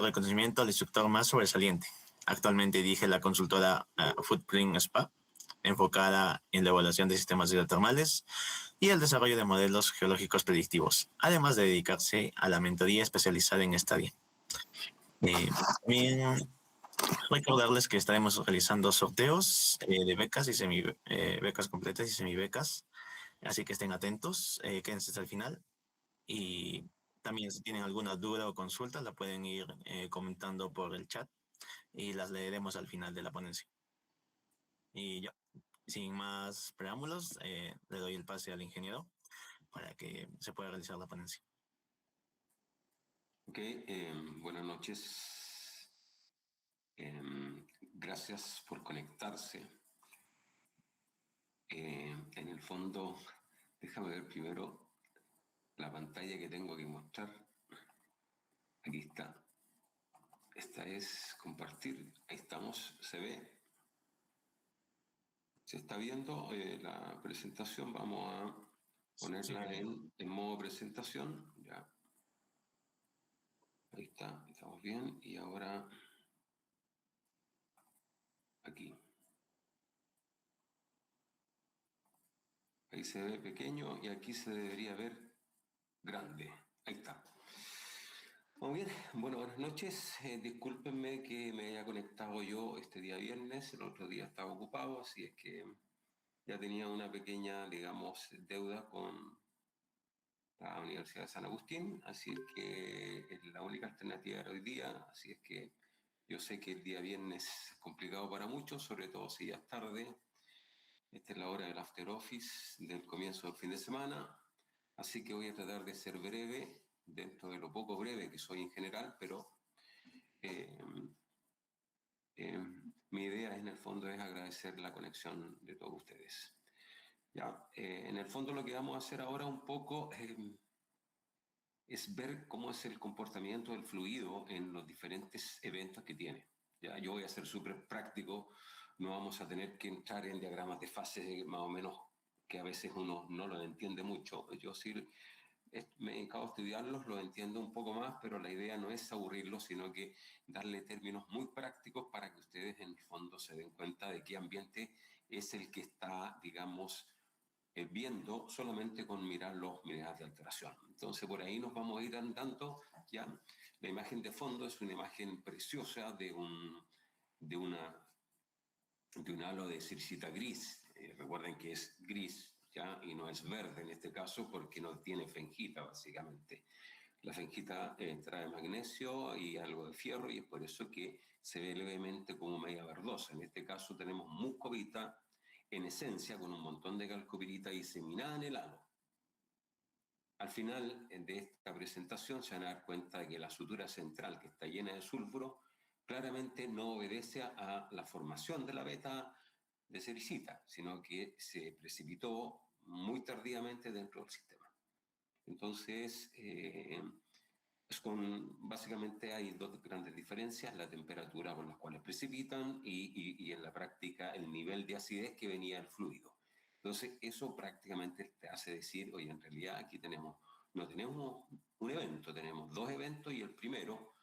reconocimiento al instructor más sobresaliente. Actualmente dirige la consultora Footprint Spa, enfocada en la evaluación de sistemas hidrotermales y el desarrollo de modelos geológicos predictivos, además de dedicarse a la mentoría especializada en esta área. También recordarles que estaremos realizando sorteos de becas y becas completas y semibecas, así que estén atentos, quédense hasta el final y también si tienen alguna duda o consulta la pueden ir comentando por el chat y las leeremos al final de la ponencia. Y yo, sin más preámbulos, le doy el pase al ingeniero para que se pueda realizar la ponencia. Ok, buenas noches. Gracias por conectarse. En el fondo, déjame ver primero la pantalla que tengo que mostrar. Aquí está. Esta es compartir. Ahí estamos, se ve. Se está viendo la presentación. Vamos a ponerla en modo presentación. Ya. Ahí está, estamos bien. Y ahora aquí. Ahí se ve pequeño y aquí se debería ver grande. Ahí está. Muy bien, bueno, buenas noches. Discúlpenme que me haya conectado yo este día viernes, el otro día estaba ocupado, así es que ya tenía una pequeña, digamos, deuda con la Universidad de San Agustín, así es que es la única alternativa era hoy día, así es que yo sé que el día viernes es complicado para muchos, sobre todo si ya es tarde. Esta es la hora del after office, del comienzo del fin de semana, así que voy a tratar de ser breve, dentro de lo poco breve que soy en general, pero eh, mi idea en el fondo es agradecer la conexión de todos ustedes. Ya, en el fondo lo que vamos a hacer ahora un poco es ver cómo es el comportamiento del fluido en los diferentes eventos que tiene. Ya, yo voy a ser súper práctico, no vamos a tener que entrar en diagramas de fase más o menos que a veces uno no lo entiende mucho. Yo sí me he dedicado a estudiarlos, los entiendo un poco más, pero la idea no es aburrirlos, sino que darle términos muy prácticos para que ustedes en el fondo se den cuenta de qué ambiente es el que está, digamos, viendo solamente con mirar los medidas de alteración. Entonces por ahí nos vamos a ir andando, ya. La imagen de fondo es una imagen preciosa de un halo de circita gris. Recuerden que es gris, ¿ya? Y no es verde en este caso porque no tiene fengita, básicamente. La fengita trae magnesio y algo de fierro y es por eso que se ve levemente como media verdosa. En este caso tenemos muscovita en esencia con un montón de calcopirita diseminada en el halo. Al final de esta presentación se van a dar cuenta de que la sutura central que está llena de sulfuro claramente no obedece a la formación de la beta de sericita, sino que se precipitó muy tardíamente dentro del sistema. Entonces, básicamente hay dos grandes diferencias, la temperatura con las cuales precipitan y en la práctica el nivel de acidez que venía del fluido. Entonces, eso prácticamente te hace decir, oye, en realidad aquí no tenemos un evento, tenemos dos eventos y el primero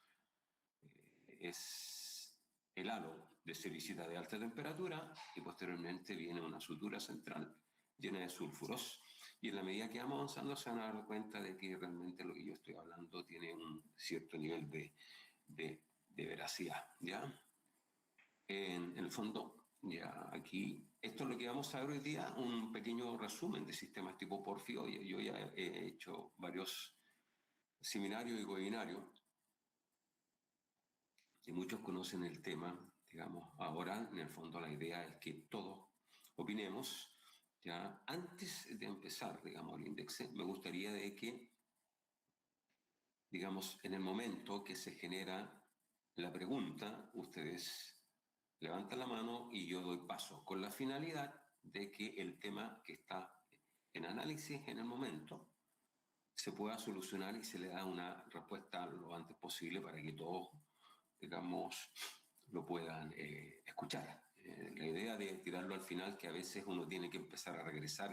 es el halo de sericita de alta temperatura y posteriormente viene una sutura central llena de sulfuros. Y en la medida que vamos avanzando se van a dar cuenta de que realmente lo que yo estoy hablando tiene un cierto nivel de veracidad, ¿ya? En el fondo, ya aquí, esto es lo que vamos a ver hoy día, un pequeño resumen de sistemas tipo Porfio. Yo ya he hecho varios seminarios y webinarios y muchos conocen el tema, digamos, ahora en el fondo la idea es que todos opinemos. Ya, antes de empezar, digamos, el índice, me gustaría de que, digamos, en el momento que se genera la pregunta, ustedes levantan la mano y yo doy paso, con la finalidad de que el tema que está en análisis en el momento se pueda solucionar y se le da una respuesta lo antes posible para que todos, digamos, lo puedan escuchar. La idea de tirarlo al final, que a veces uno tiene que empezar a regresar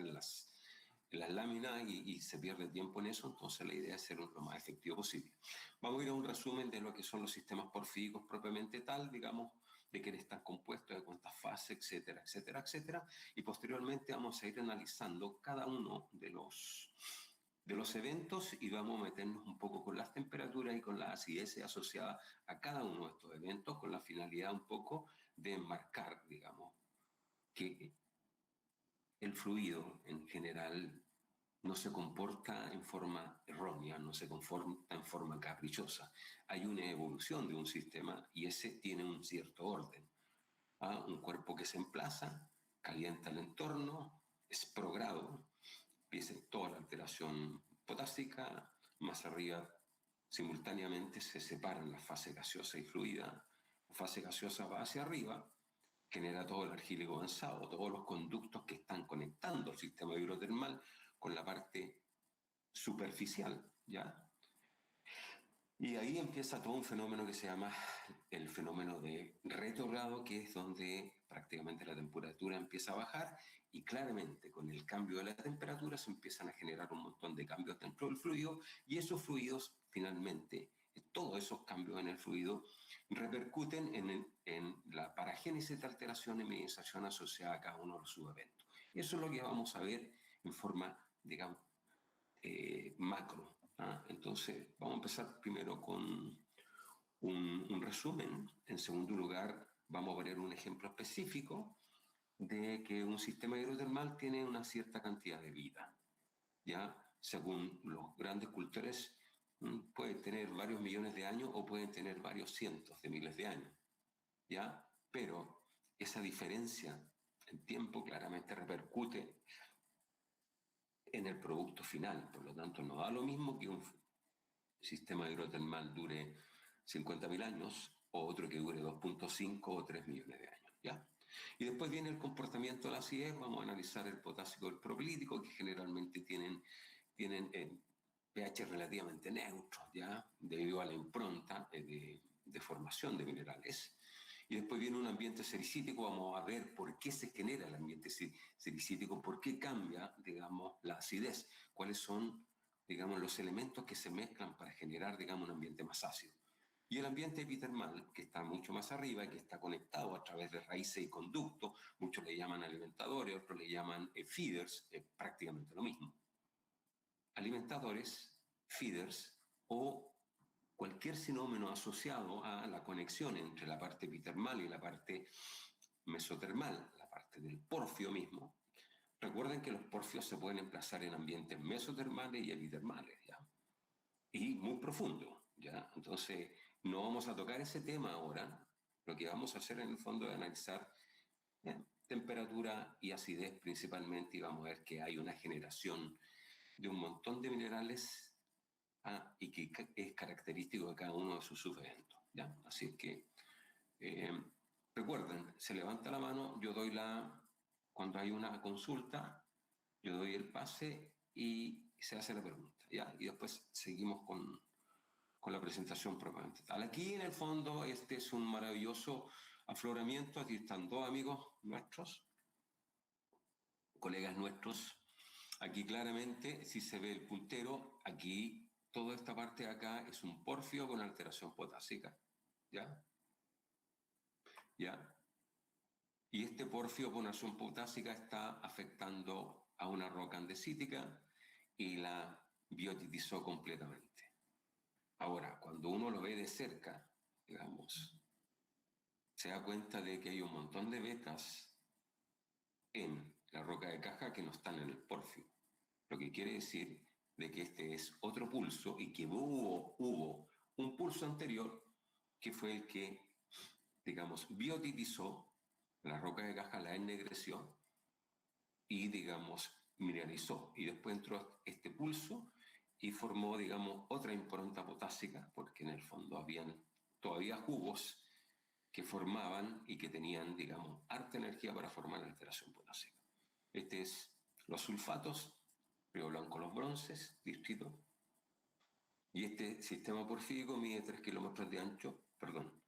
las láminas y se pierde tiempo en eso, entonces la idea es ser lo más efectivo posible. Vamos a ir a un resumen de lo que son los sistemas porfíricos propiamente tal, digamos, de quiénes están compuestos, de cuántas fases, etcétera, etcétera, etcétera, y posteriormente vamos a ir analizando cada uno de los eventos y vamos a meternos un poco con las temperaturas y con la acidez asociada a cada uno de estos eventos, con la finalidad un poco de enmarcar, digamos, que el fluido en general no se comporta en forma errónea, no se comporta en forma caprichosa. Hay una evolución de un sistema y ese tiene un cierto orden. ¿Ah? Un cuerpo que se emplaza, calienta el entorno, es progrado, empieza toda la alteración potásica, más arriba simultáneamente se separan la fase gaseosa y fluida, la fase gaseosa va hacia arriba, genera todo el argílico avanzado, todos los conductos que están conectando el sistema hidrotermal con la parte superficial, ¿ya? Y ahí empieza todo un fenómeno que se llama el fenómeno de retrogrado, que es donde prácticamente la temperatura empieza a bajar y claramente con el cambio de la temperatura se empiezan a generar un montón de cambios dentro del fluido y esos fluidos finalmente, todos esos cambios en el fluido repercuten en la paragénesis de alteración y minimización asociada a cada uno de los subeventos. Y eso es lo que vamos a ver en forma, digamos, macro. ¿Ah? Entonces, vamos a empezar primero con un resumen. En segundo lugar, vamos a ver un ejemplo específico de que un sistema hidrotermal tiene una cierta cantidad de vida. ¿Ya? Según los grandes cultores, pueden tener varios millones de años o pueden tener varios cientos de miles de años. ¿Ya? Pero esa diferencia en tiempo claramente repercute en el producto final. Por lo tanto, no da lo mismo que un sistema hidrotermal dure 50.000 años o otro que dure 2.5 o 3 millones de años. ¿Ya? Y después viene el comportamiento de la acidez. Vamos a analizar el potásico y el propilítico, que generalmente tienen pH relativamente neutros, ¿ya? Debido a la impronta de formación de minerales. Y después viene un ambiente sericítico. Vamos a ver por qué se genera el ambiente sericítico, por qué cambia, digamos, la acidez, cuáles son, digamos, los elementos que se mezclan para generar, digamos, un ambiente más ácido. Y el ambiente epitermal, que está mucho más arriba, que está conectado a través de raíces y conductos, muchos le llaman alimentadores, otros le llaman feeders, prácticamente lo mismo. Alimentadores, feeders o cualquier fenómeno asociado a la conexión entre la parte epitermal y la parte mesotermal, la parte del porfio mismo. Recuerden que los porfios se pueden emplazar en ambientes mesotermales y epitermales, ¿ya? Y muy profundo, ¿ya? Entonces, no vamos a tocar ese tema ahora. Lo que vamos a hacer en el fondo es analizar temperatura y acidez principalmente, y vamos a ver que hay una generación de un montón de minerales y que es característico de cada uno de sus subeventos, ¿ya? Así que, recuerden, se levanta la mano, cuando hay una consulta, yo doy el pase y se hace la pregunta, ¿ya? Y después seguimos con la presentación propiamente tal. Aquí en el fondo este es un maravilloso afloramiento. Aquí están dos amigos nuestros, colegas nuestros. Aquí claramente, si se ve el puntero, aquí toda esta parte de acá es un porfio con alteración potásica, ¿ya? ¿Ya? Y este porfio con alteración potásica está afectando a una roca andesítica y la biotitizó completamente. Ahora, cuando uno lo ve de cerca, digamos, se da cuenta de que hay un montón de vetas en la roca de caja que no están en el porfio. Lo que quiere decir de que este es otro pulso y que hubo un pulso anterior que fue el que, digamos, biotitizó la roca de caja, la ennegreció y, digamos, mineralizó. Y después entró este pulso y formó, digamos, otra impronta potásica, porque en el fondo habían todavía jugos que formaban y que tenían, digamos, harta energía para formar la alteración potásica. Este es los sulfatos, Río Blanco los bronces, distrito. Y este sistema porfírico mide 3 kilómetros de ancho, perdón,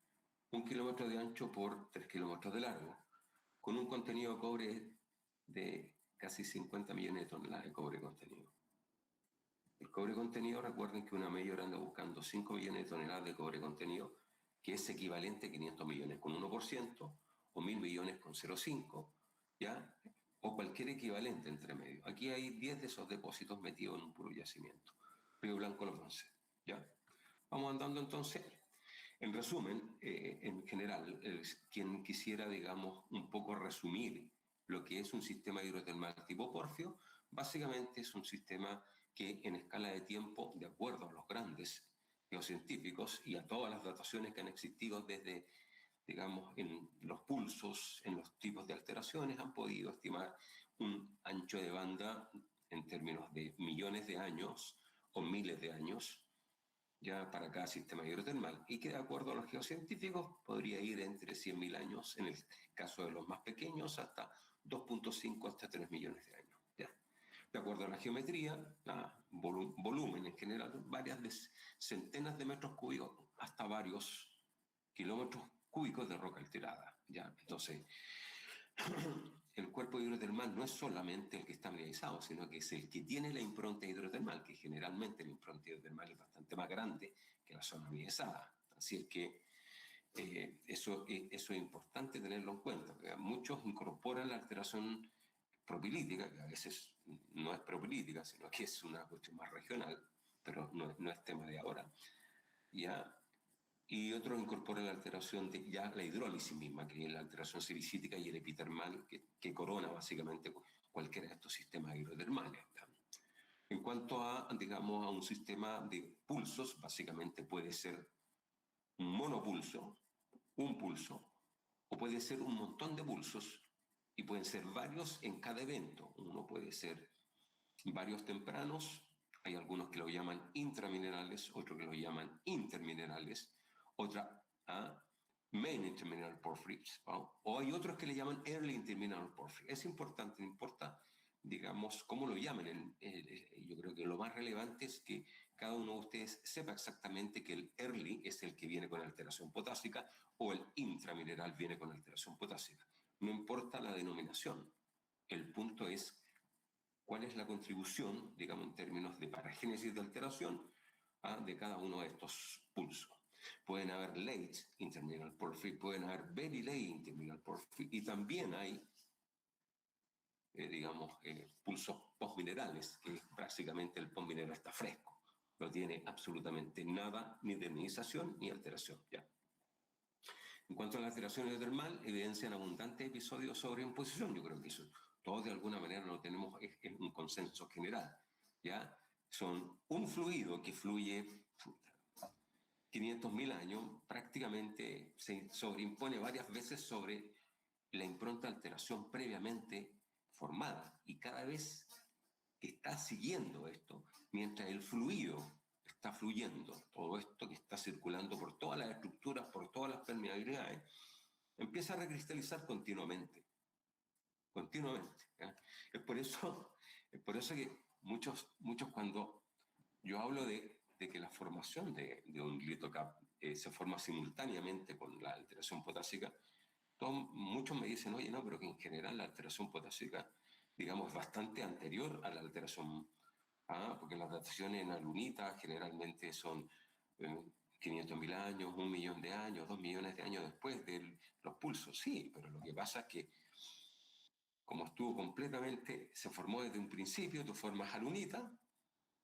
1 kilómetro de ancho por 3 kilómetros de largo, con un contenido de cobre de casi 50 millones de toneladas de cobre contenido. El cobre contenido, recuerden que una mayor anda buscando 5 millones de toneladas de cobre contenido, que es equivalente a 500 millones con 1%, o 1.000 millones con 0,5%, ¿ya? O cualquier equivalente entre medio. Aquí hay 10 de esos depósitos metidos en un puro yacimiento. Río Blanco Los Bronces, ¿ya? Vamos andando entonces. En resumen, en general, quien quisiera, digamos, un poco resumir lo que es un sistema hidrotermal tipo Porfio, básicamente es un sistema que en escala de tiempo, de acuerdo a los grandes geocientíficos y a todas las dataciones que han existido desde, digamos, en los pulsos, en los tipos de alteraciones, han podido estimar un ancho de banda en términos de millones de años o miles de años, ya para cada sistema hidrotermal, y que de acuerdo a los geocientíficos podría ir entre 100.000 años, en el caso de los más pequeños, hasta 2,5 hasta 3 millones de años. ¿Ya? De acuerdo a la geometría, volumen en general, varias centenas de metros cúbicos hasta varios kilómetros cúbicos de roca alterada. ¿Ya? Entonces, el cuerpo hidrotermal no es solamente el que está mineralizado, sino que es el que tiene la impronta hidrotermal, que generalmente la impronta hidrotermal es bastante más grande que la zona mineralizada. Así es que eso es importante tenerlo en cuenta, porque muchos incorporan la alteración propilítica, que a veces no es propilítica, sino que es una cuestión más regional, pero no es tema de ahora. ¿Ya? Y otros incorporan la alteración de ya la hidrólisis misma, que es la alteración sericítica y el epitermal, que corona básicamente cualquiera de estos sistemas hidrotermales. En cuanto a, digamos, a un sistema de pulsos, básicamente puede ser un monopulso, un pulso, o puede ser un montón de pulsos, y pueden ser varios en cada evento. Uno puede ser varios tempranos, hay algunos que lo llaman intraminerales, otros que lo llaman interminerales, otra main intermineral porphyries, ¿no? O hay otros que le llaman early intermineral porphyry. Es importante, no importa, digamos, cómo lo llamen. Yo creo que lo más relevante es que cada uno de ustedes sepa exactamente que el early es el que viene con alteración potásica o el intramineral viene con alteración potásica. No importa la denominación, el punto es cuál es la contribución, digamos, en términos de paragénesis de alteración de cada uno de estos pulsos. Pueden haber late intermineral porphyry, pueden haber very late intermineral porphyry, y también hay, digamos, pulsos postminerales, que básicamente el postmineral está fresco, no tiene absolutamente nada, ni de mineralización ni alteración. ¿Ya? En cuanto a la alteración hidrotermal, evidencian abundantes episodios sobre imposición. Yo creo que eso todos de alguna manera lo tenemos, es un consenso general. ¿Ya? Son un fluido que fluye 500.000 años, prácticamente se sobreimpone varias veces sobre la impronta de alteración previamente formada, y cada vez que está siguiendo esto, mientras el fluido está fluyendo, todo esto que está circulando por todas las estructuras, por todas las permeabilidades, empieza a recristalizar continuamente. Continuamente. ¿Ya? Es por eso que muchos cuando yo hablo de que la formación de un litocap se forma simultáneamente con la alteración potásica, muchos me dicen, oye, no, pero que en general la alteración potásica, digamos, es bastante anterior a la alteración, porque las dataciones en la lunita generalmente son 500.000 años, 1.000.000 de años, 2 millones de años después de los pulsos. Sí, pero lo que pasa es que como estuvo completamente, se formó desde un principio, tú formas a lunita,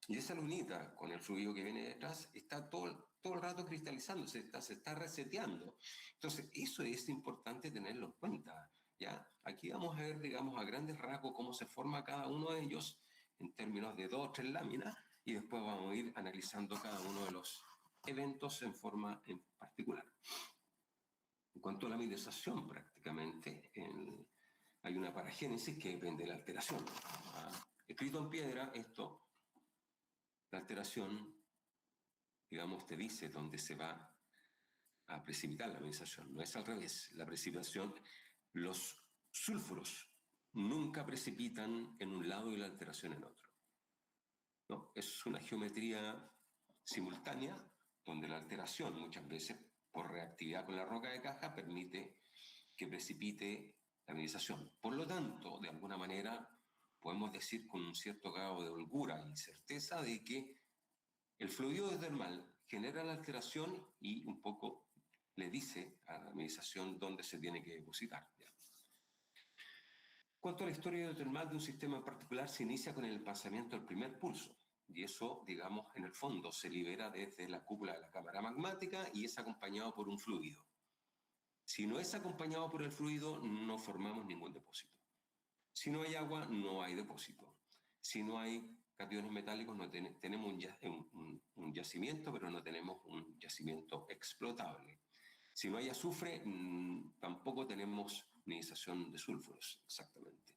y esa lunita, con el fluido que viene detrás, está todo el rato cristalizándose, se está reseteando. Entonces, eso es importante tenerlo en cuenta. ¿Ya? Aquí vamos a ver, digamos, a grandes rasgos cómo se forma cada uno de ellos en términos de 2 o 3 láminas, y después vamos a ir analizando cada uno de los eventos en forma en particular. En cuanto a la mineralización, prácticamente, hay una paragénesis que depende de la alteración. Escrito en piedra, esto, la alteración, digamos, te dice dónde se va a precipitar la mineralización. No es al revés. La precipitación, los sulfuros nunca precipitan en un lado y la alteración en otro. ¿No? Es una geometría simultánea donde la alteración muchas veces por reactividad con la roca de caja permite que precipite la mineralización. Por lo tanto, de alguna manera, podemos decir con un cierto grado de holgura y certeza de que el fluido hidrotermal genera la alteración y un poco le dice a la administración dónde se tiene que depositar. ¿Ya? Cuanto a la historia hidrotermal de un sistema en particular, se inicia con el emplazamiento del primer pulso. Y eso, digamos, en el fondo se libera desde la cúpula de la cámara magmática y es acompañado por un fluido. Si no es acompañado por el fluido, no formamos ningún depósito. Si no hay agua, no hay depósito. Si no hay cationes metálicos, no tenemos un yacimiento, pero no tenemos un yacimiento explotable. Si no hay azufre, tampoco tenemos mineralización de sulfuros, exactamente.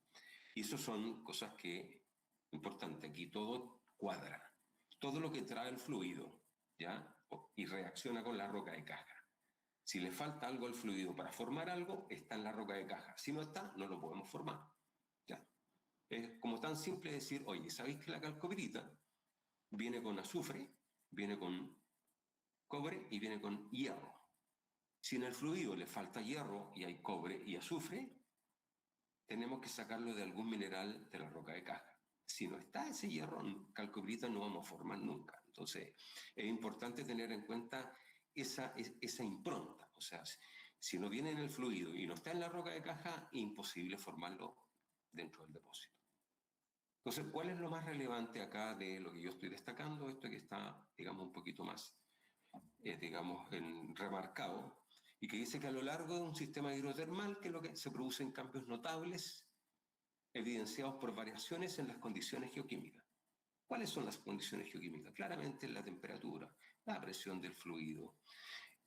Y eso son cosas que, importante, aquí todo cuadra. Todo lo que trae el fluido, ¿ya? Y reacciona con la roca de caja. Si le falta algo al fluido para formar algo, está en la roca de caja. Si no está, no lo podemos formar. ¿Ya? Es como tan simple decir, oye, ¿sabéis que la calcopirita viene con azufre, viene con cobre y viene con hierro? Si en el fluido le falta hierro y hay cobre y azufre, tenemos que sacarlo de algún mineral de la roca de caja. Si no está ese hierro, calcopirita no vamos a formar nunca. Entonces, es importante tener en cuenta esa impronta. O sea, si no viene en el fluido y no está en la roca de caja, imposible formarlo dentro del depósito. Entonces, ¿cuál es lo más relevante acá de lo que yo estoy destacando? Esto que está, digamos, un poquito más, digamos, remarcado, y que dice que a lo largo de un sistema hidrotermal, que es lo que se producen cambios notables evidenciados por variaciones en las condiciones geoquímicas. ¿Cuáles son las condiciones geoquímicas? Claramente la temperatura, la presión del fluido,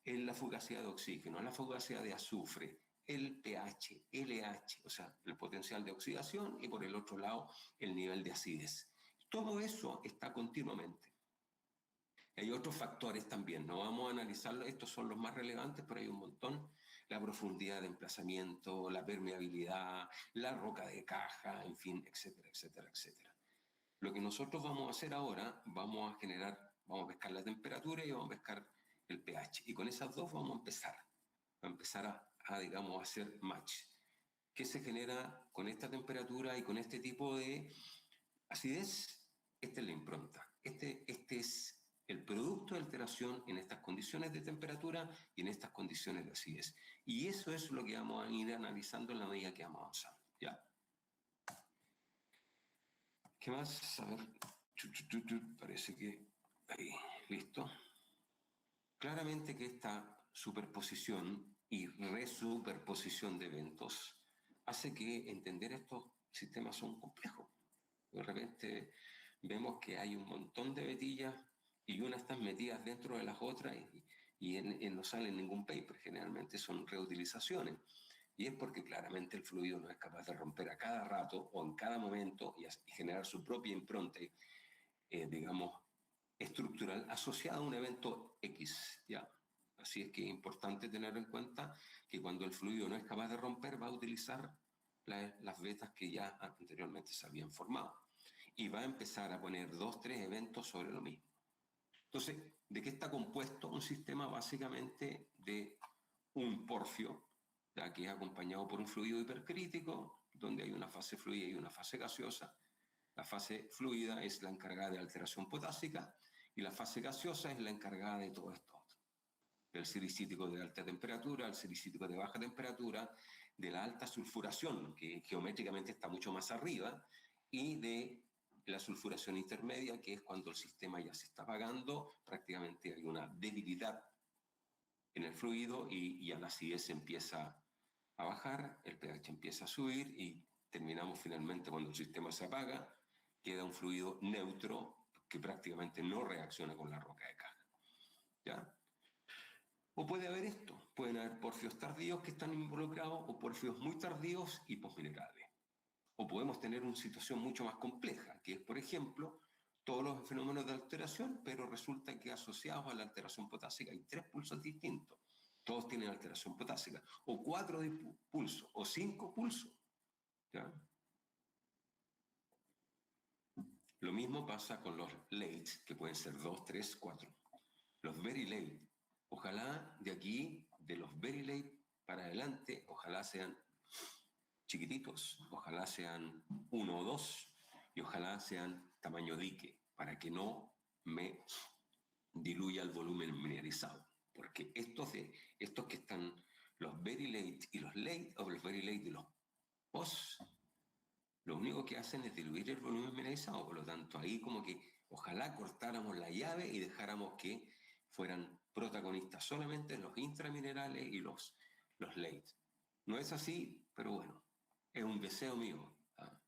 la fugacidad de oxígeno, la fugacidad de azufre, el pH, LH, o sea, el potencial de oxidación, y por el otro lado, el nivel de acidez. Todo eso está continuamente. Hay otros factores también, no vamos a analizarlos, estos son los más relevantes, pero hay un montón. La profundidad de emplazamiento, la permeabilidad, la roca de caja, en fin, etcétera, etcétera, etcétera. Lo que nosotros vamos a hacer ahora, vamos a pescar la temperatura y vamos a pescar el pH. Y con esas dos vamos a empezar a digamos, a hacer match. ¿Qué se genera con esta temperatura y con este tipo de acidez? Esta es la impronta. Este es el producto de alteración en estas condiciones de temperatura y en estas condiciones de acidez. Y eso es lo que vamos a ir analizando en la medida que vamos avanzando. ¿Ya? ¿Qué más? A ver. Parece que... Ahí, listo. Claramente que esta superposición y resuperposición de eventos hace que entender estos sistemas son complejos. De repente vemos que hay un montón de vetillas y unas están metidas dentro de las otras y no sale en ningún paper, generalmente son reutilizaciones. Y es porque claramente el fluido no es capaz de romper a cada rato o en cada momento y generar su propia impronta, digamos, estructural asociada a un evento X, ¿ya? Así es que es importante tener en cuenta que cuando el fluido no es capaz de romper, va a utilizar las vetas que ya anteriormente se habían formado. Y va a empezar a poner 2, 3 eventos sobre lo mismo. Entonces, ¿de qué está compuesto un sistema? Básicamente de un porfio, ya que es acompañado por un fluido hipercrítico, donde hay una fase fluida y una fase gaseosa. La fase fluida es la encargada de alteración potásica y la fase gaseosa es la encargada de todo esto. Del silicítico de alta temperatura, al silicítico de baja temperatura, de la alta sulfuración, que geométricamente está mucho más arriba, y de la sulfuración intermedia, que es cuando el sistema ya se está apagando, prácticamente hay una debilidad en el fluido y ya la acidez empieza a bajar, el pH empieza a subir y terminamos finalmente cuando el sistema se apaga, queda un fluido neutro que prácticamente no reacciona con la roca de caja. ¿Ya? O puede haber esto, pueden haber porfios tardíos que están involucrados o porfios muy tardíos y posminerales. O podemos tener una situación mucho más compleja, que es, por ejemplo, todos los fenómenos de alteración, pero resulta que asociados a la alteración potásica hay 3 pulsos distintos. Todos tienen alteración potásica, o 4 pulsos, o 5 pulsos. ¿Ya? Lo mismo pasa con los late, que pueden ser 2, 3, 4. Los very late. Ojalá de aquí, de los very late para adelante, ojalá sean chiquititos, ojalá sean 1 o 2, y ojalá sean tamaño dique, para que no me diluya el volumen mineralizado. Porque estos que están, los very late y los late, o los very late y los post, lo único que hacen es diluir el volumen mineralizado. Por lo tanto, ahí como que ojalá cortáramos la llave y dejáramos que fueran protagonistas solamente los intraminerales y los late. No es así, pero bueno, es un deseo mío. ¿Ah?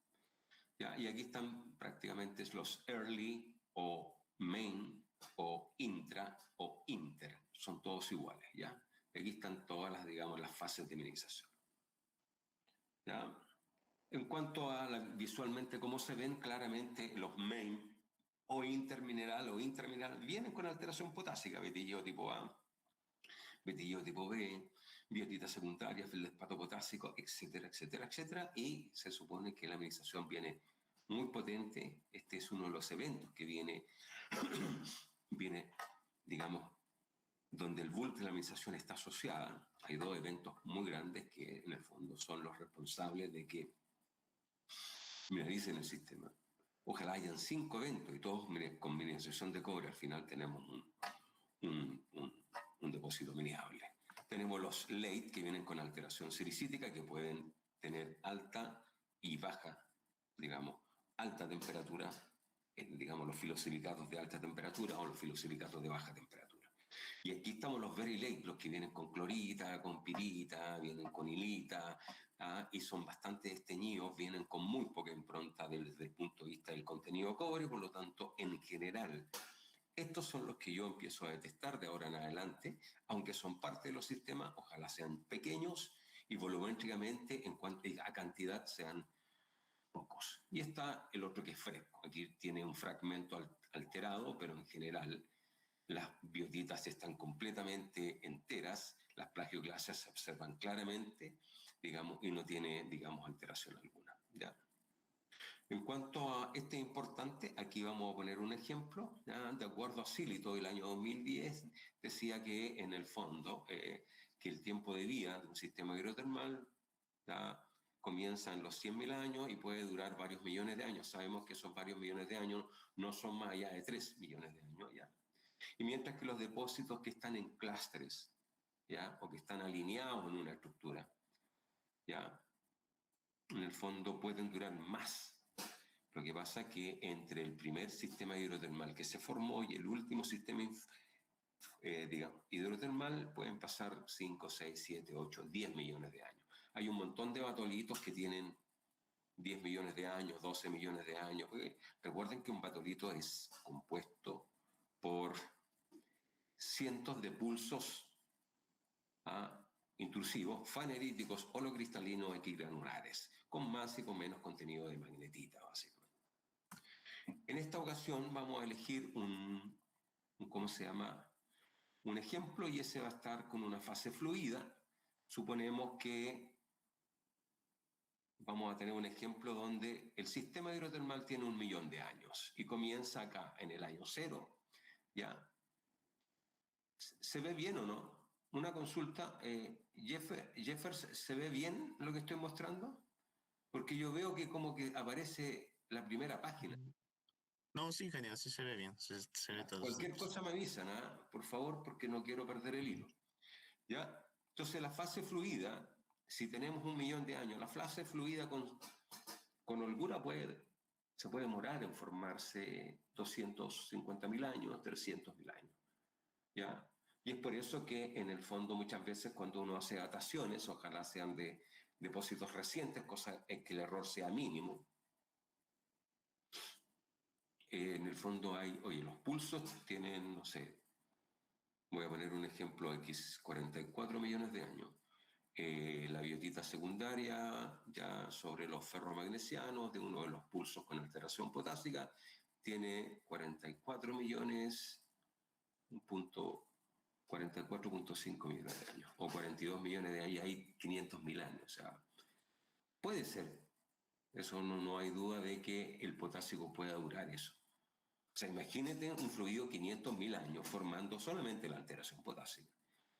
¿Ya? Y aquí están prácticamente los early o main o intra o inter. Son todos iguales, ¿ya? Aquí están todas las, digamos, las fases de mineralización. ¿Ya? En cuanto a visualmente cómo se ven, claramente los main o intermineral vienen con alteración potásica, vetilleo tipo A, vetilleo tipo B, biotita secundaria, feldespato potásico, etcétera, etcétera, etcétera, y se supone que la mineralización viene muy potente. Este es uno de los eventos que viene, digamos, donde el bulk de la mineralización está asociada. Hay dos eventos muy grandes que en el fondo son los responsables de que mineralicen el sistema. Ojalá hayan 5 eventos y todos con mineralización de cobre. Al final tenemos un depósito minerable. Tenemos los late que vienen con alteración sericítica que pueden tener alta y baja, digamos, alta temperatura, digamos los filosilicatos de alta temperatura o los filosilicatos de baja temperatura. Y aquí estamos los very late, los que vienen con clorita, con pirita, vienen con hilita, y son bastante desteñidos, vienen con muy poca impronta desde el punto de vista del contenido de cobre, por lo tanto, en general, estos son los que yo empiezo a detectar de ahora en adelante, aunque son parte de los sistemas, ojalá sean pequeños y volumétricamente en cuanto a cantidad sean pocos. Y está el otro que es fresco. Aquí tiene un fragmento alterado, pero en general las biotitas están completamente enteras, las plagioclasias se observan claramente, digamos, y no tiene, digamos, alteración alguna. ¿Ya? En cuanto a este importante, aquí vamos a poner un ejemplo. ¿Ya? De acuerdo a Silito del año 2010, decía que en el fondo que el tiempo de vida de un sistema hidrotermal ¿ya? Comienza en los 100.000 años y puede durar varios millones de años. Sabemos que esos varios millones de años no son más allá de 3 millones de años. ¿Ya? Y mientras que los depósitos que están en clústeres, ¿ya? O que están alineados en una estructura, ¿ya? En el fondo pueden durar más. Lo que pasa es que entre el primer sistema hidrotermal que se formó y el último sistema digamos, hidrotermal pueden pasar 5, 6, 7, 8, 10 millones de años. Hay un montón de batolitos que tienen 10 millones de años, 12 millones de años. Recuerden que un batolito es compuesto por cientos de pulsos intrusivos, faneríticos, holocristalinos, equigranulares, con más y con menos contenido de magnetita, básicamente. En esta ocasión vamos a elegir ¿cómo se llama? Un ejemplo, y ese va a estar con una fase fluida. Suponemos que vamos a tener un ejemplo donde el sistema hidrotermal tiene 1.000.000 de años y comienza acá en el año 0, ¿ya? ¿Se ve bien o no? Una consulta, Jeffers, ¿se ve bien lo que estoy mostrando? Porque yo veo que como que aparece la primera página. No, sí, genial, sí se ve bien, se ve todo. Cualquier cosa me avisan, por favor, porque no quiero perder el hilo. ¿Ya? Entonces la fase fluida, si tenemos 1.000.000 de años, la fase fluida con holgura se puede demorar en formarse 250.000 años, 300.000 años. ¿Ya? Y es por eso que en el fondo muchas veces cuando uno hace dataciones, ojalá sean de depósitos recientes, cosa en que el error sea mínimo, en el fondo hay, oye, los pulsos tienen, no sé, voy a poner un ejemplo X, 44 millones de años. La biotita secundaria, ya sobre los ferromagnesianos, de uno de los pulsos con alteración potásica, tiene 44 millones, 44.5 millones de años, o 42 millones de años, hay 500.000 años. O sea, puede ser. Eso no hay duda de que el potásico pueda durar eso. O sea, imagínate un fluido 500.000 años formando solamente la alteración potásica.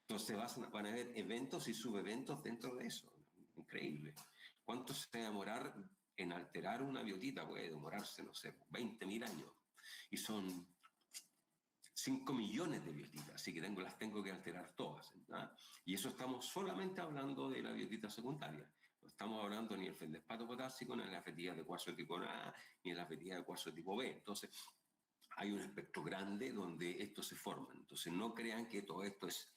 Entonces van a haber eventos y subeventos dentro de eso. Increíble. ¿Cuánto se va a demorar en alterar una biotita? Puede demorarse, no sé, 20.000 años. Y son 5 millones de biotitas, así que las tengo que alterar todas. ¿Verdad? Y eso estamos solamente hablando de la biotita secundaria. No estamos hablando ni del feldespato potásico, ni de las fetidas de cuarzo tipo A, ni de las fetidas de cuarzo tipo B. Entonces, hay un espectro grande donde esto se forma. Entonces, no crean que todo esto es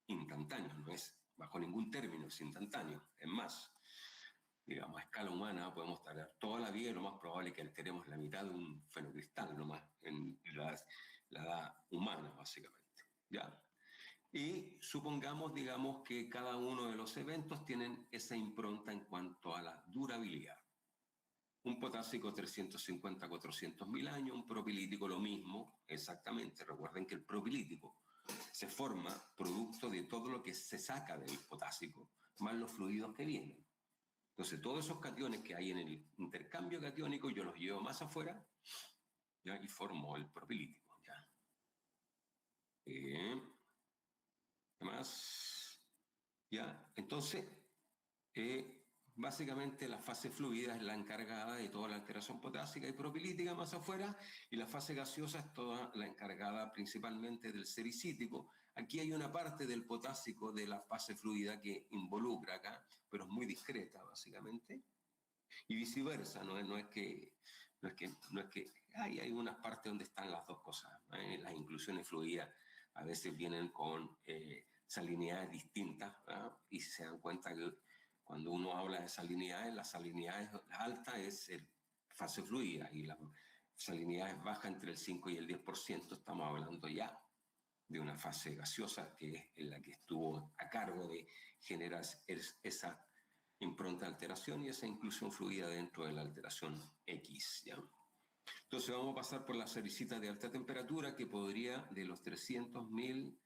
instantáneo, no es bajo ningún término, es instantáneo. Es más, digamos, a escala humana podemos tardar toda la vida y lo más probable es que alteremos la mitad de un fenocristal, nomás, en la edad humana, básicamente. ¿Ya? Y supongamos, digamos, que cada uno de los eventos tienen esa impronta en cuanto a la durabilidad. Un potásico 350 400 mil años, un propilítico lo mismo, exactamente. Recuerden que el propilítico se forma producto de todo lo que se saca del potásico, más los fluidos que vienen. Entonces, todos esos cationes que hay en el intercambio catiónico, yo los llevo más afuera, ¿ya? Y formo el propilítico. ¿Ya? ¿Qué más? ¿Ya? Entonces, básicamente la fase fluida es la encargada de toda la alteración potásica y propilítica más afuera, y la fase gaseosa es toda la encargada principalmente del sericítico. Aquí hay una parte del potásico de la fase fluida que involucra acá, pero es muy discreta básicamente, y viceversa, no es que hay unas partes donde están las dos cosas, ¿eh? Las inclusiones fluidas a veces vienen con salinidades distintas, ¿eh? Y se dan cuenta que cuando uno habla de salinidades, las salinidades altas es el fase fluida y las salinidades bajas entre el 5 y el 10%, estamos hablando ya de una fase gaseosa que es en la que estuvo a cargo de generar esa impronta de alteración y esa inclusión fluida dentro de la alteración X. ¿Ya? Entonces vamos a pasar por la sericita de alta temperatura que podría de los 300.000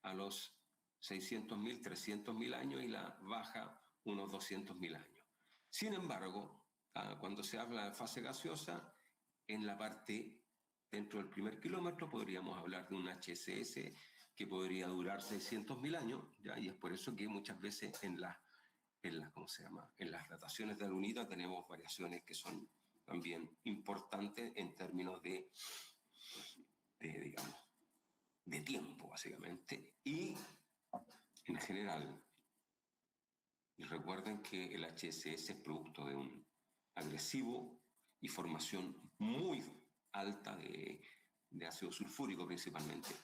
a los 600.000, 300.000 años, y la baja unos 200.000 años. Sin embargo, cuando se habla de fase gaseosa, en la parte dentro del primer kilómetro podríamos hablar de un HSS que podría durar 600.000 años, ¿ya? Y es por eso que muchas veces ¿cómo se llama? En las dataciones de alunita tenemos variaciones que son también importantes en términos digamos, de tiempo, básicamente. Y en general, recuerden que el HSS es producto de un agresivo y formación muy alta de ácido sulfúrico principalmente.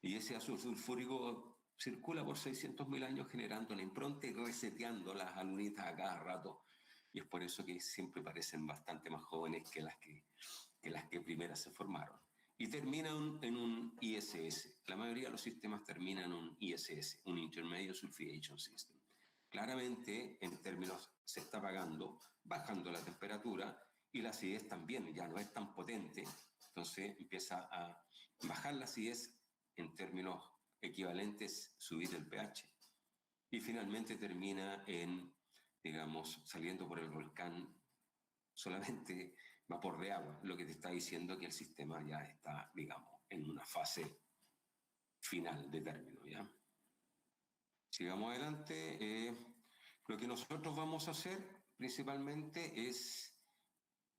Y ese ácido sulfúrico circula por 600.000 años generando una impronta y reseteando las alunitas a cada rato. Y es por eso que siempre parecen bastante más jóvenes que las que primeras se formaron. Y terminan en un ISS. La mayoría de los sistemas terminan en un ISS, un Intermediate Sulfidation System. Claramente, en términos, se está bajando la temperatura, y la acidez también ya no es tan potente, entonces empieza a bajar la acidez, en términos equivalentes, subir el pH. Y finalmente termina digamos, saliendo por el volcán solamente vapor de agua, lo que te está diciendo que el sistema ya está, digamos, en una fase final de término, ¿ya? Sigamos adelante. Lo que nosotros vamos a hacer principalmente es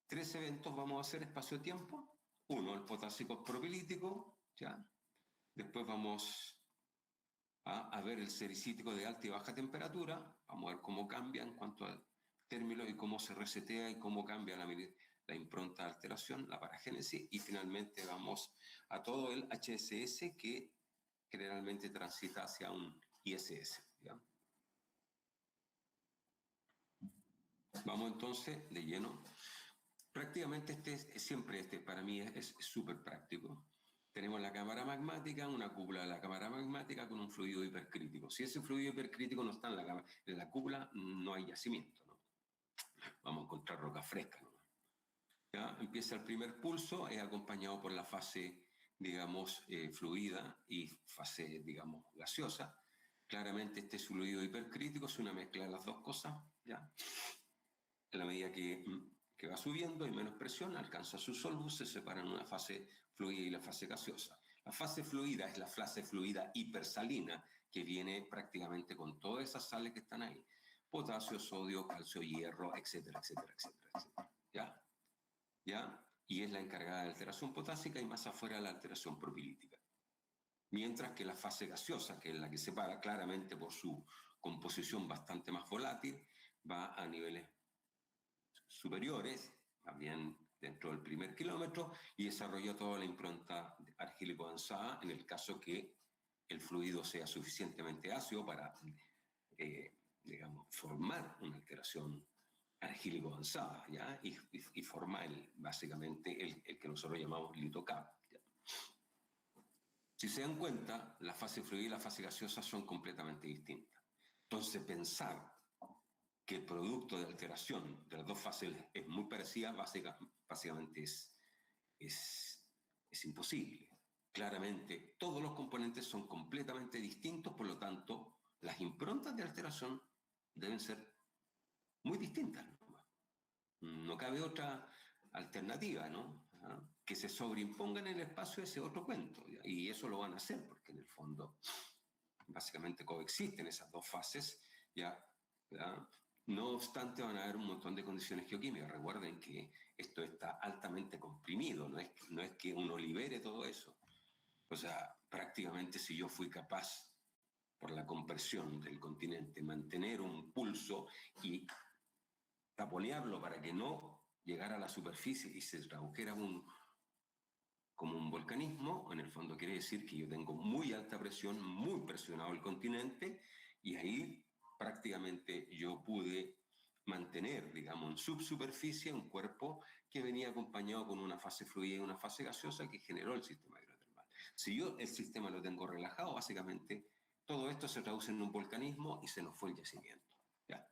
3 eventos. Vamos a hacer espacio-tiempo. Uno, el potásico propilítico, ¿ya? Después vamos a ver el sericítico de alta y baja temperatura. Vamos a ver cómo cambia en cuanto a términos y cómo se resetea y cómo cambia la impronta de alteración, la paragénesis. Y finalmente vamos a todo el HSS que generalmente transita hacia un ISS, ¿ya? Vamos entonces de lleno. Prácticamente siempre para mí es súper práctico. Tenemos la cámara magmática, una cúpula de la cámara magmática con un fluido hipercrítico. Si ese fluido hipercrítico no está en la cúpula, no hay yacimiento, ¿no? Vamos a encontrar roca fresca, ¿no? ¿Ya? Empieza el primer pulso, es acompañado por la fase, digamos, fluida y fase, digamos, gaseosa. Claramente este fluido hipercrítico es una mezcla de las dos cosas, ¿ya? En la medida que va subiendo, hay menos presión, alcanza su solvus, se separan una fase fluida y la fase gaseosa. La fase fluida es la fase fluida hipersalina, que viene prácticamente con todas esas sales que están ahí. potasio, sodio, calcio, hierro, etcétera, etcétera, etcétera, etcétera. ¿Ya? ¿Ya? Y es la encargada de alteración potásica y más afuera la alteración propilítica. Mientras que la fase gaseosa, que es la que separa claramente por su composición bastante más volátil, va a niveles superiores, también dentro del primer kilómetro, y desarrolla toda la impronta argílico avanzada en el caso que el fluido sea suficientemente ácido para, digamos, formar una alteración argílico avanzada, ¿ya? Y forma básicamente el que nosotros llamamos litocap. ¿Ya? Si se dan cuenta, la fase fluida y la fase gaseosa son completamente distintas. Entonces, pensar que el producto de alteración de las dos fases es muy parecida, básicamente es imposible. Claramente, todos los componentes son completamente distintos, por lo tanto, las improntas de alteración deben ser muy distintas. No cabe otra alternativa, ¿no? Que se sobreimpongan en el espacio ese otro cuento. ¿Ya? Y eso lo van a hacer, porque en el fondo, básicamente coexisten esas dos fases, ¿ya? ¿Ya? No obstante, van a haber un montón de condiciones geoquímicas. Recuerden que esto está altamente comprimido, no es que uno libere todo eso. O sea, prácticamente si yo fui capaz, por la compresión del continente, mantener un pulso y taponearlo para que no llegara a la superficie y se tradujera como un volcanismo, en el fondo quiere decir que yo tengo muy alta presión, muy presionado el continente, y ahí prácticamente yo pude mantener, digamos, en subsuperficie un cuerpo que venía acompañado con una fase fluida y una fase gaseosa que generó el sistema hidrotermal. Si yo el sistema lo tengo relajado, básicamente todo esto se traduce en un volcanismo y se nos fue el yacimiento. ¿Ya?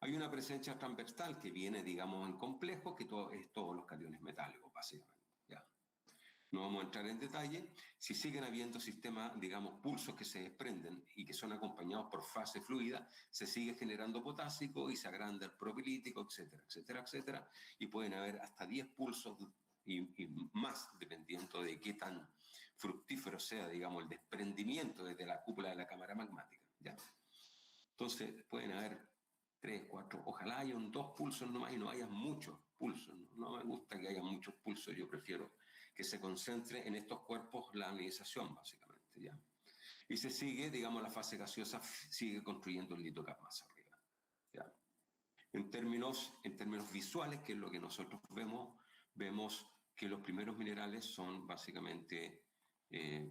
Hay una presencia transversal que viene, digamos, en complejo, que es todos los cationes metálicos, básicamente. ¿Ya? No vamos a entrar en detalle. Si siguen habiendo sistemas, digamos, pulsos que se desprenden y que son acompañados por fase fluida, se sigue generando potásico y se agranda el propilítico, etcétera, etcétera, etcétera. Y pueden haber hasta 10 pulsos y más, dependiendo de qué tan fructífero sea, digamos, el desprendimiento desde la cúpula de la cámara magmática. ¿Ya? Entonces, pueden haber 3, 4, ojalá hayan 2 pulsos nomás y no haya muchos pulsos. No me gusta que haya muchos pulsos, yo prefiero que se concentre en estos cuerpos la ionización, básicamente, ¿ya? Y se sigue, digamos, la fase gaseosa sigue construyendo el litocap más arriba, ¿ya? En términos visuales, que es lo que nosotros vemos que los primeros minerales son básicamente,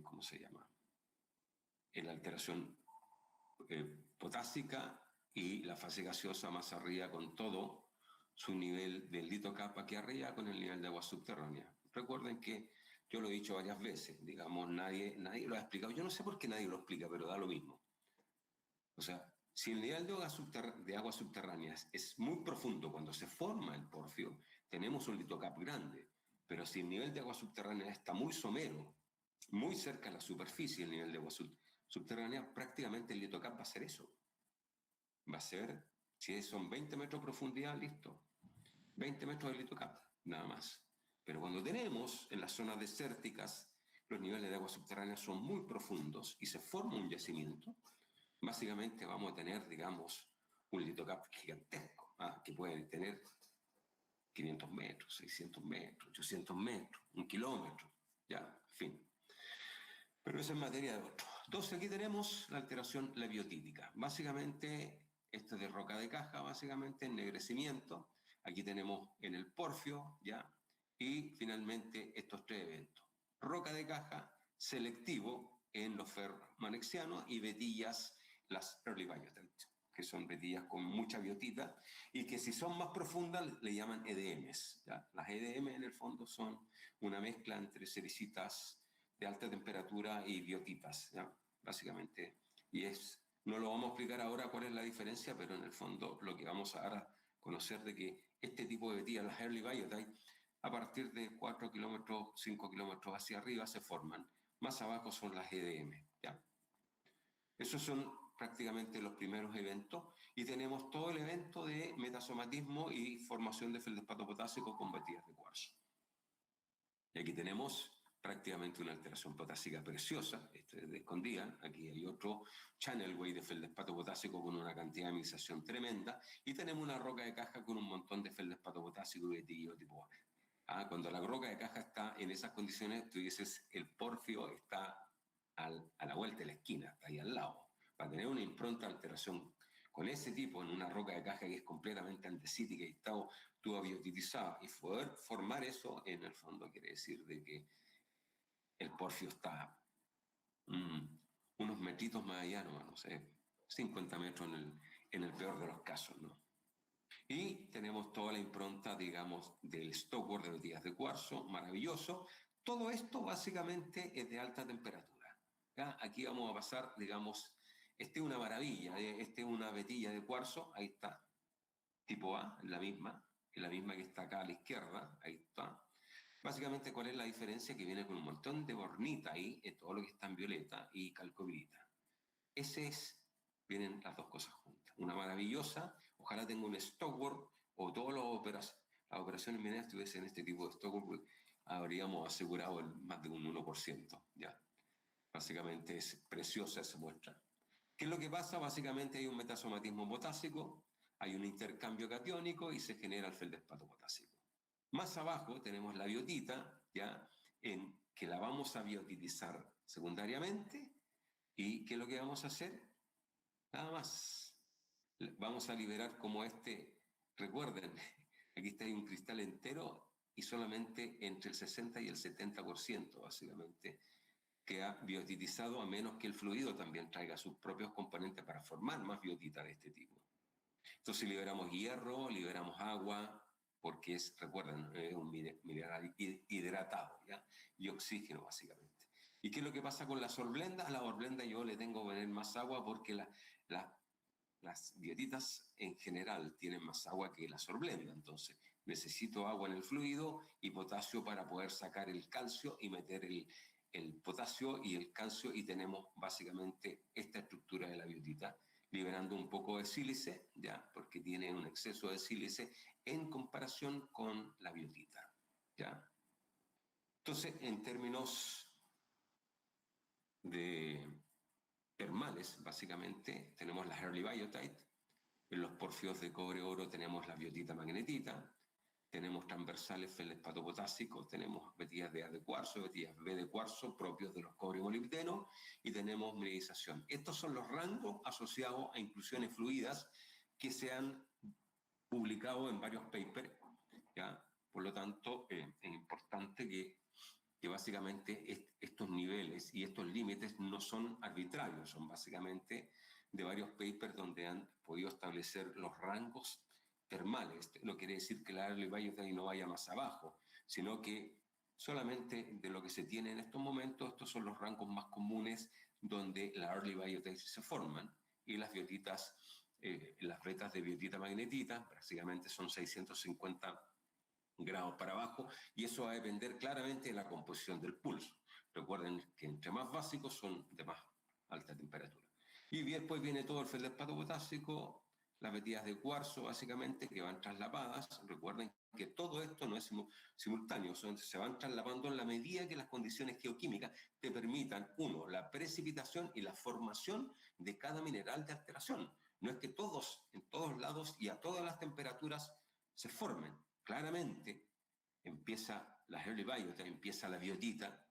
¿cómo se llama? En la alteración potásica y la fase gaseosa más arriba con todo su nivel del litocap aquí arriba con el nivel de agua subterránea. Recuerden que yo lo he dicho varias veces, digamos, nadie lo ha explicado. Yo no sé por qué nadie lo explica, pero da lo mismo. O sea, si el nivel de agua subterránea es muy profundo cuando se forma el porfio, tenemos un litocap grande. Pero si el nivel de agua subterránea está muy somero, muy cerca a la superficie, el nivel de agua subterránea, prácticamente el litocap va a ser eso. Va a ser, si son 20 metros de profundidad, listo. 20 metros de litocap, nada más. Pero cuando tenemos en las zonas desérticas, los niveles de agua subterránea son muy profundos y se forma un yacimiento, básicamente vamos a tener, digamos, un litocap gigantesco, que puede tener 500 metros, 600 metros, 800 metros, 1 kilómetro, ya, en fin. Pero eso es materia de otro. Entonces aquí tenemos la alteración labiotítica. Básicamente, esto es de roca de caja, básicamente, ennegrecimiento. Aquí tenemos en el porfio, ¿ya? Y finalmente estos 3 eventos. Roca de caja, selectivo en los ferromanexianos y vetillas, las early biotite, que son vetillas con mucha biotita y que si son más profundas le llaman EDMs. ¿Ya? Las EDM en el fondo son una mezcla entre sericitas de alta temperatura y biotitas, ¿ya? Básicamente. Y no lo vamos a explicar ahora cuál es la diferencia, pero en el fondo lo que vamos a dar a conocer de que este tipo de vetillas, las early biotite, a partir de 4 kilómetros, 5 kilómetros hacia arriba se forman. Más abajo son las EDM, ¿ya? Esos son prácticamente los primeros eventos y tenemos todo el evento de metasomatismo y formación de feldespato potásico con vetillas de cuarzo. Y aquí tenemos prácticamente una alteración potásica preciosa, este es de escondida. Aquí hay otro channelway de feldespato potásico con una cantidad de mineralización tremenda, y tenemos una roca de caja con un montón de feldespato potásico y betillo tipo A. Cuando la roca de caja está en esas condiciones, tú dices, el porfio está a la vuelta de la esquina, está ahí al lado. Para tener una impronta de alteración con ese tipo en una roca de caja que es completamente andesítica y está toda biotitizada, y poder formar eso, en el fondo quiere decir de que el porfio está unos metritos más allá, no sé, 50 metros en el peor de los casos, ¿no? Y tenemos toda la impronta, digamos, del Stockwell de betillas de cuarzo, maravilloso. Todo esto básicamente es de alta temperatura. ¿Ya? Aquí vamos a pasar, digamos, este es una maravilla, este es una betilla de cuarzo, ahí está, tipo A, la misma que está acá a la izquierda, ahí está. Básicamente, ¿cuál es la diferencia? Que viene con un montón de bornita ahí, todo lo que está en violeta, y calcovirita. Vienen las dos cosas juntas. Una maravillosa, ojalá tenga un Stockwell, o todas las operaciones mineras tuviesen este tipo de Stockwell, habríamos asegurado más de un 1%, ¿ya? Básicamente es preciosa esa muestra. ¿Qué es lo que pasa? Básicamente hay un metasomatismo potásico, hay un intercambio catiónico y se genera el feldespato potásico. Más abajo tenemos la biotita, ¿ya? Que la vamos a biotitizar secundariamente. ¿Y qué es lo que vamos a hacer? Nada más. Vamos a liberar como recuerden, aquí está un cristal entero y solamente entre el 60 y el 70%, básicamente, que ha biotitizado, a menos que el fluido también traiga sus propios componentes para formar más biotita de este tipo. Entonces liberamos hierro, liberamos agua, porque recuerden, es un mineral hidratado, ¿ya? Y oxígeno, básicamente. ¿Y qué es lo que pasa con las horblendas? A la horblenda yo le tengo que poner más agua porque las biotitas en general tienen más agua que las horblendas, entonces necesito agua en el fluido y potasio para poder sacar el calcio y meter el potasio y el calcio, y tenemos básicamente esta estructura de la biotita, liberando un poco de sílice, ¿ya? Porque tiene un exceso de sílice en comparación con la biotita, ¿ya? Entonces, en términos de termales, básicamente, tenemos la Early Biotite, en los porfios de cobre-oro tenemos la biotita magnetita, tenemos transversales feldespato potásico, tenemos betillas de A de cuarzo, betillas B de cuarzo propios de los cobre y molibdeno, y tenemos mineralización. Estos son los rangos asociados a inclusiones fluidas que se han publicado en varios papers, ¿ya? Por lo tanto, es importante que básicamente estos niveles y estos límites no son arbitrarios, son básicamente de varios papers donde han podido establecer los rangos termales. No quiere decir que la Early Biotite no vaya más abajo, sino que solamente de lo que se tiene en estos momentos, estos son los rangos más comunes donde la Early Biotite se forman, y las biotitas, las vetas de biotita magnetita, básicamente son 650 grados para abajo, y eso va a depender claramente de la composición del pulso. Recuerden que entre más básicos son de más alta temperatura. Y después viene todo el feldespato potásico, las betillas de cuarzo, básicamente, que van traslapadas. Recuerden que todo esto no es simultáneo, se van traslapando en la medida que las condiciones geoquímicas te permitan, uno, la precipitación y la formación de cada mineral de alteración. No es que todos, en todos lados y a todas las temperaturas se formen. Claramente empieza la Early Biotite, empieza la biotita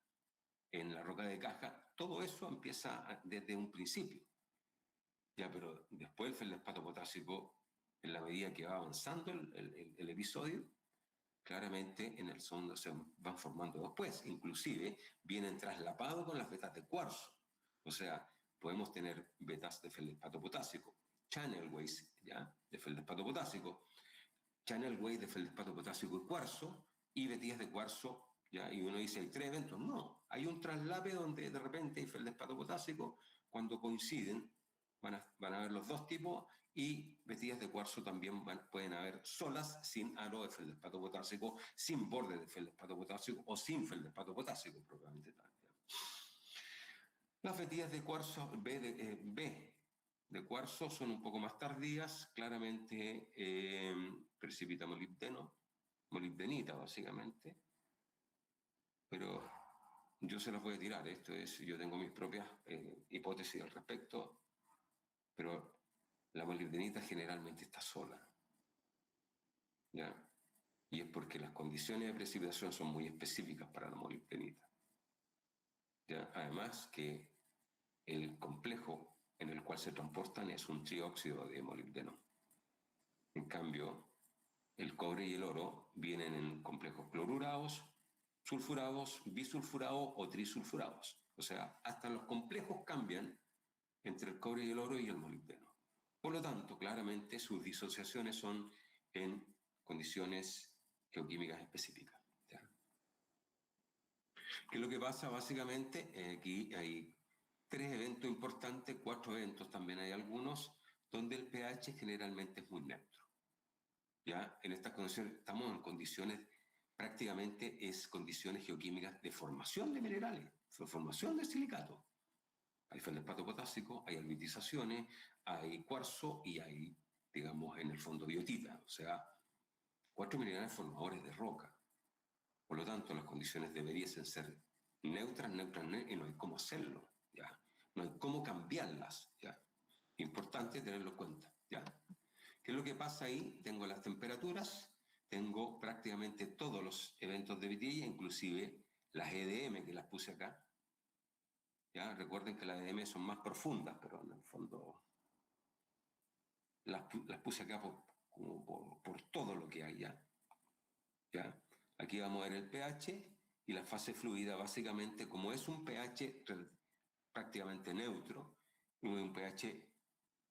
en la roca de caja, todo eso empieza desde un principio. Ya, pero después el feldespato potásico, en la medida que va avanzando el episodio, claramente en el fondo se van formando después. Inclusive vienen traslapados con las vetas de cuarzo. O sea, podemos tener vetas de feldespato potásico, channelways, ¿ya? De feldespato potásico, channelway de feldespato potásico y cuarzo, y betillas de cuarzo, ¿ya? Y uno dice, hay tres eventos. No, hay un traslape donde de repente hay feldespato potásico, cuando coinciden van a haber los dos tipos, y betillas de cuarzo también pueden haber solas, sin aro de feldespato potásico, sin borde de feldespato potásico o sin feldespato potásico propiamente tal. Las betillas de cuarzo B de cuarzo son un poco más tardías, claramente precipita molibdeno, molibdenita básicamente, pero yo se las voy a tirar. Yo tengo mis propias hipótesis al respecto, pero la molibdenita generalmente está sola, ¿ya? Y es porque las condiciones de precipitación son muy específicas para la molibdenita, ¿ya? Además que el complejo en el cual se transportan es un trióxido de molibdeno. En cambio, el cobre y el oro vienen en complejos clorurados, sulfurados, bisulfurados o trisulfurados. O sea, hasta los complejos cambian entre el cobre y el oro y el molibdeno. Por lo tanto, claramente sus disociaciones son en condiciones geoquímicas específicas. ¿Ya? ¿Qué es lo que pasa? Básicamente, aquí hay 3 eventos importantes, 4 eventos, también hay algunos, donde el pH generalmente es muy neutro. ¿Ya? En estas condiciones, estamos en condiciones, prácticamente es condiciones geoquímicas de formación de minerales, de formación de silicato. Hay feldespato potásico, hay albitizaciones, hay cuarzo y hay, digamos, en el fondo biotita, o sea, 4 minerales formadores de roca. Por lo tanto, las condiciones deberían ser neutras, y no hay cómo hacerlo, ¿ya? No hay cómo cambiarlas, ¿ya? Importante tenerlo en cuenta, ¿ya? ¿Qué es lo que pasa ahí? Tengo las temperaturas, tengo prácticamente todos los eventos de vitilla, inclusive las EDM que las puse acá. ¿Ya? Recuerden que las EDM son más profundas, pero en el fondo las puse acá por todo lo que hay ya. ¿Ya? Aquí vamos a ver el pH y la fase fluida, básicamente, como es un pH prácticamente neutro, un pH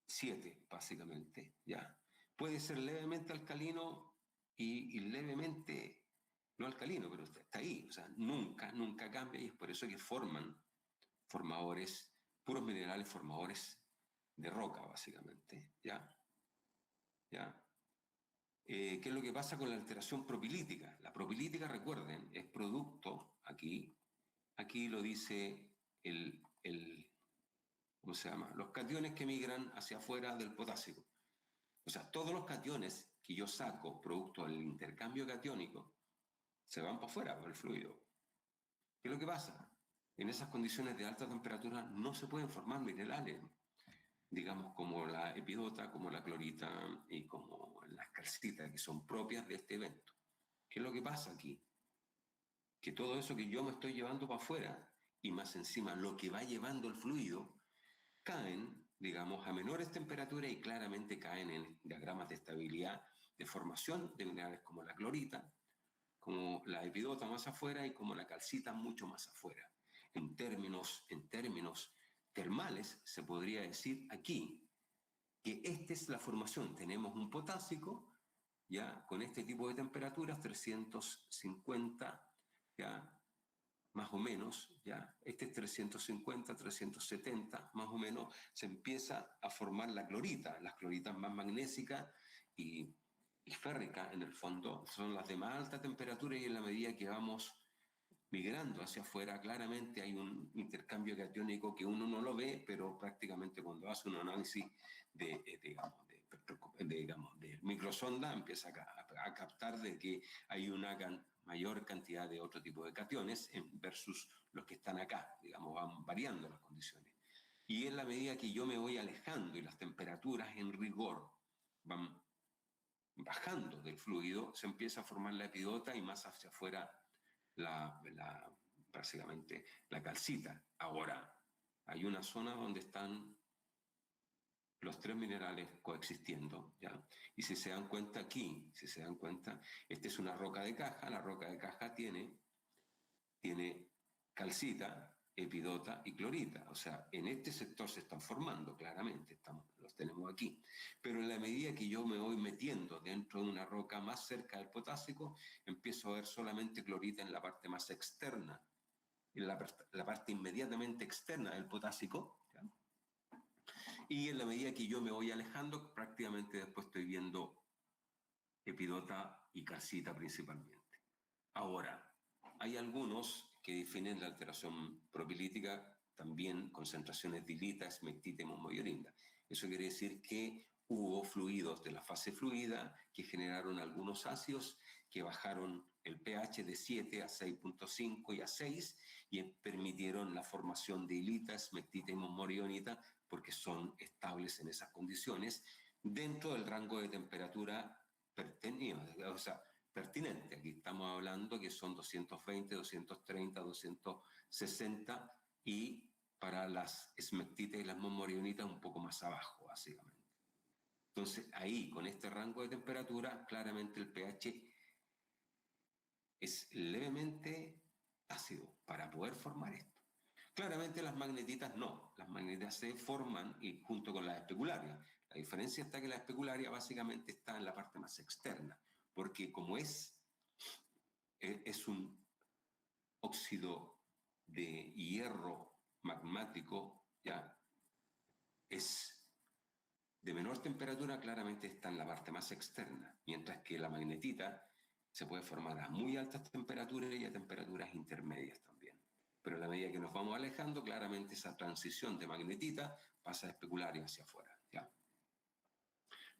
7, básicamente, ¿ya? Puede ser levemente alcalino y levemente no alcalino, pero está ahí, o sea, nunca cambia y es por eso que forman formadores, puros minerales formadores de roca, básicamente, ¿ya? ¿Ya? ¿Qué es lo que pasa con la alteración propilítica? La propilítica, recuerden, es producto, aquí lo dice ¿cómo se llama? Los cationes que migran hacia afuera del potásico. O sea, todos los cationes que yo saco producto del intercambio catiónico se van para afuera por el fluido. ¿Qué es lo que pasa? En esas condiciones de alta temperatura no se pueden formar minerales, digamos como la epidota, como la clorita y como las calcitas, que son propias de este evento. ¿Qué es lo que pasa aquí? Que todo eso que yo me estoy llevando para afuera y más encima lo que va llevando el fluido, caen, digamos, a menores temperaturas y claramente caen en diagramas de estabilidad de formación de minerales como la clorita, como la epidota más afuera y como la calcita mucho más afuera. En términos termales, se podría decir aquí que esta es la formación. Tenemos un potásico, ya con este tipo de temperaturas, 350, ya más o menos, ya este es 350, 370, más o menos, se empieza a formar la clorita, las cloritas más magnésicas y férricas en el fondo, son las de más alta temperatura y en la medida que vamos migrando hacia afuera, claramente hay un intercambio catiónico que uno no lo ve, pero prácticamente cuando hace un análisis de microsonda empieza a captar de que hay una mayor cantidad de otro tipo de cationes versus los que están acá, digamos, van variando las condiciones. Y en la medida que yo me voy alejando y las temperaturas en rigor van bajando del fluido, se empieza a formar la epidota y más hacia afuera básicamente la calcita. Ahora, hay una zona donde están los 3 minerales coexistiendo, ¿ya? Y si se dan cuenta aquí, si se dan cuenta, esta es una roca de caja, la roca de caja tiene calcita, epidota y clorita. O sea, en este sector se están formando claramente, los tenemos aquí. Pero en la medida que yo me voy metiendo dentro de una roca más cerca del potásico, empiezo a ver solamente clorita en la parte más externa, en la parte inmediatamente externa del potásico, ¿ya? Y en la medida que yo me voy alejando, prácticamente después estoy viendo epidota y calcita principalmente. Ahora, hay algunos que definen la alteración propilítica también concentraciones dilita, esmectita y momoyorinda. Eso quiere decir que hubo fluidos de la fase fluida que generaron algunos ácidos que bajaron el pH de 7 a 6.5 y a 6 y permitieron la formación de hilita, esmectita y monmorionita porque son estables en esas condiciones dentro del rango de temperatura pertinente. Aquí estamos hablando que son 220, 230, 260 y para las esmectitas y las monmorionitas un poco más abajo, básicamente. Entonces, ahí, con este rango de temperatura, claramente el pH es levemente ácido para poder formar esto. Claramente las magnetitas no, las magnetitas se forman y junto con las especularia. La diferencia está que la especularia básicamente está en la parte más externa, porque como es un óxido de hierro magmático, ya es de menor temperatura, claramente está en la parte más externa, mientras que la magnetita se puede formar a muy altas temperaturas y a temperaturas intermedias también. Pero a la medida que nos vamos alejando, claramente esa transición de magnetita pasa de especularia hacia afuera. ¿Ya?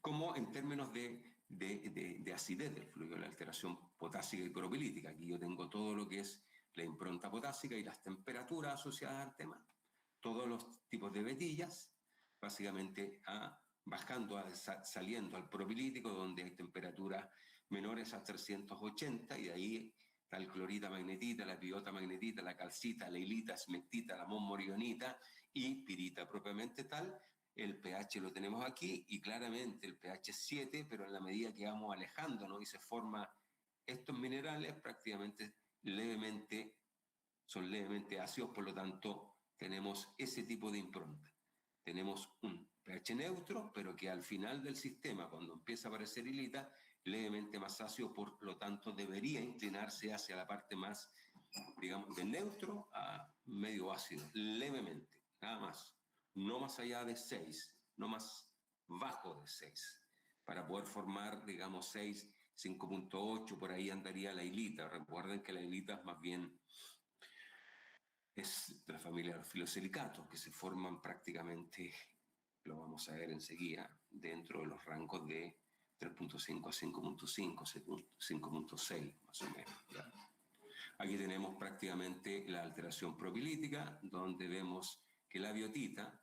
Como en términos de acidez del fluido, la alteración potásica y propilítica. Aquí yo tengo todo lo que es la impronta potásica y las temperaturas asociadas al tema. Todos los tipos de vetillas, básicamente bajando, saliendo al propilítico, donde hay temperaturas menores a 380, y de ahí está el clorita magnetita, la piota magnetita, la calcita, la hilita, esmectita, la monmorionita y pirita propiamente tal. El pH lo tenemos aquí y claramente el pH es 7, pero en la medida que vamos alejándonos y se forman estos minerales, prácticamente son levemente ácidos, por lo tanto tenemos ese tipo de impronta. Tenemos un pH neutro, pero que al final del sistema, cuando empieza a aparecer hilita, levemente más ácido, por lo tanto debería inclinarse hacia la parte más, digamos, de neutro a medio ácido, levemente, nada más. No más allá de 6, no más bajo de 6, para poder formar, digamos, 6, 5.8, por ahí andaría la hilita. Recuerden que la hilita es más bien es de la familia de los filosilicatos, que se forman prácticamente, lo vamos a ver enseguida, dentro de los rangos de 3.5 a 5.5, 5.6 más o menos. ¿Ya? Aquí tenemos prácticamente la alteración propilítica, donde vemos que la biotita,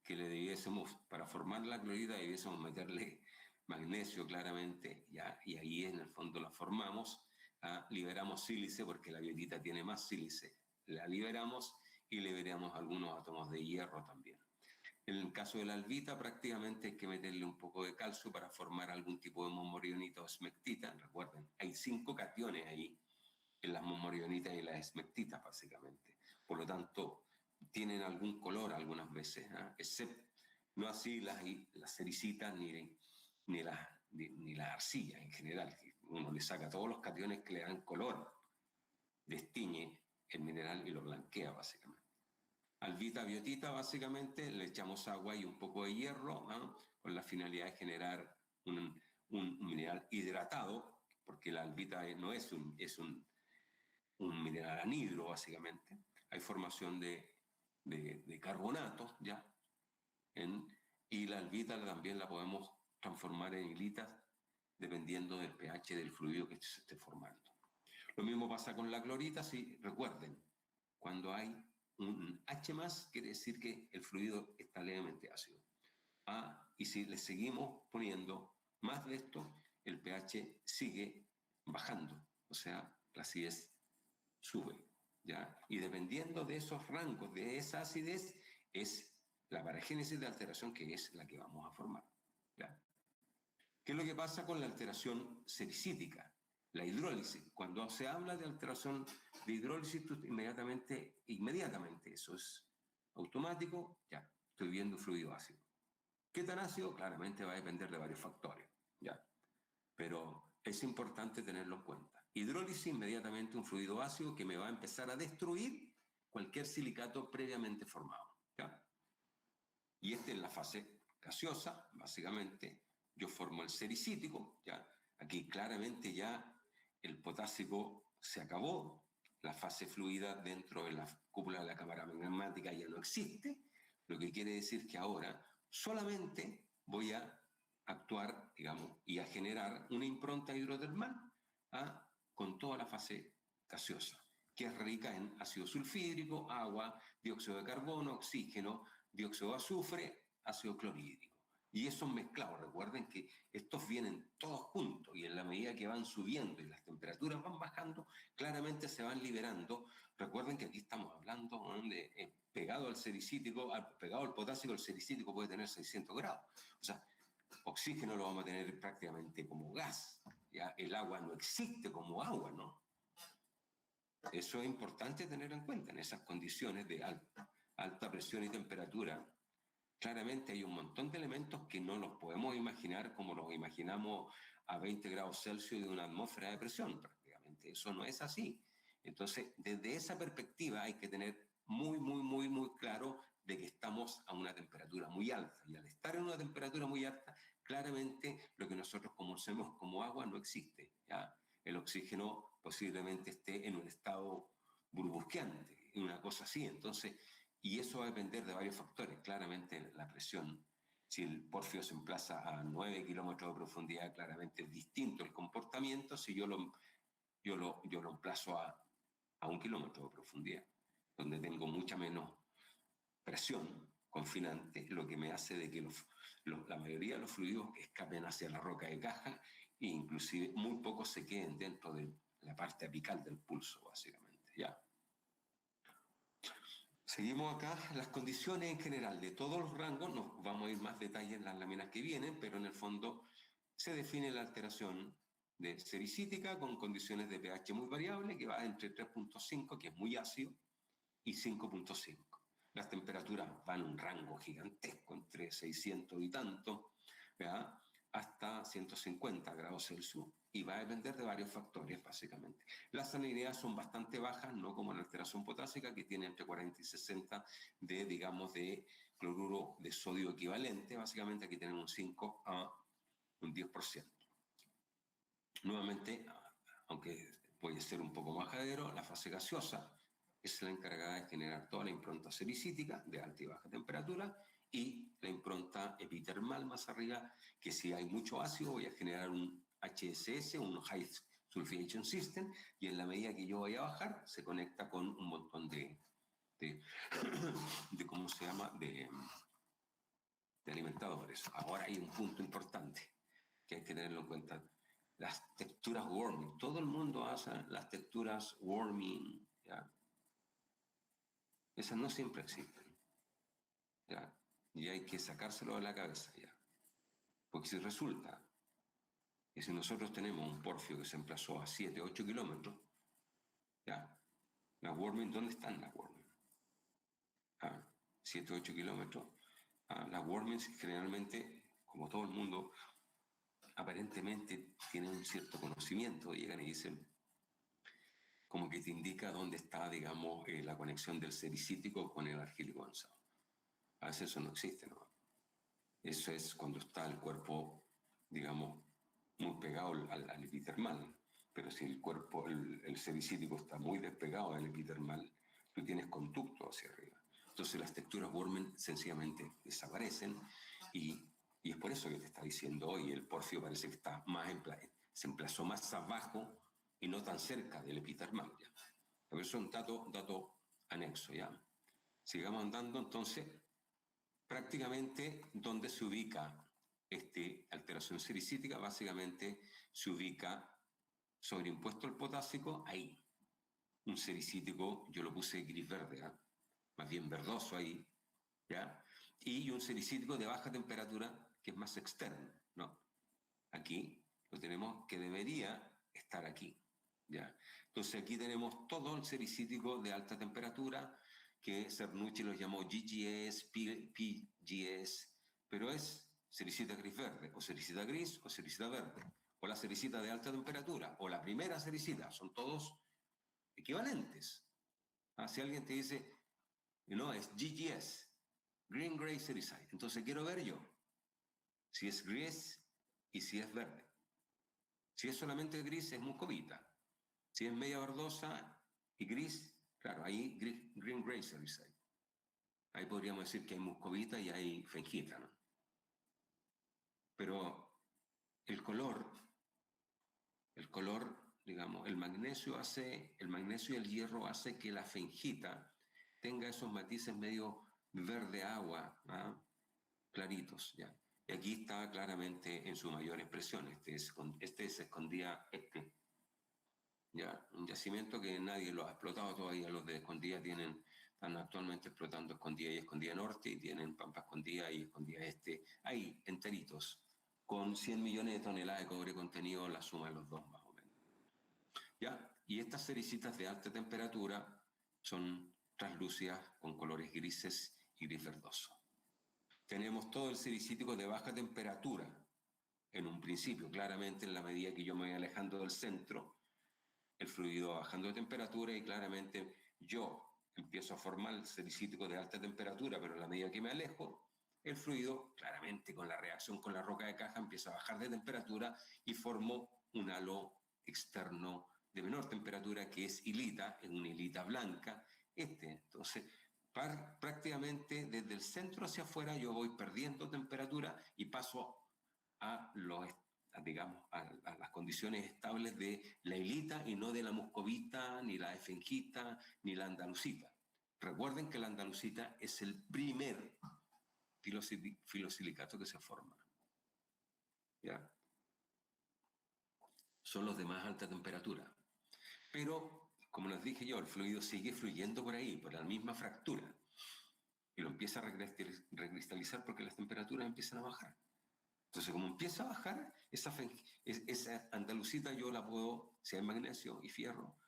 que le debiésemos, para formar la clorita debiésemos meterle magnesio claramente, ¿ya? Y ahí en el fondo la formamos, liberamos sílice porque la biotita tiene más sílice, la liberamos y liberamos algunos átomos de hierro también. En el caso de la albita prácticamente hay que meterle un poco de calcio para formar algún tipo de monmorionita o esmectita. Recuerden, hay 5 cationes ahí en las monmorionitas y las esmectitas básicamente. Por lo tanto, tienen algún color algunas veces, excepto no así las cericitas ni la arcilla en general. Uno le saca todos los cationes que le dan color, destiñe el mineral y lo blanquea básicamente. Albita, biotita, básicamente le echamos agua y un poco de hierro, con la finalidad de generar un mineral hidratado, porque la albita no es un mineral anhidro, básicamente. Hay formación de carbonatos, ¿ya? Y la albita también la podemos transformar en hilitas dependiendo del pH del fluido que se esté formando. Lo mismo pasa con la clorita, si recuerden, cuando hay un H+, quiere decir que el fluido está levemente ácido. Y si le seguimos poniendo más de esto, el pH sigue bajando, o sea, la acidez sube, ¿ya? Y dependiendo de esos rangos, de esa acidez, es la paragénesis de alteración que es la que vamos a formar, ¿ya? ¿Qué es lo que pasa con la alteración sericítica? La hidrólisis. Cuando se habla de alteración de hidrólisis, inmediatamente, eso es automático, ya, estoy viendo fluido ácido. ¿Qué tan ácido? Claramente va a depender de varios factores, ya. Pero es importante tenerlo en cuenta. Hidrólisis, inmediatamente un fluido ácido que me va a empezar a destruir cualquier silicato previamente formado, ¿ya? Y esta es la fase gaseosa, básicamente. Yo formo el sericítico, ¿ya? Aquí claramente ya el potásico se acabó, la fase fluida dentro de la cúpula de la cámara magmática ya no existe, lo que quiere decir que ahora solamente voy a actuar, digamos, y a generar una impronta hidrotermal, ¿ah?, con toda la fase gaseosa, que es rica en ácido sulfídrico, agua, dióxido de carbono, oxígeno, dióxido de azufre, ácido clorhídrico. Y esos mezclados, recuerden que estos vienen todos juntos y en la medida que van subiendo y las temperaturas van bajando, claramente se van liberando. Recuerden que aquí estamos hablando de pegado al sericítico, pegado al potásico, el sericítico puede tener 600 grados. O sea, oxígeno lo vamos a tener prácticamente como gas. ¿Ya? El agua no existe como agua, ¿no? Eso es importante tener en cuenta en esas condiciones de alta presión y temperatura. Claramente hay un montón de elementos que no los podemos imaginar como los imaginamos a 20 grados Celsius de una atmósfera de presión, prácticamente. Eso no es así. Entonces, desde esa perspectiva hay que tener muy claro de que estamos a una temperatura muy alta. Y al estar en una temperatura muy alta, claramente lo que nosotros conocemos como agua no existe. ¿Ya? El oxígeno posiblemente esté en un estado burbusqueante, en una cosa así. Entonces, y eso va a depender de varios factores. Claramente la presión, si el porfio se emplaza a 9 kilómetros de profundidad, claramente es distinto el comportamiento si yo lo emplazo a 1 kilómetro de profundidad, donde tengo mucha menos presión confinante, lo que me hace de que la mayoría de los fluidos escapen hacia la roca de caja e inclusive muy pocos se queden dentro de la parte apical del pulso, básicamente. ¿Ya? Seguimos acá, las condiciones en general de todos los rangos, nos vamos a ir más detalle en las láminas que vienen, pero en el fondo se define la alteración de sericítica con condiciones de pH muy variable, que va entre 3.5, que es muy ácido, y 5.5. Las temperaturas van a un rango gigantesco, entre 600 y tanto, ¿verdad?, hasta 150 grados Celsius, y va a depender de varios factores, básicamente. Las salinidades son bastante bajas, no como la alteración potásica, que tiene entre 40 y 60 de, digamos, de cloruro de sodio equivalente. Básicamente aquí tenemos un 5 a un 10%. Nuevamente, aunque puede ser un poco majadero, la fase gaseosa es la encargada de generar toda la impronta sericítica de alta y baja temperatura y la impronta epitermal más arriba, que si hay mucho ácido voy a generar un HSS, un High Sulfidation System, y en la medida que yo vaya a bajar se conecta con un montón de ¿cómo se llama?, de alimentadores. Ahora hay un punto importante que hay que tenerlo en cuenta. Las texturas warming. Todo el mundo hace las texturas warming, ¿ya? Esas no siempre existen, ¿ya? Y hay que sacárselo de la cabeza, ¿ya? Porque si resulta que si nosotros tenemos un porfio que se emplazó a 7, 8 kilómetros, ¿ya? Las warming, ¿dónde están las warming? 7, 8 kilómetros. Las warming generalmente, como todo el mundo aparentemente tienen un cierto conocimiento, llegan y dicen, como que te indica dónde está, digamos, la conexión del sericítico con el argílico avanzado. A veces eso no existe, ¿no? Eso es cuando está el cuerpo, digamos, muy pegado al epitermal. Pero si el cuerpo, el sericítico está muy despegado del epitermal, tú tienes conducto hacia arriba. Entonces las texturas Warman sencillamente desaparecen y es por eso que te está diciendo hoy, el porfio parece que está más se emplazó más abajo y no tan cerca del epitermal, ¿ya? Pero eso es un dato anexo, ¿ya? Sigamos andando, entonces, prácticamente donde se ubica alteración sericítica, básicamente se ubica sobreimpuesto el potásico, ahí. Un sericítico, yo lo puse gris verde, ¿eh?, más bien verdoso ahí, ¿ya? Y un sericítico de baja temperatura que es más externo, ¿no? Aquí lo tenemos que debería estar aquí, ¿ya? Entonces aquí tenemos todo el sericítico de alta temperatura, que Cernucci los llamó GGS, PGS, pero es sericita gris verde, o sericita gris, o sericita verde, o la sericita de alta temperatura, o la primera sericita, son todos equivalentes. Si alguien te dice, no, es GGS, Green Gray Sericite, entonces quiero ver yo si es gris y si es verde. Si es solamente gris, es muscovita. Si es media verdosa y gris, claro, ahí Green Gray Sericite. Ahí podríamos decir que hay muscovita y hay fengita, ¿no? Pero el color, digamos, el magnesio y el hierro hace que la fengita tenga esos matices medio verde agua, ¿ah? Claritos, ¿ya? Y aquí está claramente en su mayor expresión. Este se escondía, ¿ya? Un yacimiento que nadie lo ha explotado todavía. Los de Escondida están actualmente explotando Escondida y Escondida Norte, y tienen Pampa Escondida y Escondida Este, ahí, enteritos, con 100 millones de toneladas de cobre contenido, la suma de los dos más o menos. ¿Ya? Y estas cericitas de alta temperatura son translúcidas con colores grises y gris verdoso. Tenemos todo el sericítico de baja temperatura, en un principio, claramente en la medida que yo me voy alejando del centro, el fluido va bajando de temperatura y claramente yo empiezo a formar el sericítico de alta temperatura, pero en la medida que me alejo, el fluido, claramente con la reacción con la roca de caja, empieza a bajar de temperatura y formo un halo externo de menor temperatura que es hilita, es una hilita blanca. Entonces, prácticamente desde el centro hacia afuera yo voy perdiendo temperatura y paso a digamos, a las condiciones estables de la hilita y no de la muscovita, ni la efengita, ni la andalucita. Recuerden que la andalucita es el primer filosilicato que se forma. ¿Ya? Son los de más alta temperatura. Pero, como les dije yo, el fluido sigue fluyendo por ahí, por la misma fractura. Y lo empieza a recristalizar porque las temperaturas empiezan a bajar. Entonces, como empieza a bajar, esa andalucita yo la puedo, si hay magnesio y fierro,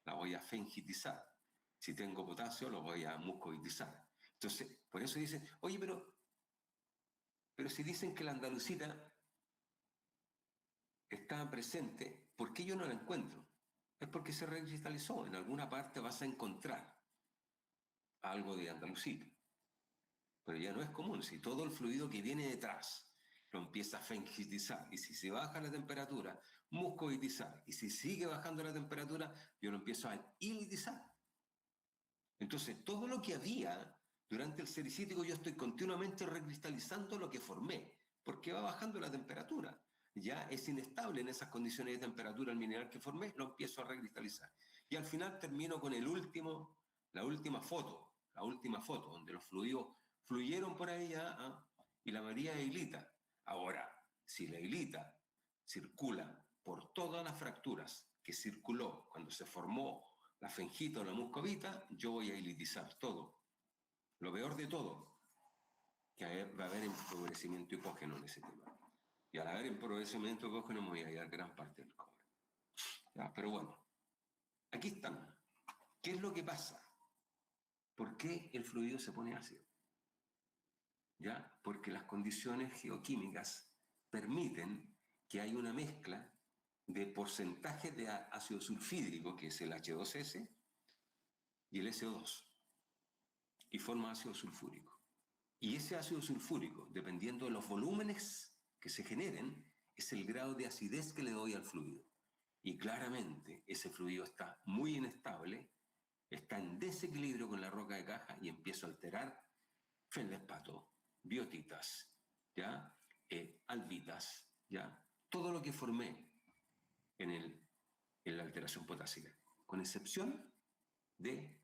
la voy a fengitizar. Si tengo potasio, lo voy a muscovitizar. Entonces, por eso dicen, oye, pero si dicen que la andalucita está presente, ¿por qué yo no la encuentro? Es porque se recristalizó. En alguna parte vas a encontrar algo de andalucita. Pero ya no es común. Si todo el fluido que viene detrás lo empieza a fengitizar, y si se baja la temperatura, muscovitizar, y si sigue bajando la temperatura, yo lo empiezo a hilitizar. Entonces, todo lo que había durante el sericítico, yo estoy continuamente recristalizando lo que formé, porque va bajando la temperatura. Ya es inestable en esas condiciones de temperatura el mineral que formé, lo empiezo a recristalizar. Y al final termino con la última foto, donde los fluidos fluyeron por ahí ya, ¿ah? Y la mayoría es hilita. Ahora, si la hilita circula por todas las fracturas que circuló cuando se formó la fengita o la muscovita, yo voy a hilitizar todo. Lo peor de todo, que va a haber empobrecimiento hipógeno en ese tema. Y al haber empobrecimiento hipógeno me voy a hallar gran parte del cobre. ¿Ya? Pero bueno, aquí están. ¿Qué es lo que pasa? ¿Por qué el fluido se pone ácido? ¿Ya? Porque las condiciones geoquímicas permiten que haya una mezcla de porcentaje de ácido sulfídrico, que es el H2S, y el SO2, y forma ácido sulfúrico. Y ese ácido sulfúrico, dependiendo de los volúmenes que se generen, es el grado de acidez que le doy al fluido. Y claramente ese fluido está muy inestable, está en desequilibrio con la roca de caja y empiezo a alterar feldespato, biotitas, ¿ya? Albitas, ¿ya? Todo lo que formé en la alteración potásica, con excepción de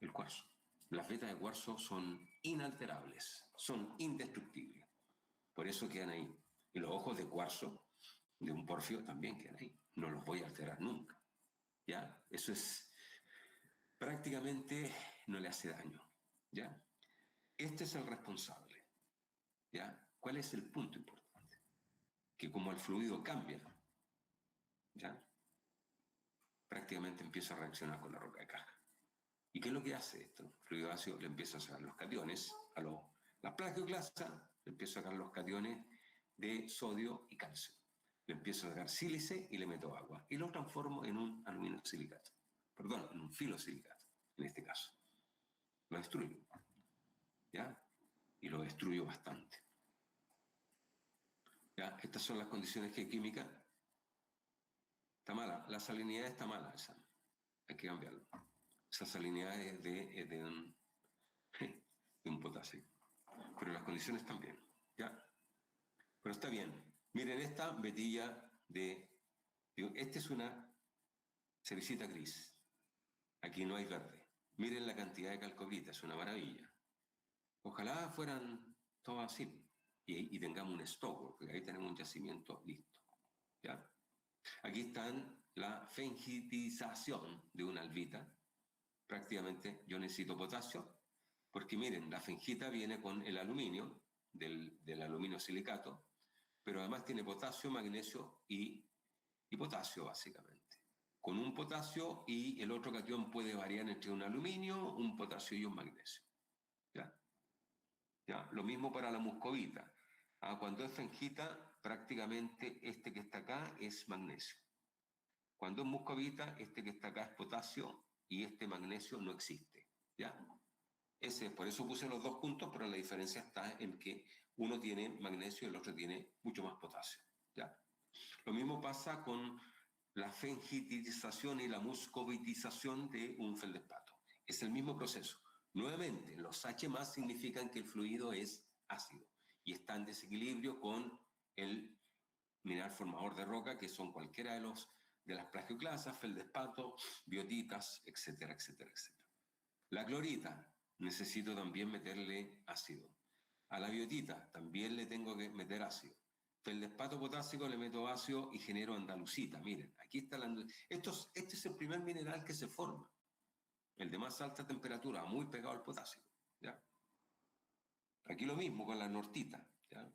el cuarzo. Las vetas de cuarzo son inalterables, son indestructibles. Por eso quedan ahí. Y los ojos de cuarzo de un porfio también quedan ahí. No los voy a alterar nunca. ¿Ya? Eso es prácticamente no le hace daño. ¿Ya? Este es el responsable. ¿Ya? ¿Cuál es el punto importante? Que como el fluido cambia, ¿ya? Prácticamente empieza a reaccionar con la roca de caja. ¿Y qué es lo que hace esto? El fluido ácido le empieza a sacar los cationes, la plagioclasa, le empieza a sacar los cationes de sodio y calcio. Le empiezo a sacar sílice y le meto agua. Y lo transformo en un aluminosilicato. Perdón, en un filosilicato, en este caso. Lo destruyo. ¿Ya? Y lo destruyo bastante. ¿Ya? Estas son las condiciones químicas. Está mala. La salinidad está mala esa. Hay que cambiarlo. Esa salinidad es de un potasio. Pero las condiciones también, ¿ya? Pero está bien. Miren esta vetilla esta es una cericita gris. Aquí no hay verde. Miren la cantidad de calcobrita, es una maravilla. Ojalá fueran todas así y tengamos un stock, porque ahí tenemos un yacimiento listo. ¿Ya? Aquí están la fengitización de una albita. Prácticamente yo necesito potasio, porque miren, la fengita viene con el aluminio, del aluminio silicato, pero además tiene potasio, magnesio y potasio básicamente. Con un potasio y el otro catión puede variar entre un aluminio, un potasio y un magnesio. ¿Ya? ¿Ya? Lo mismo para la muscovita. Cuando es fengita, prácticamente este que está acá es magnesio. Cuando es muscovita, este que está acá es potasio y este magnesio no existe. ¿Ya? Por eso puse los dos puntos, pero la diferencia está en que uno tiene magnesio y el otro tiene mucho más potasio. ¿Ya? Lo mismo pasa con la fengitización y la muscovitización de un feldespato. Es el mismo proceso. Nuevamente, los H+ significan que el fluido es ácido y está en desequilibrio con el mineral formador de roca, que son cualquiera de las plagioclasas, feldespato, biotitas, etcétera, etcétera, etcétera. La clorita, necesito también meterle ácido. A la biotita también le tengo que meter ácido. Feldespato potásico le meto ácido y genero andalucita. Miren, aquí está este es el primer mineral que se forma. El de más alta temperatura, muy pegado al potásico. ¿Ya? Aquí lo mismo con la nortita. ¿Ya?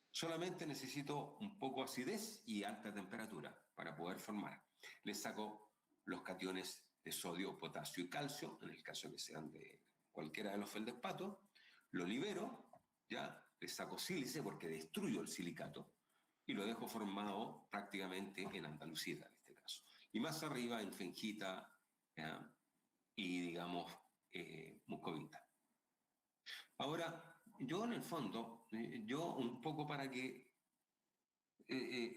Solamente necesito un poco de acidez y alta temperatura para poder formar. Le saco los cationes de sodio, potasio y calcio, en el caso que sean de cualquiera de los feldespatos, lo libero, ya, le saco sílice porque destruyo el silicato y lo dejo formado prácticamente en andalucita en este caso. Y más arriba en fengita y digamos muscovita. Ahora, yo en el fondo, yo un poco para que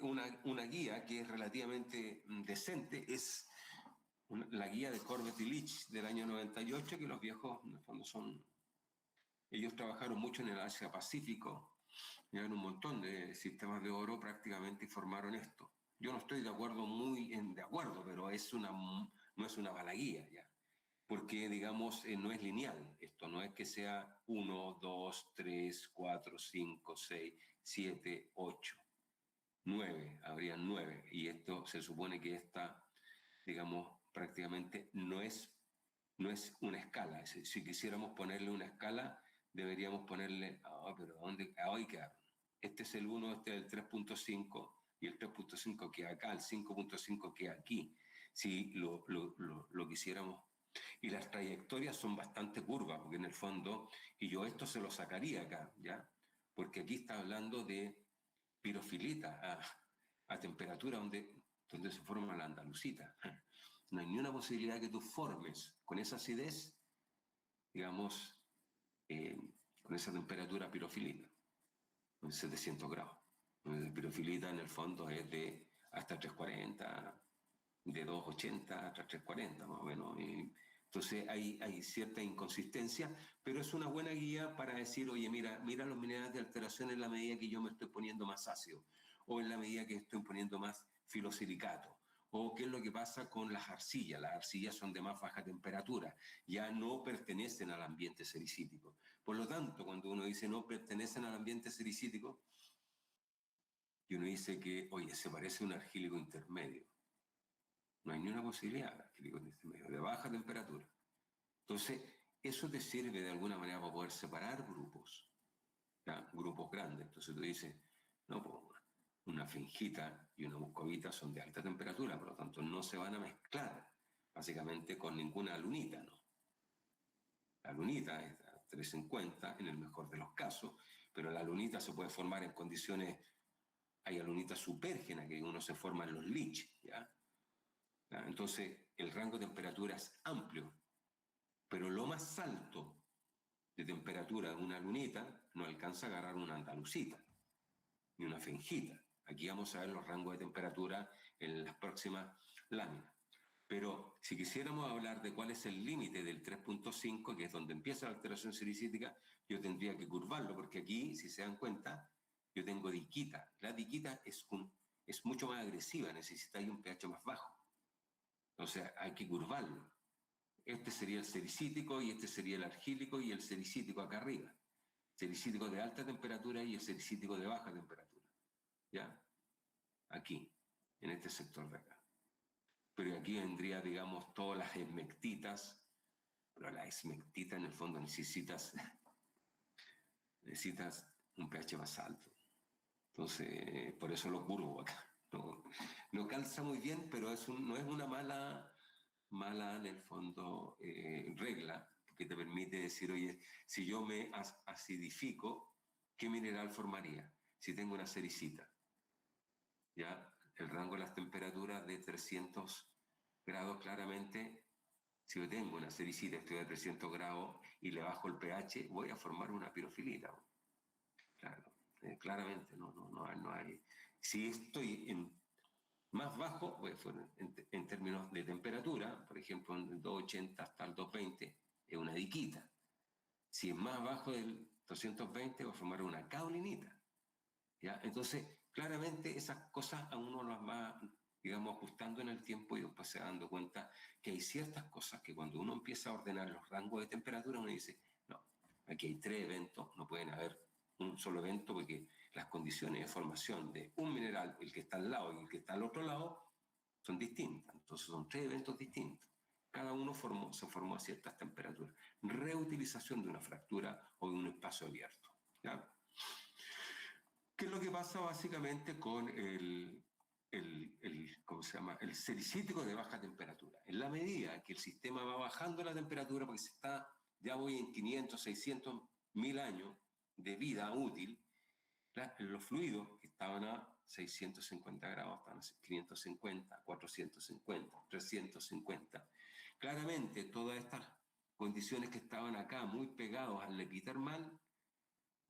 una guía que es relativamente decente es la guía de Corbett y Leach del año 98, que los viejos en el fondo ellos trabajaron mucho en el Asia Pacífico, llevan un montón de sistemas de oro prácticamente y formaron esto. Yo no estoy de acuerdo, pero no es una mala guía ya. Porque, digamos, no es lineal. Esto no es que sea 1, 2, 3, 4, 5, 6, 7, 8, 9, habrían 9. Y esto se supone que digamos, prácticamente no es una escala. Si quisiéramos ponerle una escala, deberíamos ponerle, pero ¿dónde? Ahí quedaron. Este es el 1, este es el 3.5, y el 3.5 queda acá, el 5.5 queda aquí. Si lo quisiéramos. Y las trayectorias son bastante curvas, porque en el fondo, y yo esto se lo sacaría acá, ¿ya? Porque aquí está hablando de pirofilita a temperatura donde se forma la andalucita. No hay ni una posibilidad que tú formes con esa acidez, digamos, con esa temperatura pirofilita, con 700 grados. La pirofilita en el fondo es de hasta 340, de 280 hasta 340 más o menos. Entonces hay cierta inconsistencia, pero es una buena guía para decir, oye, mira los minerales de alteración en la medida que yo me estoy poniendo más ácido, o en la medida que estoy poniendo más filosilicato, o qué es lo que pasa con las arcillas. Las arcillas son de más baja temperatura, ya no pertenecen al ambiente sericítico. Por lo tanto, cuando uno dice no pertenecen al ambiente sericítico, y uno dice que, oye, se parece a un argílico intermedio. No hay ni una posibilidad de argílico intermedio, de baja temperatura. Entonces, eso te sirve de alguna manera para poder separar grupos, ¿ya? Grupos grandes. Entonces tú dices, no, pues una fengita y una muscovita son de alta temperatura, por lo tanto no se van a mezclar básicamente con ninguna lunita, ¿no? La lunita es a 350 en el mejor de los casos, pero la lunita se puede formar en condiciones, hay alunitas supérgenas que uno se forma en los Leach, ¿ya? Entonces el rango de temperatura es amplio, pero lo más alto de temperatura de una lunita no alcanza a agarrar una andalucita, ni una fengita. Aquí vamos a ver los rangos de temperatura en las próximas láminas. Pero si quisiéramos hablar de cuál es el límite del 3.5, que es donde empieza la alteración sericítica, yo tendría que curvarlo, porque aquí, si se dan cuenta, yo tengo de diquita. La diquita es mucho más agresiva, necesita un pH más bajo. O sea, hay que curvarlo. Este sería el sericítico y este sería el argílico y el sericítico acá arriba. Sericítico de alta temperatura y el sericítico de baja temperatura. ¿Ya? Aquí, en este sector de acá. Pero aquí vendría, digamos, todas las esmectitas, pero la esmectita en el fondo necesitas un pH más alto. Entonces, por eso lo curvo acá. No calza muy bien, pero no es una mala en el fondo regla, que te permite decir, oye, si yo me acidifico, ¿qué mineral formaría? Si tengo una sericita, ¿ya? El rango de las temperaturas de 300 grados claramente, si yo tengo una sericita, estoy a 300 grados y le bajo el pH, voy a formar una pirofilita. Claro, claramente, no hay. Si estoy más bajo, pues, en términos de temperatura, por ejemplo, en 280 hasta el 220, es una diquita. Si es más bajo del 220, va a formar una caulinita. ¿Ya? Entonces, claramente esas cosas a uno las va, digamos, ajustando en el tiempo y después se va dando cuenta que hay ciertas cosas que cuando uno empieza a ordenar los rangos de temperatura, uno dice, no, aquí hay 3 eventos, no pueden haber un solo evento porque las condiciones de formación de un mineral, el que está al lado y el que está al otro lado, son distintas. Entonces son 3 eventos distintos. Cada uno se formó a ciertas temperaturas. Reutilización de una fractura o de un espacio abierto. ¿Ya? ¿Qué es lo que pasa básicamente con ¿cómo se llama? El sericítico de baja temperatura? En la medida que el sistema va bajando la temperatura, porque ya voy en 500, 600, 1000 años de vida útil, los fluidos que estaban a 650 grados, estaban a 550, 450, 350. Claramente todas estas condiciones que estaban acá muy pegados al epitermal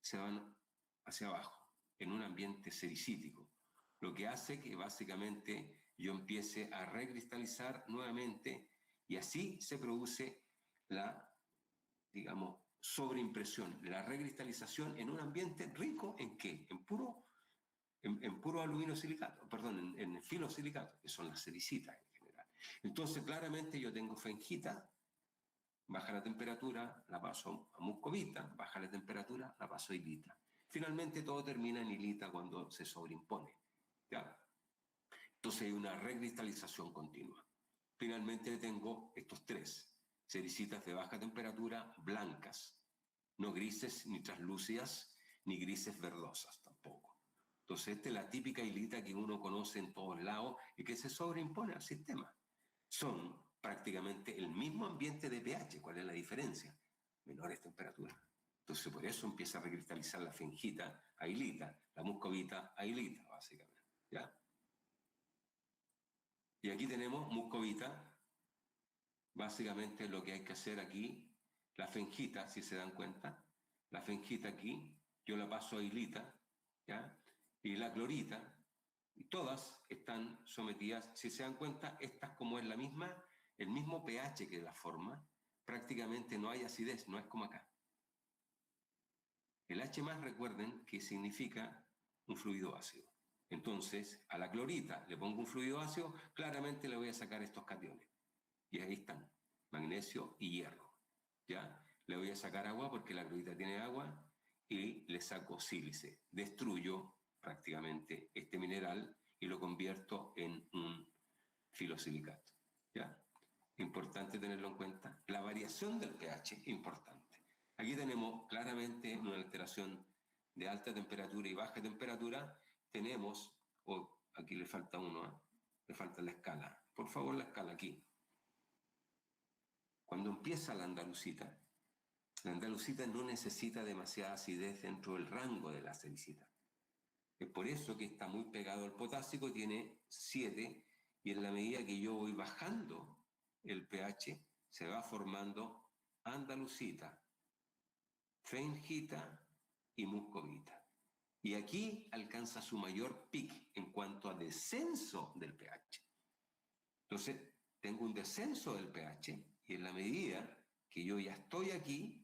se van hacia abajo, en un ambiente sericítico, lo que hace que básicamente yo empiece a recristalizar nuevamente y así se produce la, digamos, sobreimpresión, la recristalización en un ambiente rico ¿en qué? En puro aluminosilicato, perdón, en filosilicato, que son las sericitas en general. Entonces, claramente yo tengo fengita, baja la temperatura, la paso a muscovita, baja la temperatura, la paso a hilita. Finalmente todo termina en hilita cuando se sobreimpone. ¿Ya? Entonces hay una recristalización continua. Finalmente tengo estos 3, sericitas de baja temperatura blancas, no grises ni translúcidas, ni grises verdosas tampoco. Entonces esta es la típica hilita que uno conoce en todos lados y que se sobreimpone al sistema. Son prácticamente el mismo ambiente de pH. ¿Cuál es la diferencia? Menores temperaturas. Entonces por eso empieza a recristalizar la fengita a hilita, la muscovita a hilita, básicamente. ¿Ya? Y aquí tenemos muscovita. Básicamente lo que hay que hacer aquí, la fengita, si se dan cuenta, la fengita aquí, yo la paso a hilita, ¿ya? Y la clorita, y todas están sometidas, si se dan cuenta, estas como es el mismo pH que la forma, prácticamente no hay acidez, no es como acá. El H+, recuerden que significa un fluido ácido. Entonces, a la clorita le pongo un fluido ácido, claramente le voy a sacar estos cationes. Y ahí están, magnesio y hierro. ¿Ya? Le voy a sacar agua porque la clorita tiene agua y le saco sílice. Destruyo prácticamente este mineral y lo convierto en un filosilicato. ¿Ya? Importante tenerlo en cuenta. La variación del pH, importante. Aquí tenemos claramente una alteración de alta temperatura y baja temperatura. Tenemos, aquí le falta uno, le falta la escala. Por favor, la escala aquí. Cuando empieza la andalucita no necesita demasiada acidez dentro del rango de la sericita. Es por eso que está muy pegado al potásico, tiene 7, y en la medida que yo voy bajando el pH, se va formando andalucita, fengita y muscovita. Y aquí alcanza su mayor pic en cuanto a descenso del pH. Entonces, tengo un descenso del pH y en la medida que yo ya estoy aquí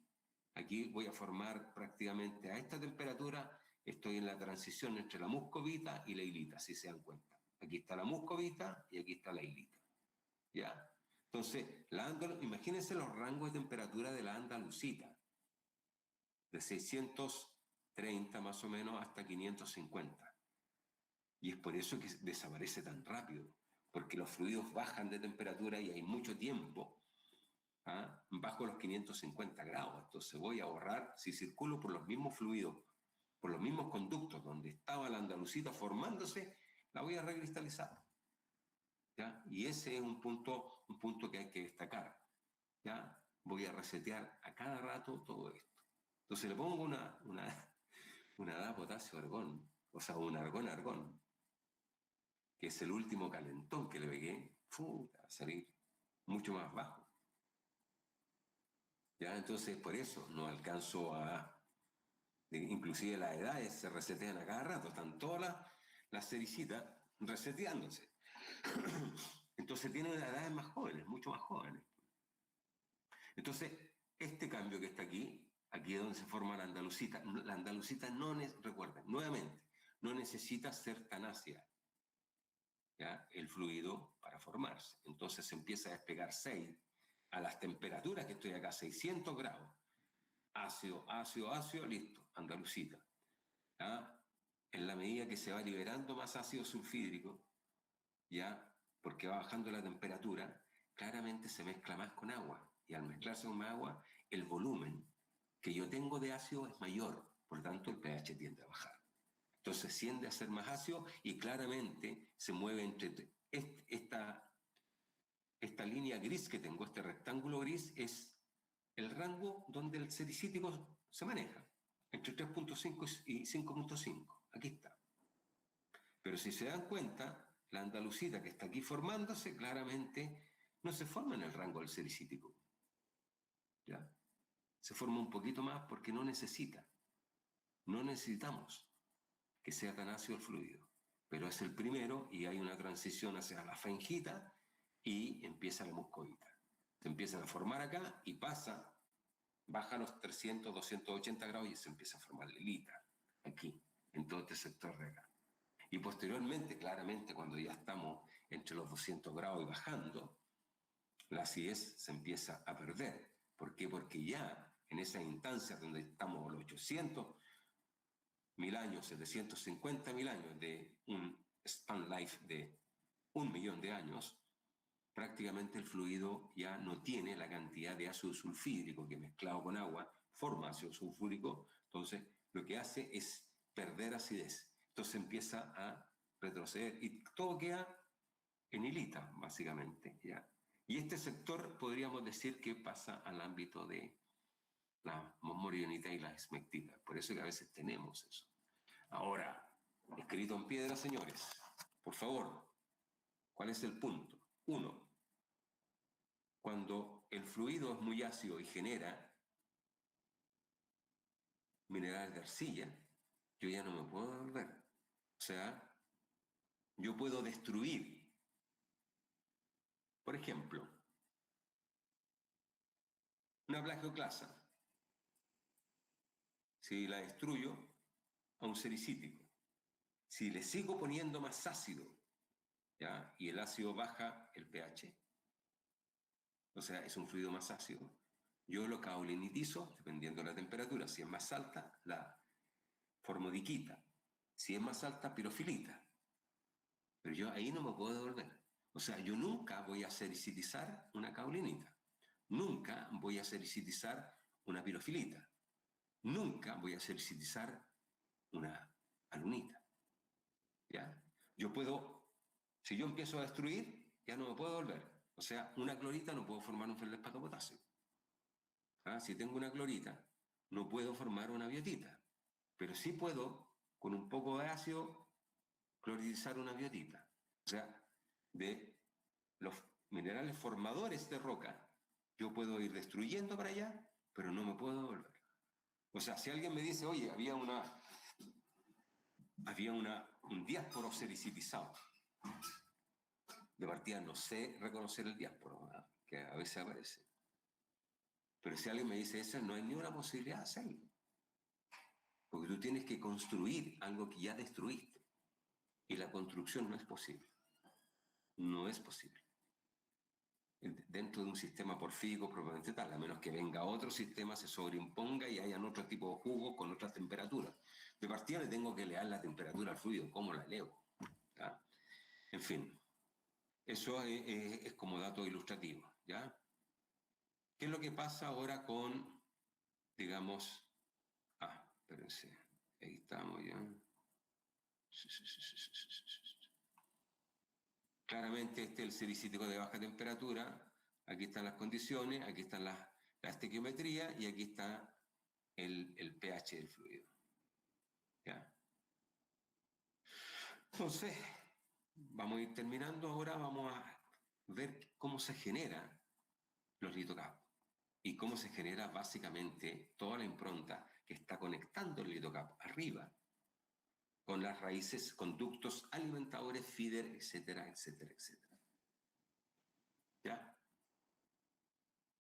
voy a formar prácticamente a esta temperatura estoy en la transición entre la muscovita y la hilita, si se dan cuenta. Aquí está la muscovita y aquí está la hilita. ¿Ya? Entonces, imagínense los rangos de temperatura de la andalucita, de 630 más o menos hasta 550. Y es por eso que desaparece tan rápido, porque los fluidos bajan de temperatura y hay mucho tiempo bajo los 550 grados. Entonces voy a ahorrar, si circulo por los mismos fluidos, por los mismos conductos donde estaba la andalucita formándose, la voy a recristalizar. ¿Ya? Y ese es un punto que hay que destacar. ¿Ya? Voy a resetear a cada rato todo esto. Entonces le pongo una da potasio-argón, o sea, un argón-argón, que es el último calentón que le pegué, va a salir mucho más bajo. ¿Ya? Entonces, por eso no alcanzo inclusive las edades se resetean a cada rato, están todas las cericitas reseteándose. Entonces tienen edades más jóvenes, mucho más jóvenes. Entonces, este cambio que está aquí es donde se forma la andalucita. La andalucita recuerden, nuevamente, no necesita ser tan ácida, ¿ya? El fluido para formarse. Entonces se empieza a despegar 6 a las temperaturas que estoy acá, 600 grados. Ácido, ácido, ácido, listo, andalucita. ¿Ya? En la medida que se va liberando más ácido sulfídrico, ¿ya? Porque va bajando la temperatura, claramente se mezcla más con agua. Y al mezclarse con agua, el volumen que yo tengo de ácido es mayor, por lo tanto el pH tiende a bajar. Entonces tiende a ser más ácido y claramente se mueve entre esta línea gris que tengo, este rectángulo gris, es el rango donde el sericítico se maneja, entre 3.5 y 5.5. Aquí está. Pero si se dan cuenta, la andalucita que está aquí formándose, claramente no se forma en el rango del sericítico. ¿Ya? Se forma un poquito más porque no necesitamos que sea tan ácido el fluido. Pero es el primero y hay una transición hacia la faringita y empieza la muscovita. Se empiezan a formar acá y baja a los 300, 280 grados y se empieza a formar la hilita, aquí, en todo este sector de acá. Y posteriormente, claramente, cuando ya estamos entre los 200 grados y bajando, la acidez se empieza a perder. ¿Por qué? Porque ya en esa instancia donde estamos los 800.000 años, 750.000 años de un span life de 1.000.000 de años, prácticamente el fluido ya no tiene la cantidad de ácido sulfídrico que mezclado con agua forma ácido sulfúrico, entonces lo que hace es perder acidez. Entonces empieza a retroceder y todo queda en hilita, básicamente. ¿Ya? Y este sector podríamos decir que pasa al ámbito de la morionita y la esmectita. Por eso que a veces tenemos eso. Ahora, escrito en piedra, señores, por favor, ¿cuál es el punto? 1. Cuando el fluido es muy ácido y genera minerales de arcilla, yo ya no me puedo devolver. O sea, yo puedo destruir. Por ejemplo, una plagioclasa. Si la destruyo a un sericítico, si le sigo poniendo más ácido, ¿ya? Y el ácido baja el pH, o sea, es un fluido más ácido, yo lo caulinitizo, dependiendo de la temperatura. Si es más alta, la formodiquita. Si es más alta, pirofilita. Pero yo ahí no me puedo devolver. O sea, yo nunca voy a sericitizar una caulinita. Nunca voy a sericitizar una pirofilita. Nunca voy a sericitizar una alunita. ¿Ya? Yo puedo, si yo empiezo a destruir, ya no me puedo devolver. O sea, una clorita no puedo formar un feldespato potasio. Si tengo una clorita, no puedo formar una biotita. Pero sí puedo, con un poco de ácido, cloridizar una biotita. O sea, de los minerales formadores de roca, yo puedo ir destruyendo para allá, pero no me puedo devolver. O sea, si alguien me dice, oye, había un diásporo sericitizado, de partida no sé reconocer el diásporo, ¿verdad? Que a veces aparece. Pero si alguien me dice eso, no hay ninguna posibilidad de hacerlo. porque tú tienes que construir algo que ya destruiste, y la construcción no es posible, no es posible. Dentro de un sistema porfírico propiamente tal, a menos que venga otro sistema, se sobreimponga y hayan otro tipo de jugos con otras temperaturas. De partida le tengo que leer la temperatura al fluido, ¿cómo la leo? ¿Ya? En fin, eso es como dato ilustrativo, ¿ya? ¿Qué es lo que pasa ahora con, digamos, espérense, ahí estamos ya. Claramente este es el sericítico de baja temperatura, aquí están las condiciones, aquí están la estequiometría y aquí está el pH del fluido. ¿Ya? Entonces, vamos a ir terminando ahora, vamos a ver cómo se generan los litocap y cómo se genera básicamente toda la impronta que está conectando el litocap arriba con las raíces, conductos alimentadores, feeder, etcétera, etcétera, etcétera. ¿Ya?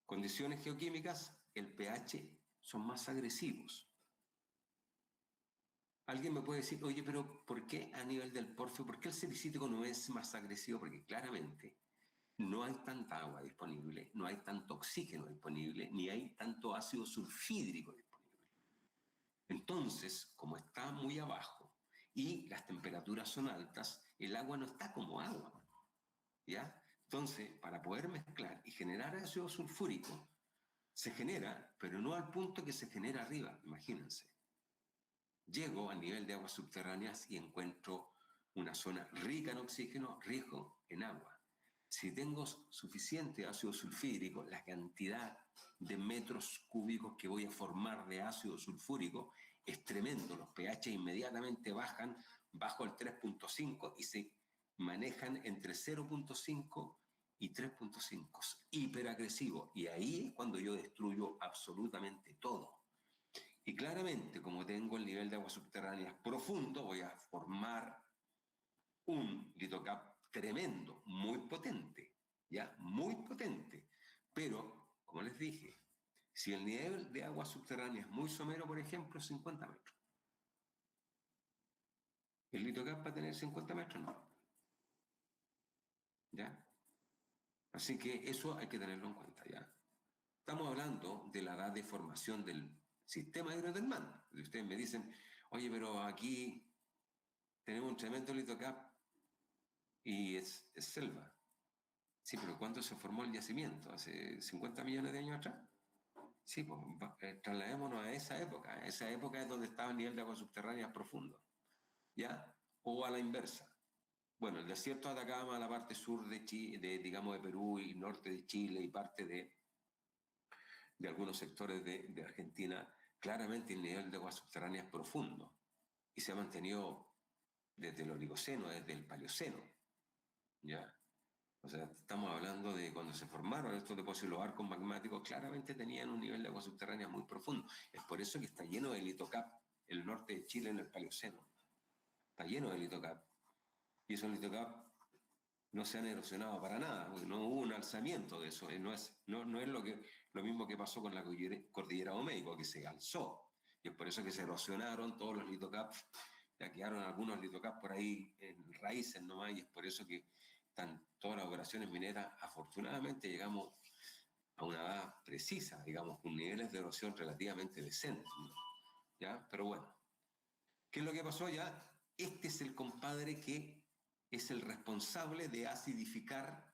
Condiciones geoquímicas, el pH son más agresivos. Alguien me puede decir, oye, pero ¿por qué a nivel del porfio, por qué el sericítico no es más agresivo? Porque claramente no hay tanta agua disponible, no hay tanto oxígeno disponible, ni hay tanto ácido sulfídrico disponible. Entonces, como está muy abajo y las temperaturas son altas, el agua no está como agua, ¿ya? Entonces, para poder mezclar y generar ácido sulfúrico, se genera, pero no al punto que se genera arriba, imagínense. Llego al nivel de aguas subterráneas y encuentro una zona rica en oxígeno, rico en agua. Si tengo suficiente ácido sulfídrico, la cantidad de metros cúbicos que voy a formar de ácido sulfúrico es tremendo. Los pH inmediatamente bajan bajo el 3.5 y se manejan entre 0.5 y 3.5, hiperagresivo. Y ahí es cuando yo destruyo absolutamente todo. Y claramente, como tengo el nivel de aguas subterráneas profundo, voy a formar un litocap tremendo, muy potente, ¿ya? Muy potente. Pero, como les dije, si el nivel de aguas subterráneas es muy somero, por ejemplo, 50 metros. ¿El litocap va a tener 50 metros? No. ¿Ya? Así que eso hay que tenerlo en cuenta, ¿ya? Estamos hablando de la edad de formación del sistema hidrotermal. Y ustedes me dicen, oye, pero aquí tenemos un tremendo litocap y es selva. Sí, pero ¿cuándo se formó el yacimiento? ¿Hace 50 millones de años atrás? Sí, pues trasladémonos a esa época. Esa época es donde estaba el nivel de aguas subterráneas profundo, ¿ya? O a la inversa. Bueno, el desierto de Atacama, la parte sur de Chile, digamos de Perú y norte de Chile y parte de algunos sectores de Argentina, claramente el nivel de aguas subterráneas es profundo y se ha mantenido desde el Oligoceno, desde el Paleoceno, ¿ya? O sea, estamos hablando de cuando se formaron estos depósitos, los arcos magmáticos claramente tenían un nivel de agua subterránea muy profundo. Es por eso que está lleno de litocap el norte de Chile en el Paleoceno. Está lleno de litocap. Y esos litocap no se han erosionado para nada, porque no hubo un alzamiento de eso. No es lo mismo que pasó con la cordillera Oméico, que se alzó. Y es por eso que se erosionaron todos los litocaps. Ya quedaron algunos litocaps por ahí en raíces nomás, y es por eso que están todas las operaciones mineras. Afortunadamente llegamos a una edad precisa, digamos, con niveles de erosión relativamente decentes, ¿no? ¿Ya? Pero bueno, ¿qué es lo que pasó ya? Este es el compadre que es el responsable de acidificar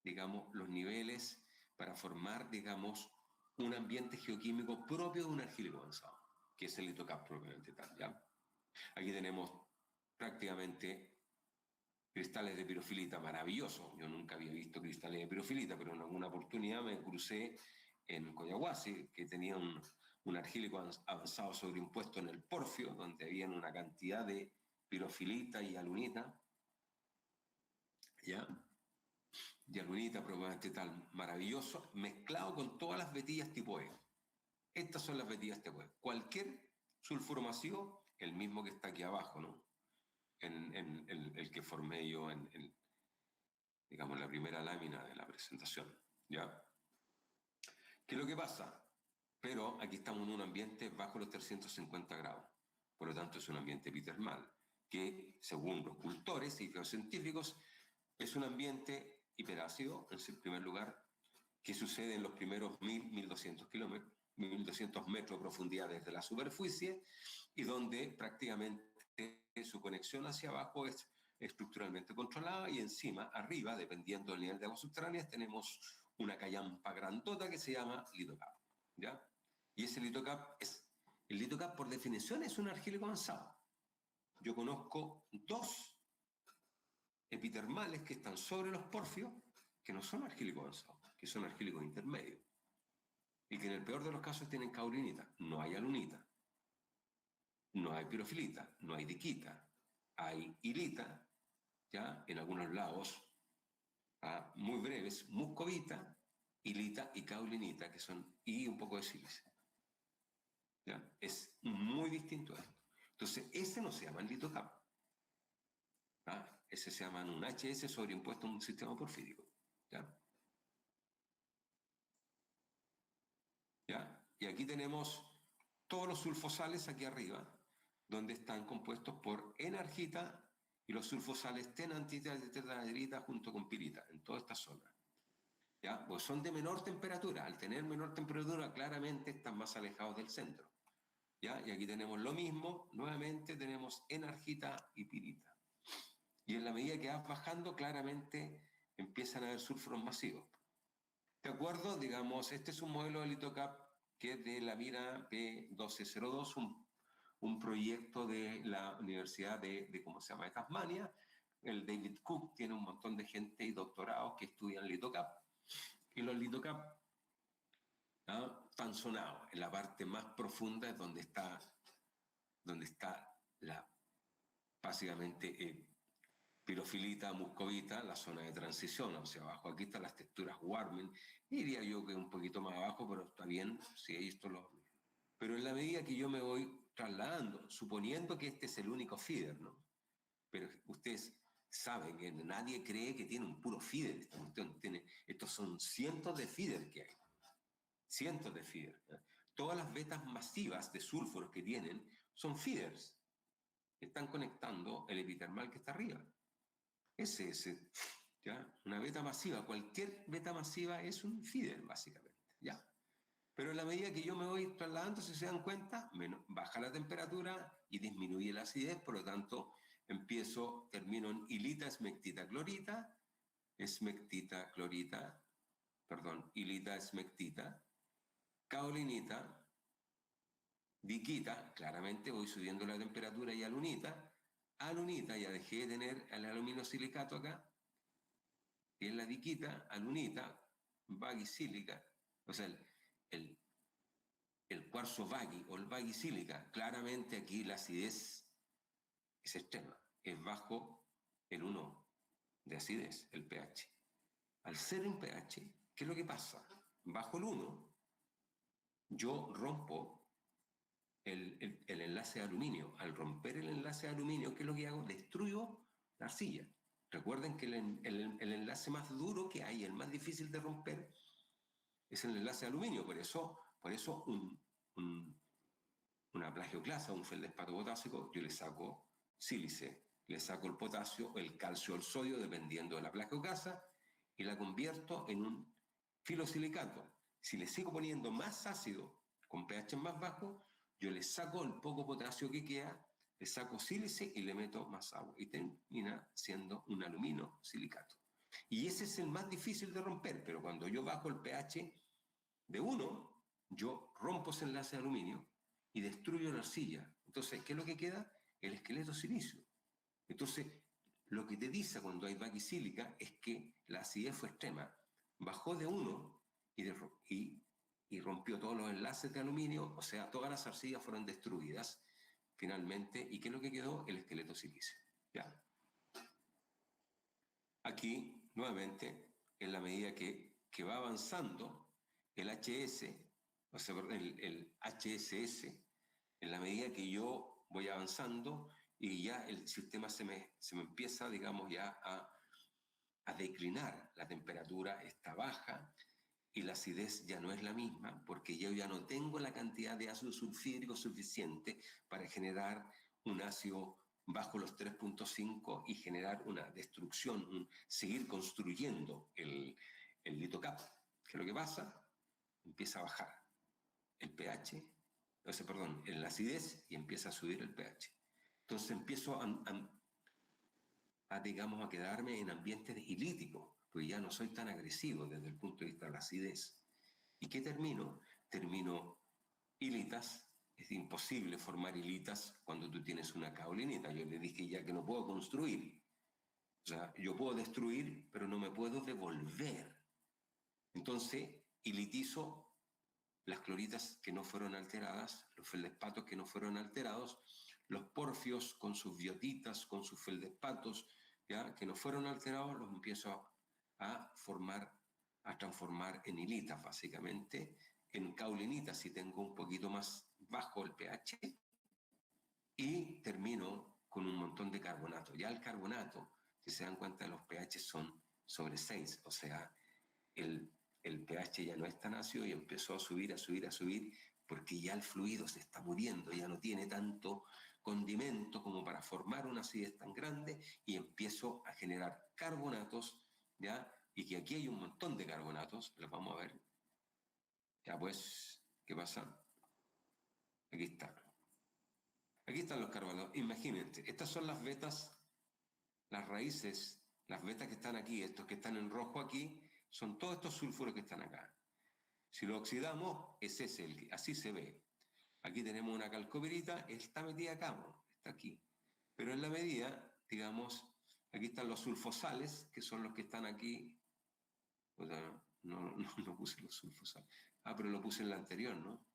digamos, los niveles para formar, digamos, un ambiente geoquímico propio de un argílico avanzado, que es el litocap propiamente tal, ¿ya? Aquí tenemos prácticamente cristales de pirofilita maravillosos. Yo nunca había visto cristales de pirofilita, pero en alguna oportunidad me crucé en Coyahuasi, que tenía un argílico avanzado sobreimpuesto en el porfio, donde había una cantidad de pirofilita y alunita, ¿ya? Y alunita probablemente tal, maravilloso, mezclado con todas las vetillas tipo E. Estas son las vetillas tipo E. Cualquier sulfuro masivo, el mismo que está aquí abajo, ¿no? En el que formé yo digamos, la primera lámina de la presentación, ¿ya? ¿Qué es lo que pasa? Pero aquí estamos en un ambiente bajo los 350 grados. Por lo tanto, es un ambiente epitermal, que según los cultores y geocientíficos, es un ambiente hiperácido, en primer lugar, que sucede en los primeros 1.200 kilómetros, 1.200 metros de profundidad desde la superficie, y donde prácticamente su conexión hacia abajo es estructuralmente controlada, y encima, arriba, dependiendo del nivel de aguas subterráneas, tenemos una callampa grandota que se llama litocap, ¿ya? Y ese litocap el litocap por definición es un argílico avanzado. Yo conozco dos epitermales que están sobre los porfios, que no son argílicos avanzados, que son argílicos intermedios, y que en el peor de los casos tienen caulinita, no hay alunita, no hay pirofilita, no hay diquita, hay hilita, ya en algunos lados, muy breves, muscovita, hilita y caulinita, que son, y un poco de sílice. ¿Ya? Es muy distinto a esto. Entonces, ese no se llama litocap. Ese se llama un HS sobreimpuesto en un sistema porfírico. ¿Ya? ¿Ya? Y aquí tenemos todos los sulfosales aquí arriba, donde están compuestos por enargita y los sulfosales tenantita y tetraederita junto con pirita, en toda esta zona. ¿Ya? Pues son de menor temperatura. Al tener menor temperatura, claramente están más alejados del centro. ¿Ya? Y aquí tenemos lo mismo, nuevamente tenemos enargita y pirita. Y en la medida que vas bajando, claramente empiezan a haber sulfuros masivos. ¿De acuerdo? Digamos, este es un modelo de litocap que es de la Mira P1202, un proyecto de la Universidad ¿cómo se llama?, de Tasmania. El David Cook tiene un montón de gente y doctorados que estudian litocap. Y los litocap están sonados. En la parte más profunda es donde está básicamente pirofilita, muscovita, la zona de transición hacia abajo. Aquí están las texturas Warming, diría yo que un poquito más abajo, pero está bien, si esto lo... Pero en la medida que yo me voy trasladando, suponiendo que este es el único feeder, ¿no? Pero ustedes saben que nadie cree que tiene un puro feeder, estos son cientos de feeder que hay, cientos de feeder. Todas las vetas masivas de sulfuros que tienen son feeders, están conectando el epitermal que está arriba. ¿Ya? Una beta masiva, cualquier beta masiva es un feeder, básicamente, ¿ya? Pero en la medida que yo me voy trasladando, si se dan cuenta, baja la temperatura y disminuye la acidez, por lo tanto, termino en hilita, esmectita, clorita, hilita, esmectita, caolinita, diquita, claramente voy subiendo la temperatura, y alunita, ya dejé de tener el aluminosilicato acá, que es la diquita, alunita, vagisílica, o sea, el cuarzo vagi o el vagisílica, claramente aquí la acidez es extrema, es bajo el 1 de acidez, el pH. Al ser un pH, ¿qué es lo que pasa? Bajo el 1, yo rompo el enlace de aluminio. Al romper el enlace de aluminio, ¿qué es lo que hago? Destruyo la arcilla. Recuerden que el enlace más duro que hay, el más difícil de romper, es el enlace de aluminio. Por eso una plagioclasa, un feldespato potásico, yo le saco sílice, le saco el potasio, el calcio o el sodio, dependiendo de la plagioclasa, y la convierto en un filosilicato. Si le sigo poniendo más ácido, con pH más bajo, yo le saco el poco potasio que queda, le saco sílice y le meto más agua. Y termina siendo un aluminosilicato. Y ese es el más difícil de romper, pero cuando yo bajo el pH de 1, yo rompo ese enlace de aluminio y destruyo la arcilla. Entonces, ¿qué es lo que queda? El esqueleto silicio. Entonces, lo que te dice cuando hay vaquisílica es que la acidez fue extrema. Bajó de 1 y rompió todos los enlaces de aluminio, o sea, todas las arcillas fueron destruidas finalmente. ¿Y qué es lo que quedó? El esqueleto silicio. ¿Ya? Aquí, nuevamente, en la medida que va avanzando el HS, o sea, el HSS, en la medida que yo voy avanzando y ya el sistema se me empieza, digamos, ya a declinar, la temperatura está baja, y la acidez ya no es la misma, porque yo ya no tengo la cantidad de ácido sulfídrico suficiente para generar un ácido bajo los 3.5 y generar una destrucción, seguir construyendo el litocap. ¿Qué es lo que pasa? Empieza a bajar el pH, o sea, perdón, la acidez, y empieza a subir el pH. Entonces empiezo digamos, a quedarme en ambientes ilíticos, pues ya no soy tan agresivo desde el punto de vista de la acidez. ¿Y qué termino? Termino hilitas. Es imposible formar hilitas cuando tú tienes una caolinita. Yo le dije ya que no puedo construir. O sea, yo puedo destruir, pero no me puedo devolver. Entonces, hilitizo las cloritas que no fueron alteradas, los feldespatos que no fueron alterados, los porfios con sus biotitas, con sus feldespatos, ¿ya? Que no fueron alterados, los empiezo a formar, a transformar en hilitas, básicamente, en caulinitas si tengo un poquito más bajo el pH, y termino con un montón de carbonato. Ya el carbonato, si se dan cuenta, los pH son sobre 6, o sea, el pH ya no es tan ácido y empezó a subir, a subir, a subir, porque ya el fluido se está muriendo, ya no tiene tanto condimento como para formar una acidez tan grande, y empiezo a generar carbonatos, ¿ya? Y que aquí hay un montón de carbonatos, los vamos a ver. Ya pues, ¿qué pasa? Aquí está. Aquí están los carbonatos. Imagínense, estas son las vetas, las raíces, las vetas que están aquí, estos que están en rojo aquí, son todos estos sulfuros que están acá. Si lo oxidamos, es ese, así se ve. Aquí tenemos una calcovirita, está metida acá, está aquí. Pero en la medida, digamos, aquí están los sulfosales, que son los que están aquí. O sea, no puse los sulfosales. Ah, pero lo puse en la anterior, ¿no?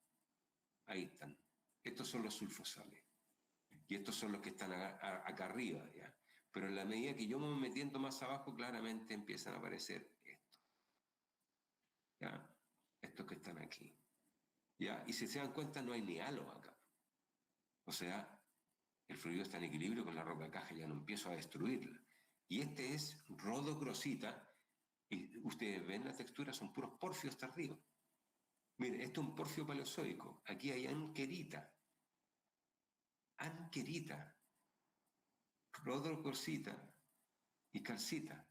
Ahí están. Estos son los sulfosales. Y estos son los que están acá arriba, ¿ya? Pero en la medida que yo me voy metiendo más abajo, claramente empiezan a aparecer estos. ¿Ya? Estos que están aquí. ¿Ya? Y si se dan cuenta, no hay ni halo acá. O sea, el fluido está en equilibrio con la roca caja, ya no empiezo a destruirla. Y este es rodocrosita, y ustedes ven la textura, son puros porfios hasta arriba. Miren, esto es un porfio paleozoico. Aquí hay anquerita, rodocrosita y calcita.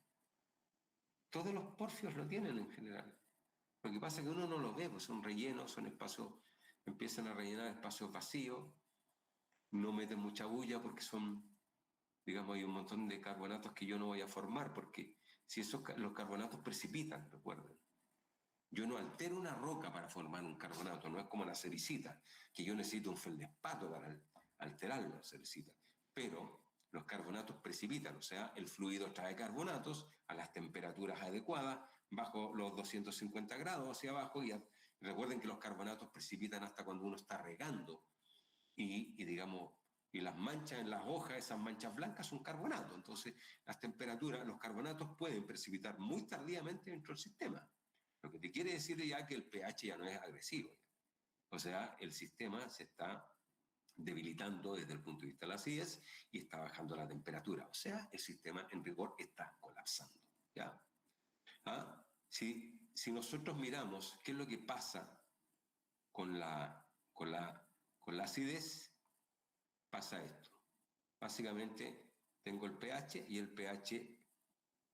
Todos los porfios lo tienen en general. Lo que pasa es que uno no los ve, pues son rellenos, son espacios, empiezan a rellenar espacios vacíos, no meten mucha bulla porque son, digamos, hay un montón de carbonatos que yo no voy a formar, porque si los carbonatos precipitan, recuerden. Yo no altero una roca para formar un carbonato, no es como la cericita, que yo necesito un feldespato para alterar la cericita. Pero los carbonatos precipitan, o sea, el fluido trae carbonatos a las temperaturas adecuadas, bajo los 250 grados hacia abajo, y recuerden que los carbonatos precipitan hasta cuando uno está regando, digamos, y las manchas en las hojas, esas manchas blancas son carbonatos. Entonces, las temperaturas, los carbonatos pueden precipitar muy tardíamente dentro del sistema. Lo que te quiere decir ya que el pH ya no es agresivo. O sea, el sistema se está debilitando desde el punto de vista de la acidez y está bajando la temperatura. O sea, el sistema en rigor está colapsando. ¿Ya? ¿Ah? Si nosotros miramos qué es lo que pasa con la acidez, pasa esto. Básicamente tengo el pH y el pH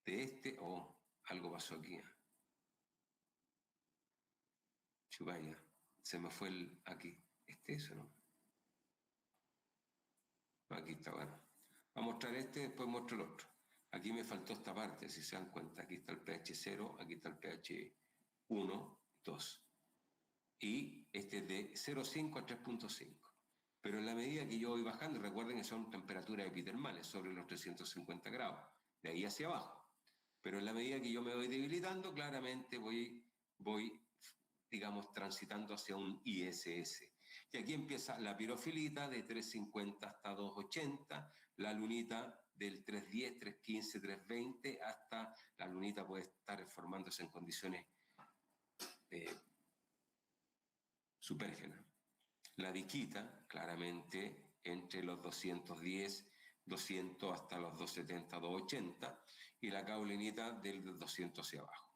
de este, algo pasó aquí. Chubaya, se me fue aquí. ¿Eso no? Aquí está, bueno. Voy a mostrar este, después muestro el otro. Aquí me faltó esta parte, si se dan cuenta. Aquí está el pH 0, aquí está el pH 1, 2. Y este es de 0,5 a 3,5. Pero en la medida que yo voy bajando, recuerden que son temperaturas epitermales, sobre los 350 grados, de ahí hacia abajo. Pero en la medida que yo me voy debilitando, claramente voy digamos, transitando hacia un ISS. Y aquí empieza la pirofilita de 350 hasta 280, la lunita del 310, 315, 320, hasta la lunita puede estar formándose en condiciones supérgenas. La diquita, claramente, entre los 210, 200 hasta los 270, 280, y la caulinita del 200 hacia abajo.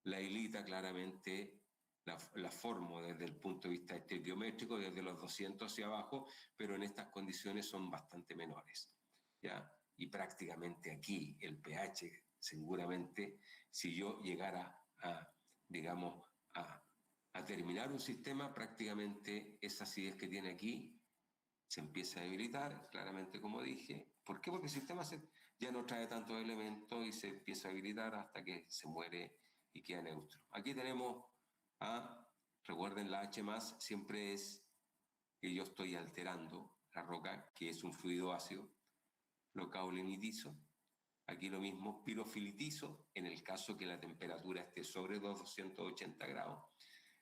La hilita claramente la formo desde el punto de vista estequiométrico, desde los 200 hacia abajo, pero en estas condiciones son bastante menores, ¿ya? Y prácticamente aquí el pH, seguramente, si yo llegara a, digamos, a terminar un sistema, prácticamente esa acidez que tiene aquí se empieza a debilitar, claramente como dije. ¿Por qué? Porque el sistema ya no trae tantos elementos y se empieza a debilitar hasta que se muere y queda neutro. Aquí tenemos recuerden, la H más siempre es que yo estoy alterando la roca, que es un fluido ácido, lo caulinitizo. Aquí lo mismo, pirofilitizo, en el caso que la temperatura esté sobre los 280 grados.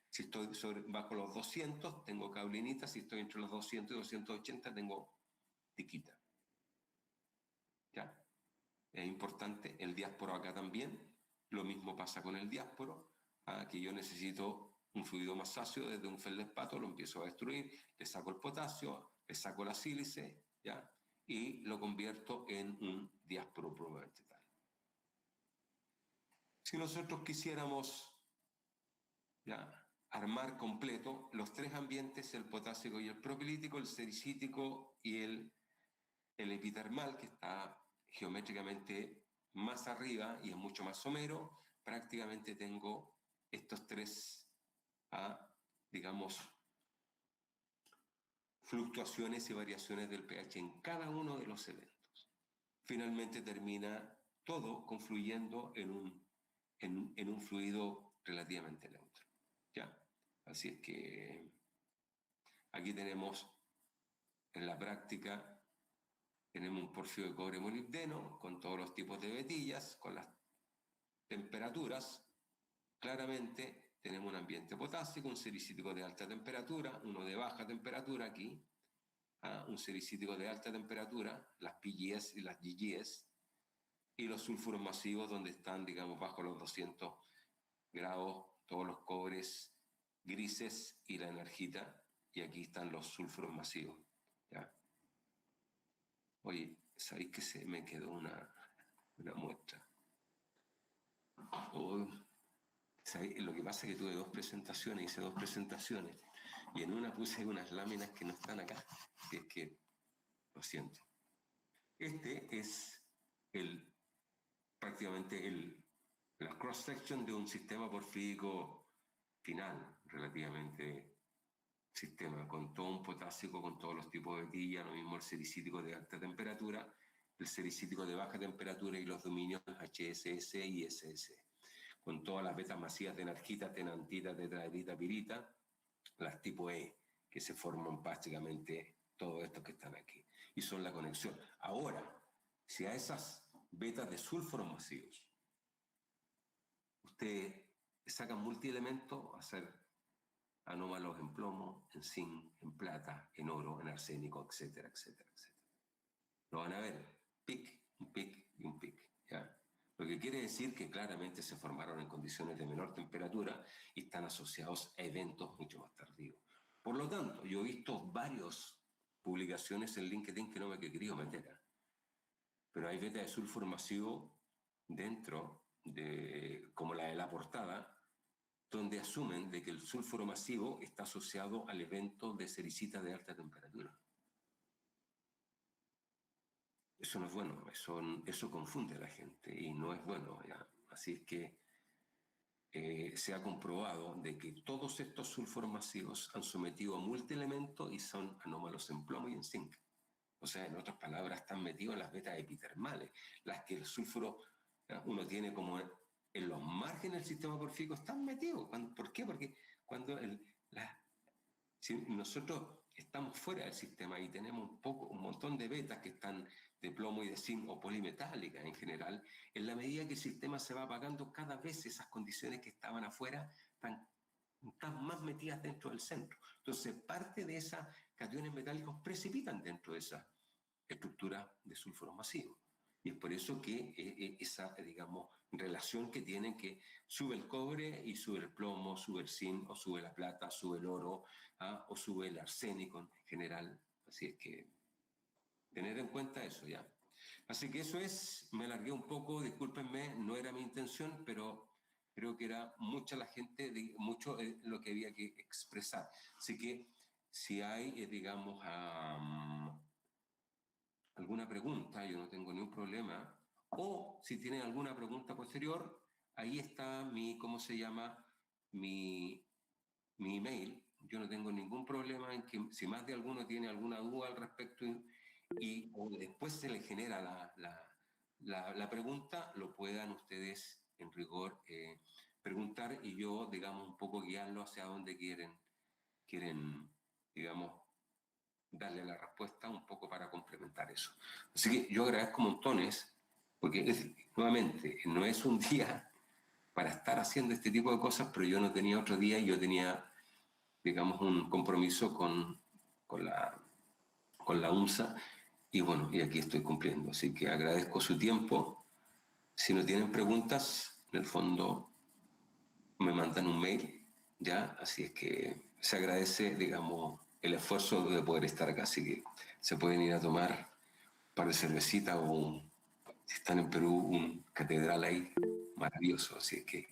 Si estoy bajo los 200, tengo caulinita. Si estoy entre los 200 y 280, tengo tiquita. ¿Ya? Es importante. El diásporo acá también. Lo mismo pasa con el diásporo. Que yo necesito un fluido más ácido desde un feldespato, lo empiezo a destruir, le saco el potasio, le saco la sílice, ¿ya? Y lo convierto en un diásporo probablemente tal. Si nosotros quisiéramos, ¿ya?, armar completo los tres ambientes, el potásico y el propilítico, el sericítico y el epitermal, que está geométricamente más arriba y es mucho más somero, prácticamente tengo estos tres, digamos, fluctuaciones y variaciones del pH en cada uno de los eventos. Finalmente termina todo confluyendo en un fluido relativamente neutro. ¿Ya? Así es que aquí tenemos en la práctica, tenemos un porfío de cobre molibdeno con todos los tipos de vetillas, con las temperaturas. Claramente tenemos un ambiente potásico, un sericítico de alta temperatura, uno de baja temperatura aquí, un sericítico de alta temperatura, las PGS y las GGS, y los sulfuros masivos donde están, digamos, bajo los 200 grados, todos los cobres grises y la energita, y aquí están los sulfuros masivos. ¿Ya? Oye, ¿sabéis que se me quedó una muestra? Lo que pasa es que tuve hice dos presentaciones, y en una puse unas láminas que no están acá, que es que, lo siento. Este es prácticamente la cross-section de un sistema porfírico final, relativamente sistema, con todo un potásico, con todos los tipos de vetillas, lo mismo el sericítico de alta temperatura, el sericítico de baja temperatura y los dominios HSS y SS, con todas las betas masivas de enarquita, tenantita, tetraedrita, pirita, las tipo E, que se forman prácticamente todos estos que están aquí, y son la conexión. Ahora, si a esas betas de sulfuros masivos ustedes sacan multielementos, hacer anómalos en plomo, en zinc, en plata, en oro, en arsénico, etcétera, etcétera, etcétera. Lo van a ver, un pic y un pic, ¿ya? Lo que quiere decir que claramente se formaron en condiciones de menor temperatura y están asociados a eventos mucho más tardíos. Por lo tanto, yo he visto varias publicaciones en LinkedIn que no me he querido meter, pero hay beta de sulfuro masivo dentro de, como la de la portada, donde asumen de que el sulfuro masivo está asociado al evento de sericita de alta temperatura. Eso no es bueno, eso confunde a la gente y no es bueno, ¿ya? Así es que se ha comprobado de que todos estos sulfuros masivos han sometido a multielementos y son anómalos en plomo y en zinc. O sea, en otras palabras, están metidos en las vetas epitermales, las que el sulfuro, ¿ya?, uno tiene como en los márgenes del sistema porfírico, están metidos. ¿Por qué? Porque cuando si nosotros estamos fuera del sistema y tenemos un montón de betas que están de plomo y de zinc o polimetálicas en general, en la medida que el sistema se va apagando, cada vez esas condiciones que estaban afuera están más metidas dentro del centro. Entonces, parte de esos cationes metálicos precipitan dentro de esa estructura de sulfuros masivos. Y es por eso que esa, digamos, relación que tienen, que sube el cobre y sube el plomo, sube el zinc, o sube la plata, sube el oro, o sube el arsénico en general. Así es que tener en cuenta eso, ¿ya? Así que eso es, me alargué un poco, discúlpenme, no era mi intención, pero creo que era mucha la gente, mucho lo que había que expresar. Así que si hay, digamos, alguna pregunta, yo no tengo ningún problema, o si tienen alguna pregunta posterior, ahí está mi, ¿cómo se llama? Mi email. Yo no tengo ningún problema en que si más de alguno tiene alguna duda al respecto o después se le genera la pregunta, lo puedan ustedes en rigor preguntar y yo, digamos, un poco guiarlo hacia donde quieren, digamos, darle la respuesta un poco para complementar eso. Así que yo agradezco montones, porque nuevamente, no es un día para estar haciendo este tipo de cosas, pero yo no tenía otro día y yo tenía, digamos, un compromiso con la UNSA y bueno, y aquí estoy cumpliendo. Así que agradezco su tiempo. Si no tienen preguntas, en el fondo me mandan un mail, ¿ya? Así es que se agradece, digamos, el esfuerzo de poder estar acá. Así que se pueden ir a tomar un par de cervecitas o, si están en Perú, un catedral ahí maravilloso. Así es que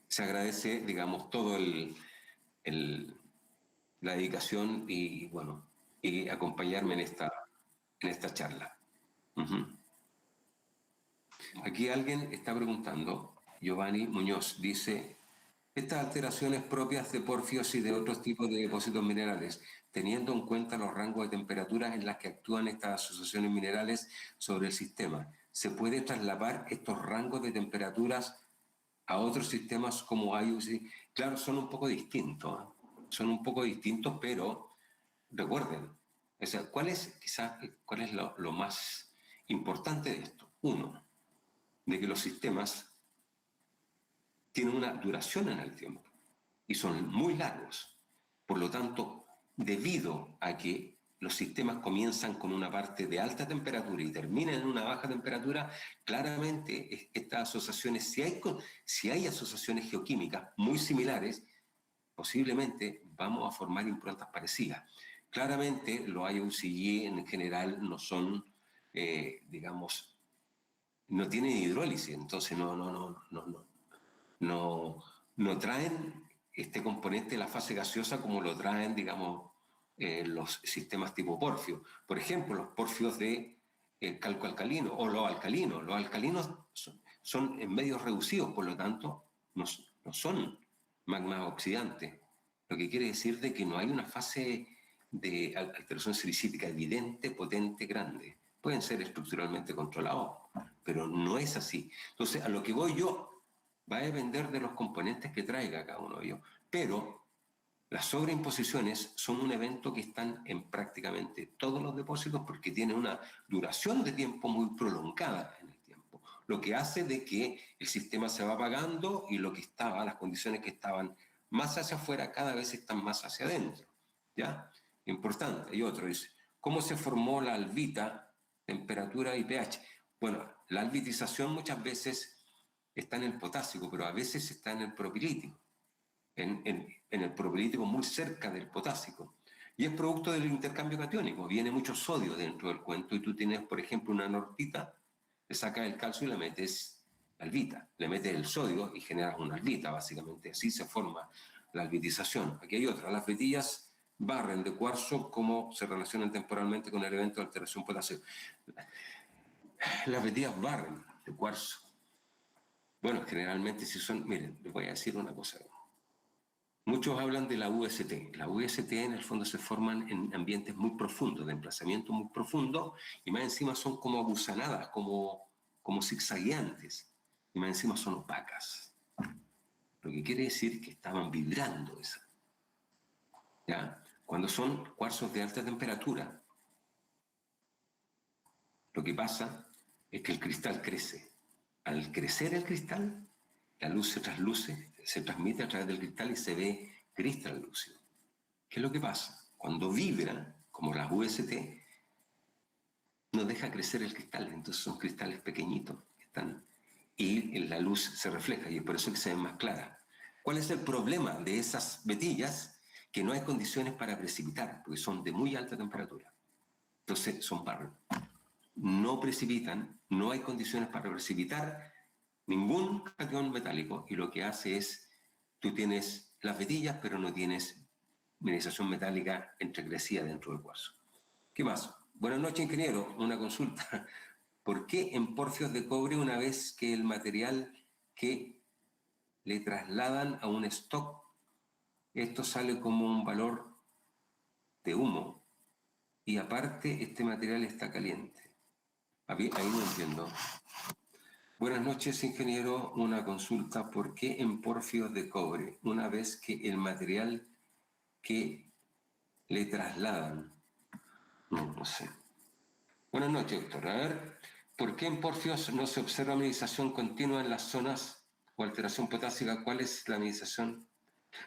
se agradece, digamos, todo el, la dedicación y, bueno, y acompañarme en esta charla. Uh-huh. Aquí alguien está preguntando, Giovanni Muñoz dice, estas alteraciones propias de porfios y de otros tipos de depósitos minerales, teniendo en cuenta los rangos de temperaturas en las que actúan estas asociaciones minerales sobre el sistema, ¿se puede trasladar estos rangos de temperaturas a otros sistemas como IUC? Claro, son un poco distintos, ¿eh? Son un poco distintos, pero recuerden, o sea, cuál es lo más importante de esto? Uno, de que los sistemas tienen una duración en el tiempo y son muy largos. Por lo tanto, debido a que los sistemas comienzan con una parte de alta temperatura y terminan en una baja temperatura, claramente estas asociaciones, si hay asociaciones geoquímicas muy similares, posiblemente vamos a formar improntas parecidas. Claramente los IOCG en general no son, digamos, no tienen hidrólisis, entonces no traen este componente de la fase gaseosa como lo traen, digamos, los sistemas tipo porfio. Por ejemplo, los porfios de calco alcalino o los alcalinos. Los alcalinos son en medios reducidos, por lo tanto, no son magmas oxidantes. Lo que quiere decir de que no hay una fase de alteración silicítica evidente, potente, grande. Pueden ser estructuralmente controlados, pero no es así. Entonces, a lo que voy yo, va a depender de los componentes que traiga cada uno de ellos. Pero las sobreimposiciones son un evento que están en prácticamente todos los depósitos porque tienen una duración de tiempo muy prolongada en el tiempo. Lo que hace de que el sistema se va apagando y lo que estaba, las condiciones que estaban más hacia afuera cada vez están más hacia adentro. ¿Ya? Importante. Y otro dice, ¿cómo se formó la albita, temperatura y pH? Bueno, la albitización muchas veces está en el potásico, pero a veces está en el propilítico, en el propilítico muy cerca del potásico. Y es producto del intercambio catiónico. Viene mucho sodio dentro del cuento y tú tienes, por ejemplo, una nortita, le sacas el calcio y le metes albita, le metes el sodio y generas una albita, básicamente. Así se forma la albitización. Aquí hay otra. Las vetillas barren de cuarzo, ¿cómo se relacionan temporalmente con el evento de alteración potásica? Las vetillas barren de cuarzo. Bueno, generalmente si son, miren, les voy a decir una cosa. Muchos hablan de la UST. La UST en el fondo se forman en ambientes muy profundos, de emplazamiento muy profundo, y más encima son como gusanadas, como zigzagueantes, y más encima son opacas. Lo que quiere decir que estaban vibrando esas. ¿Ya? Cuando son cuarzos de alta temperatura, lo que pasa es que el cristal crece. Al crecer el cristal, la luz se trasluce, se transmite a través del cristal y se ve gris translúcido. ¿Qué es lo que pasa? Cuando vibra, como las UST, no deja crecer el cristal, entonces son cristales pequeñitos que están, y la luz se refleja y es por eso que se ven más claras. ¿Cuál es el problema de esas vetillas? Que no hay condiciones para precipitar, porque son de muy alta temperatura. Entonces son barro. No precipitan, no hay condiciones para precipitar, ningún catión metálico, y lo que hace es, tú tienes las vetillas, pero no tienes mineralización metálica entrecrecida dentro del cuarzo. ¿Qué más? Buenas noches, ingeniero. Una consulta. ¿Por qué en porfios de cobre, una vez que el material que le trasladan a un stock, esto sale como un valor de humo y aparte este material está caliente? Ahí no entiendo. Buenas noches, ingeniero. Una consulta. ¿Por qué en porfios de cobre, una vez que el material que le trasladan? No sé. Buenas noches, doctor. A ver, ¿por qué en porfios no se observa mineralización continua en las zonas o alteración potásica? ¿Cuál es la mineralización?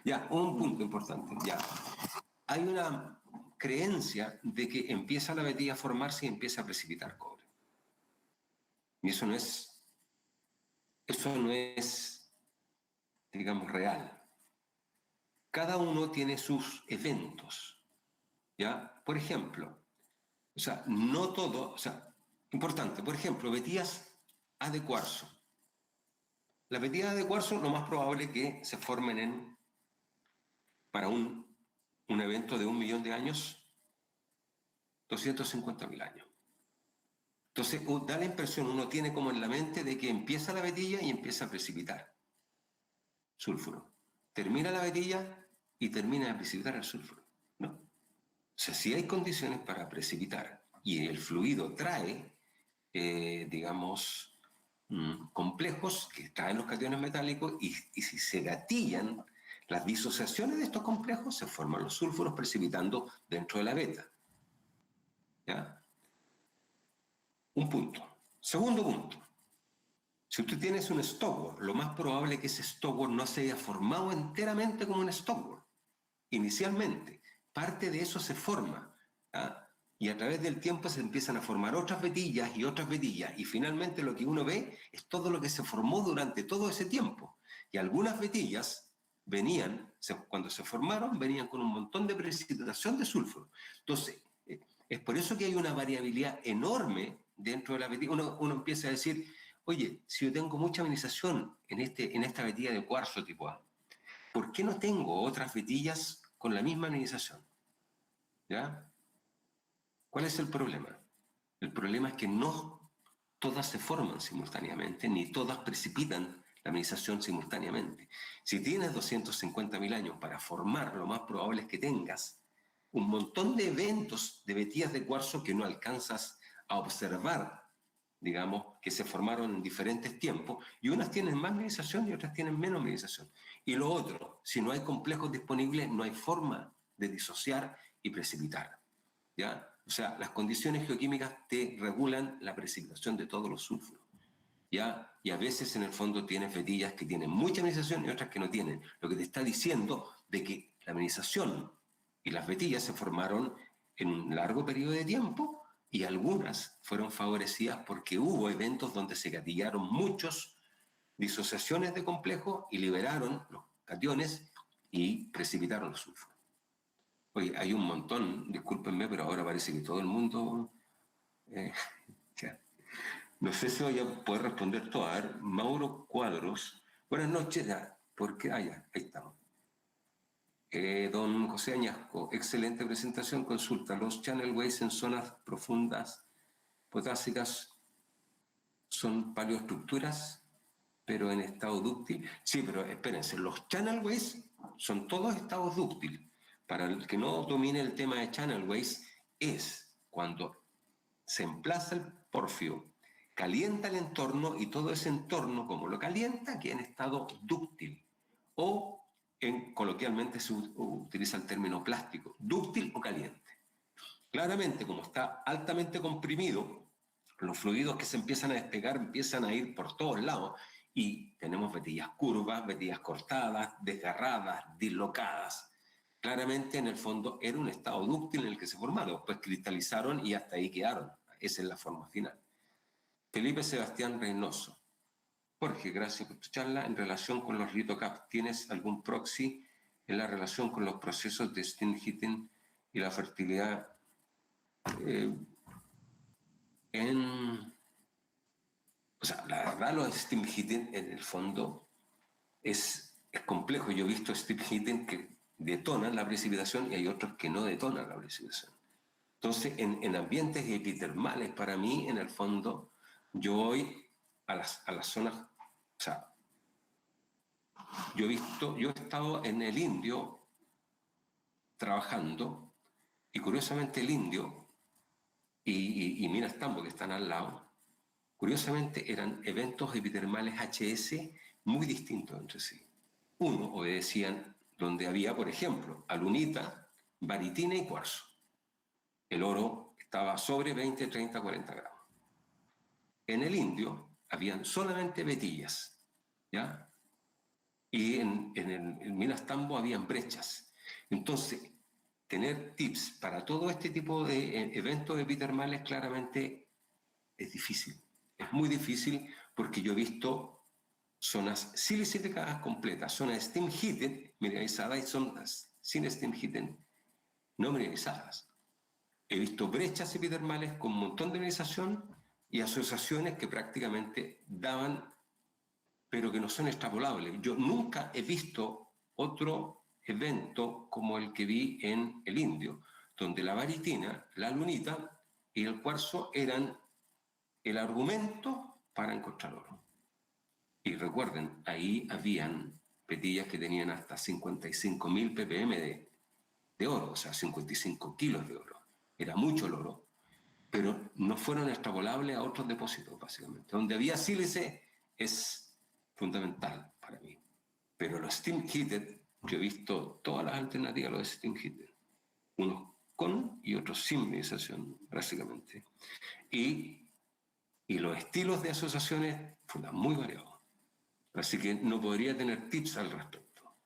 Ya, un punto importante. Ya, hay una creencia de que empieza la vetilla a formarse y empieza a precipitar cobre. Y eso no es, digamos, real. Cada uno tiene sus eventos, ¿ya? Por ejemplo, o sea, no todo, o sea, importante, por ejemplo, vetillas A de cuarzo. Las vetillas de cuarzo lo más probable es que se formen para un evento de 1.000.000 de años, 250.000 años. Entonces, da la impresión, uno tiene como en la mente de que empieza la vetilla y empieza a precipitar sulfuro. Termina la vetilla y termina de precipitar el sulfuro. No. O sea, si hay condiciones para precipitar y el fluido trae, digamos, complejos que traen los cationes metálicos y si se gatillan las disociaciones de estos complejos, se forman los sulfuros precipitando dentro de la beta. ¿Ya? Un punto. Segundo punto. Si usted tiene un stopware, lo más probable es que ese stopware no se haya formado enteramente como un stopware. Inicialmente, parte de eso se forma. ¿Ya? Y a través del tiempo se empiezan a formar otras vetillas, y finalmente lo que uno ve es todo lo que se formó durante todo ese tiempo. Y algunas vetillas venían, cuando se formaron, venían con un montón de precipitación de sulfuro. Entonces, es por eso que hay una variabilidad enorme dentro de la vetilla. Uno empieza a decir, oye, si yo tengo mucha mineralización en esta vetilla de cuarzo tipo A, ¿por qué no tengo otras vetillas con la misma mineralización? ¿Ya? ¿Cuál es el problema? El problema es que no todas se forman simultáneamente, ni todas precipitan la mineralización simultáneamente. Si tienes 250.000 años para formar, lo más probable es que tengas un montón de eventos de vetillas de cuarzo que no alcanzas a observar, digamos, que se formaron en diferentes tiempos, y unas tienen más mineralización y otras tienen menos mineralización. Y lo otro, si no hay complejos disponibles, no hay forma de disociar y precipitar. ¿Ya? O sea, las condiciones geoquímicas te regulan la precipitación de todos los sulfuros. ¿Ya? Y a veces en el fondo tienes vetillas que tienen mucha mineralización y otras que no tienen. Lo que te está diciendo de que la mineralización y las vetillas se formaron en un largo periodo de tiempo y algunas fueron favorecidas porque hubo eventos donde se gatillaron muchas disociaciones de complejos y liberaron los cationes y precipitaron los sulfuros. Oye, hay un montón, discúlpenme, pero ahora parece que todo el mundo... ya. No sé si voy a poder responder todo. A ver, Mauro Cuadros. Buenas noches, ya, porque... ya, ahí estamos. Don José Añasco, excelente presentación. Consulta, los channelways en zonas profundas potásicas son paleoestructuras, pero en estado dúctil. Sí, pero espérense, los channelways son todos estados dúctiles. Para el que no domine el tema de channelways, es cuando se emplaza el porfio, calienta el entorno y todo ese entorno, como lo calienta, queda en estado dúctil. O coloquialmente se utiliza el término plástico, dúctil o caliente. Claramente, como está altamente comprimido, los fluidos que se empiezan a despegar empiezan a ir por todos lados y tenemos vetillas curvas, vetillas cortadas, desgarradas, dislocadas. Claramente, en el fondo, era un estado dúctil en el que se formaron, después cristalizaron y hasta ahí quedaron. Esa es la forma final. Felipe Sebastián Reynoso. Jorge, gracias por tu charla. En relación con los litocap, ¿tienes algún proxy en la relación con los procesos de steam heating y la fertilidad sea, la verdad, los steam heating en el fondo es complejo. Yo he visto steam heating que detonan la precipitación y hay otros que no detonan la precipitación. Entonces, en ambientes epitermales, para mí, en el fondo, yo voy a las zonas, o sea, yo he estado en el Indio trabajando y curiosamente el Indio y Minas Tambo, que están al lado, curiosamente eran eventos epitermales HS muy distintos entre sí. Uno obedecían donde había, por ejemplo, alunita, baritina y cuarzo. El oro estaba sobre 20, 30, 40 grados. En el Indio habían solamente vetillas, ¿ya? Y en Minas Tambo habían brechas. Entonces, tener tips para todo este tipo de eventos epitermales claramente es difícil. Es muy difícil porque yo he visto zonas silicificadas completas, zonas steam heated mineralizadas y zonas sin steam heated no mineralizadas. He visto brechas epitermales con un montón de mineralización y asociaciones que prácticamente daban, pero que no son extrapolables. Yo nunca he visto otro evento como el que vi en el Indio, donde la baritina, la lunita y el cuarzo eran el argumento para encontrar oro. Y recuerden, ahí habían petillas que tenían hasta 55.000 ppm de oro, o sea, 55 kilos de oro. Era mucho el oro, pero no fueron extrapolables a otros depósitos, básicamente. Donde había sílice es fundamental para mí. Pero los steam heated, yo he visto todas las alternativas a los steam heated, unos con y otros sin mineralización, básicamente. Y los estilos de asociaciones fueron muy variados. Así que no podría tener tips al respecto.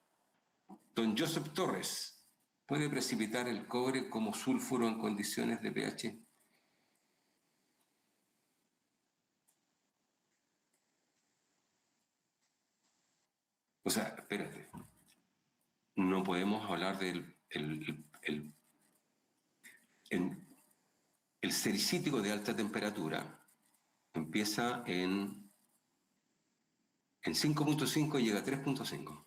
Don Joseph Torres, ¿puede precipitar el cobre como sulfuro en condiciones de pH? O sea, espérate, no podemos hablar del el sericítico de alta temperatura. Empieza en 5.5 y llega a 3.5.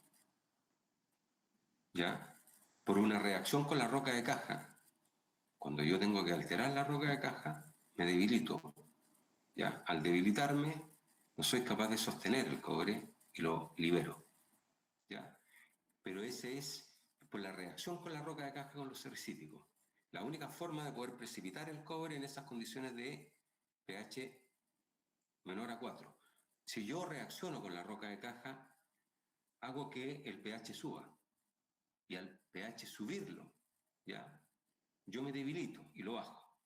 ¿Ya? Por una reacción con la roca de caja. Cuando yo tengo que alterar la roca de caja, me debilito. ¿Ya? Al debilitarme, no soy capaz de sostener el cobre y lo libero. ¿Ya? Pero ese es por la reacción con la roca de caja con los sericíticos. La única forma de poder precipitar el cobre en esas condiciones de pH menor a 4. Si yo reacciono con la roca de caja, hago que el pH suba. Y al pH subirlo, ¿ya? Yo me debilito y lo bajo.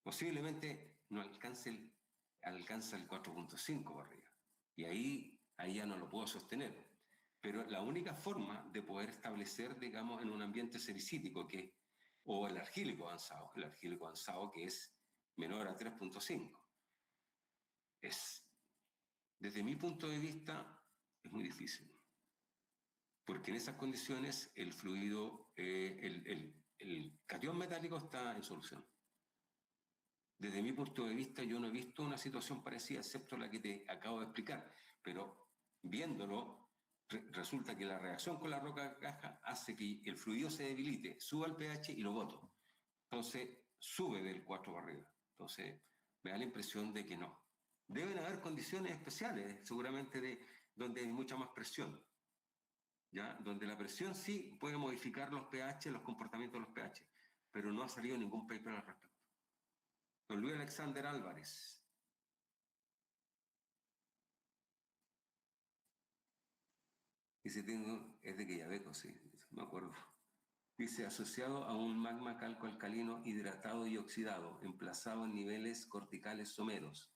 Posiblemente no alcanza el 4.5 por arriba. Y ahí ya no lo puedo sostener. Pero la única forma de poder establecer, digamos, en un ambiente sericítico, o el argílico avanzado que es menor a 3.5, desde mi punto de vista, es muy difícil. Porque en esas condiciones el fluido, el catión metálico está en solución. Desde mi punto de vista, yo no he visto una situación parecida, excepto la que te acabo de explicar, pero viéndolo, resulta que la reacción con la roca de caja hace que el fluido se debilite, suba el pH y lo boto. Entonces, sube del 4 para arriba. Entonces, me da la impresión de que no. Deben haber condiciones especiales, seguramente donde hay mucha más presión, ¿ya? Donde la presión sí puede modificar los pH, los comportamientos de los pH, pero no ha salido ningún paper al respecto. Don Luis Alexander Álvarez. Dice, es de Quillabeco, sí, me acuerdo. Dice, asociado a un magma calco-alcalino hidratado y oxidado, emplazado en niveles corticales someros.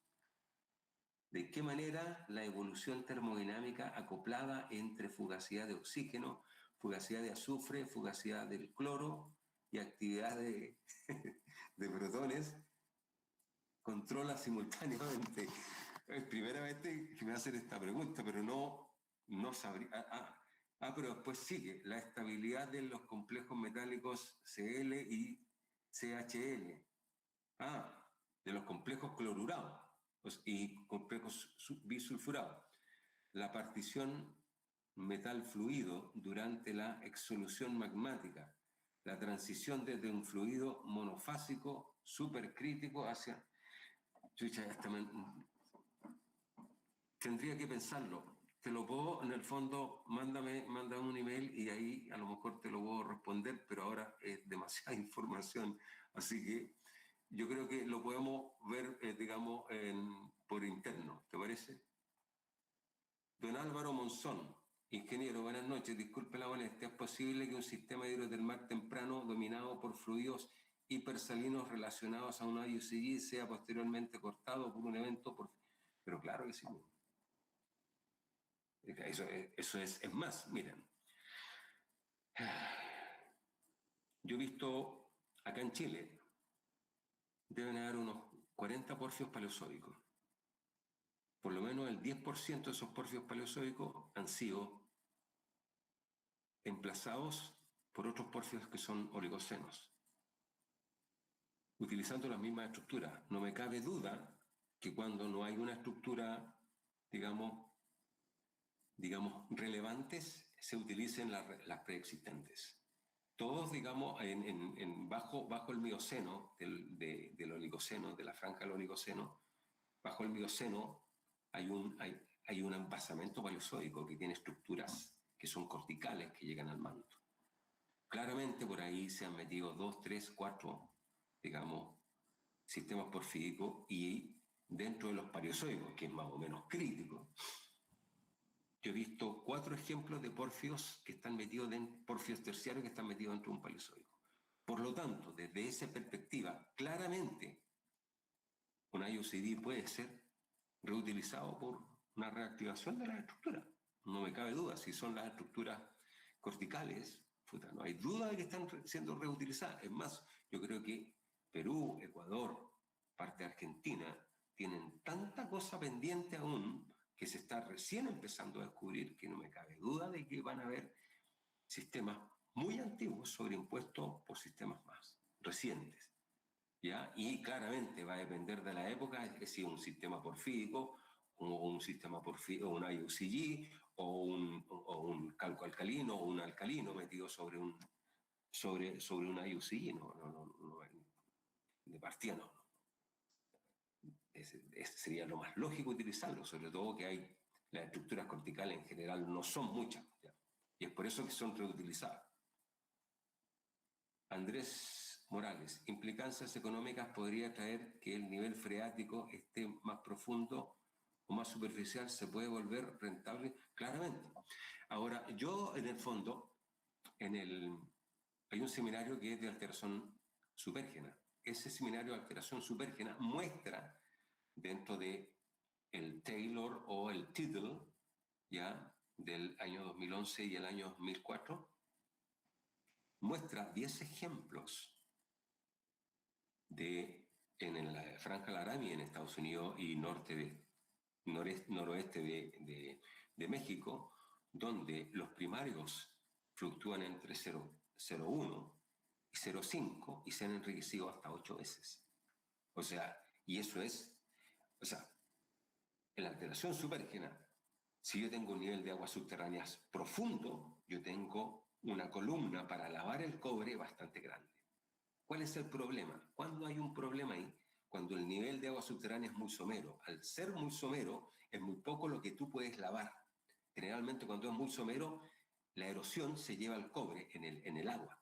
¿De qué manera la evolución termodinámica acoplada entre fugacidad de oxígeno, fugacidad de azufre, fugacidad del cloro y actividad de, de protones controla simultáneamente? Es primera vez que me hacen esta pregunta, pero no sabría. Pero después sigue la estabilidad de los complejos metálicos Cl y CHL. De los complejos clorurados. y complejos bisulfurados. La partición metal fluido durante la exsolución magmática, la transición desde un fluido monofásico supercrítico hacia... Chucha, tendría que pensarlo. Te lo puedo, en el fondo, mándame un email y ahí a lo mejor te lo puedo responder, pero ahora es demasiada información. Así que yo creo que lo podemos ver, digamos, por interno. ¿Te parece? Don Álvaro Monzón, ingeniero, buenas noches. Disculpe la molestia. ¿Es posible que un sistema hidrotermal temprano dominado por fluidos hipersalinos relacionados a una IUCG sea posteriormente cortado por un evento? Pero claro que sí. Eso es más, miren. Yo he visto acá en Chile, deben haber unos 40 porfios paleozoicos. Por lo menos el 10% de esos porfios paleozoicos han sido emplazados por otros porfios que son oligocenos, utilizando las mismas estructuras. No me cabe duda que cuando no hay una estructura, digamos relevantes, se utilicen las preexistentes. Todos, digamos, bajo el Mioceno, del Oligoceno, de la franja del Oligoceno, bajo el Mioceno hay un embasamento paleozoico que tiene estructuras que son corticales que llegan al manto. Claramente por ahí se han metido 2, 3, 4, digamos, sistemas porfíricos y dentro de los paleozoicos, que es más o menos crítico, yo he visto 4 ejemplos de porfios que están metidos porfios terciarios que están metidos dentro de un paleozoico. Por lo tanto, desde esa perspectiva, claramente un IUCD puede ser reutilizado por una reactivación de la estructura. No me cabe duda, si son las estructuras corticales, puta, no hay duda de que están siendo reutilizadas. Es más, yo creo que Perú, Ecuador, parte de Argentina, tienen tanta cosa pendiente aún que se está recién empezando a descubrir que no me cabe duda de que van a haber sistemas muy antiguos sobreimpuestos por sistemas más recientes. ¿Ya? Y claramente va a depender de la época, es decir, un sistema porfírico, o un sistema porfírico, o un IUCG, o un calco alcalino, o un alcalino metido sobre un IUCG, de partida no. Sería lo más lógico utilizarlo, sobre todo que las estructuras corticales en general no son muchas, ¿ya? Y es por eso que son reutilizadas. Andrés Morales, implicancias económicas podría traer que el nivel freático esté más profundo o más superficial, se puede volver rentable, claramente. Ahora, yo en el fondo, hay un seminario que es de alteración supérgena. Ese seminario de alteración supérgena muestra dentro de el Taylor o el Tittle, ya, del año 2011 y el año 2004, muestra 10 ejemplos en la Franja Laramie, en Estados Unidos y noroeste de México, donde los primarios fluctúan entre 0,1 y 0,5 y se han enriquecido hasta 8 veces. O sea, en la alteración supérgena, si yo tengo un nivel de aguas subterráneas profundo, yo tengo una columna para lavar el cobre bastante grande. ¿Cuál es el problema? ¿Cuándo hay un problema ahí? Cuando el nivel de agua subterránea es muy somero. Al ser muy somero, es muy poco lo que tú puedes lavar. Generalmente cuando es muy somero, la erosión se lleva el cobre en el agua.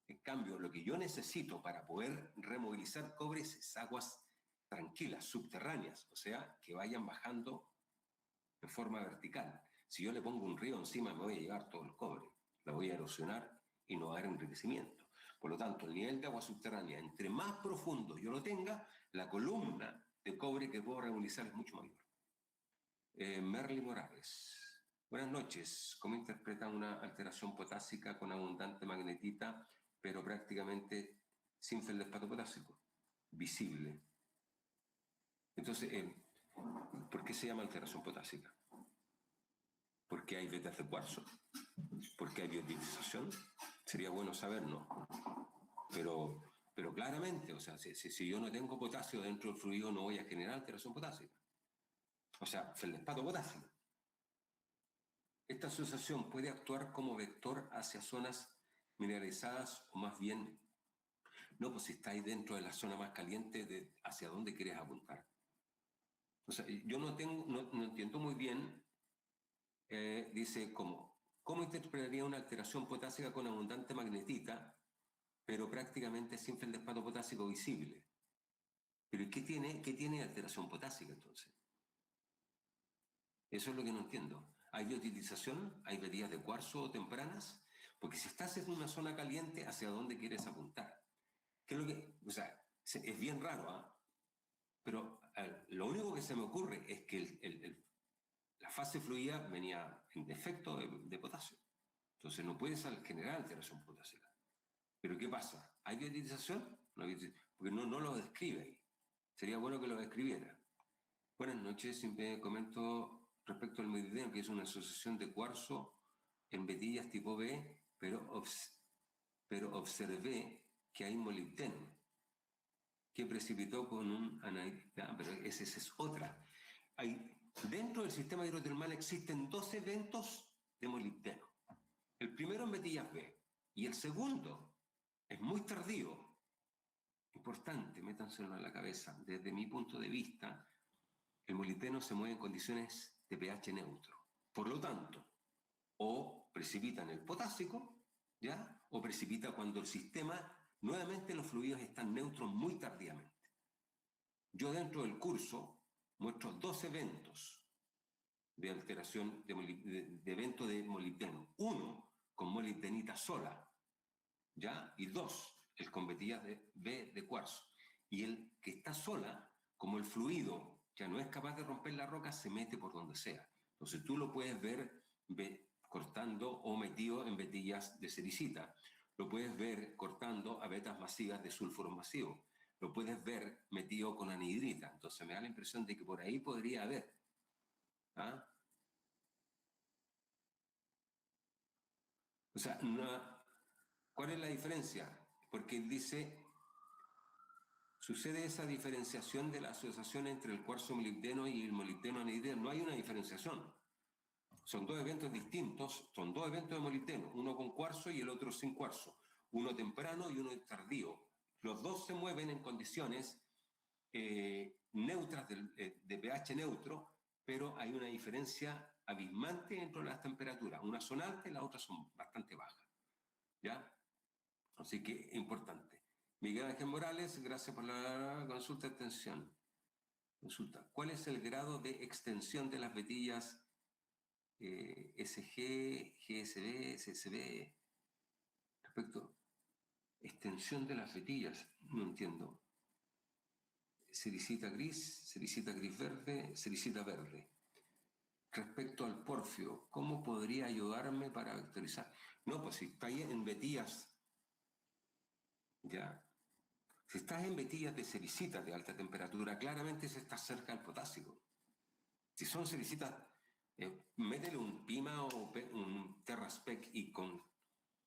En cambio, lo que yo necesito para poder removilizar cobre es aguas tranquilas, subterráneas, o sea, que vayan bajando en forma vertical. Si yo le pongo un río encima, me voy a llevar todo el cobre. La voy a erosionar y no va a haber enriquecimiento. Por lo tanto, el nivel de agua subterránea, entre más profundo yo lo tenga, la columna de cobre que puedo removilizar es mucho mayor. Merly Morales. Buenas noches. ¿Cómo interpretan una alteración potásica con abundante magnetita, pero prácticamente sin feldespato potásico? Visible. Entonces, ¿por qué se llama alteración potásica? ¿Porque hay vetas de cuarzo? ¿Porque hay biotinización? Sería bueno saberlo. Pero Pero claramente, o sea, si yo no tengo potasio dentro del fluido, no voy a generar alteración potásica. O sea, feldespato potásico. Esta asociación puede actuar como vector hacia zonas mineralizadas o más bien, no, pues si estáis dentro de la zona más caliente, ¿hacia dónde quieres apuntar? O sea, yo no entiendo muy bien, dice, ¿cómo interpretaría una alteración potásica con abundante magnetita, pero prácticamente sin feldespato potásico visible? ¿Pero qué tiene alteración potásica entonces? Eso es lo que no entiendo. ¿Hay biotitización? ¿Hay bebidas de cuarzo tempranas? Porque si estás en una zona caliente, ¿hacia dónde quieres apuntar? ¿Qué es lo que, o sea, es bien raro, ¿ah? Pero lo único que se me ocurre es que la fase fluida venía en defecto de potasio. Entonces no puedes generar alteración potásica. Pero ¿qué pasa? ¿Hay biotitización? No hay porque no lo describe ahí. Sería bueno que lo describiera. Buenas noches, siempre comento respecto al molibdeno, que es una asociación de cuarzo en vetillas tipo B, pero observé que hay molibdeno, que precipitó con un anhidrita, pero esa es otra. Dentro del sistema hidrotermal existen dos eventos de molibdeno. El primero en vetillas B y el segundo es muy tardío. Importante, métanselo en la cabeza. Desde mi punto de vista, el molibdeno se mueve en condiciones de pH neutro. Por lo tanto, o precipita en el potásico, ¿ya? O precipita cuando el sistema, nuevamente los fluidos están neutros muy tardíamente. Yo dentro del curso muestro dos eventos de alteración de evento de molibdeno. Uno con molibdenita sola, ¿ya? Y dos, el con vetillas de B de cuarzo. Y el que está sola, como el fluido ya no es capaz de romper la roca, se mete por donde sea. Entonces tú lo puedes ver cortando o metido en vetillas de sericita. Lo puedes ver cortando a vetas masivas de sulfuro masivo. Lo puedes ver metido con anhidrita. Entonces me da la impresión de que por ahí podría haber. ¿Ah? O sea, ¿cuál es la diferencia? Porque dice, sucede esa diferenciación de la asociación entre el cuarzo molibdeno y el molibdeno anhidrito. No hay una diferenciación. Son dos eventos distintos, son dos eventos de molibdeno, uno con cuarzo y el otro sin cuarzo, uno temprano y uno tardío. Los dos se mueven en condiciones neutras de pH neutro, pero hay una diferencia abismante entre las temperaturas. Unas son altas y las otras son bastante bajas. ¿Ya? Así que importante. Miguel Ángel Morales, gracias por la consulta de extensión. Consulta, ¿cuál es el grado de extensión de las vetillas SG, GSB, SSB? Respecto, extensión de las vetillas, no entiendo. Sericita gris verde, sericita verde. Respecto al porfio, ¿cómo podría ayudarme para vectorizar? No, pues si está ahí en vetillas, ya. Si estás en vetillas de sericita de alta temperatura, claramente se está cerca del potásico. Si son sericitas, métele un PIMA o un TerraSpec y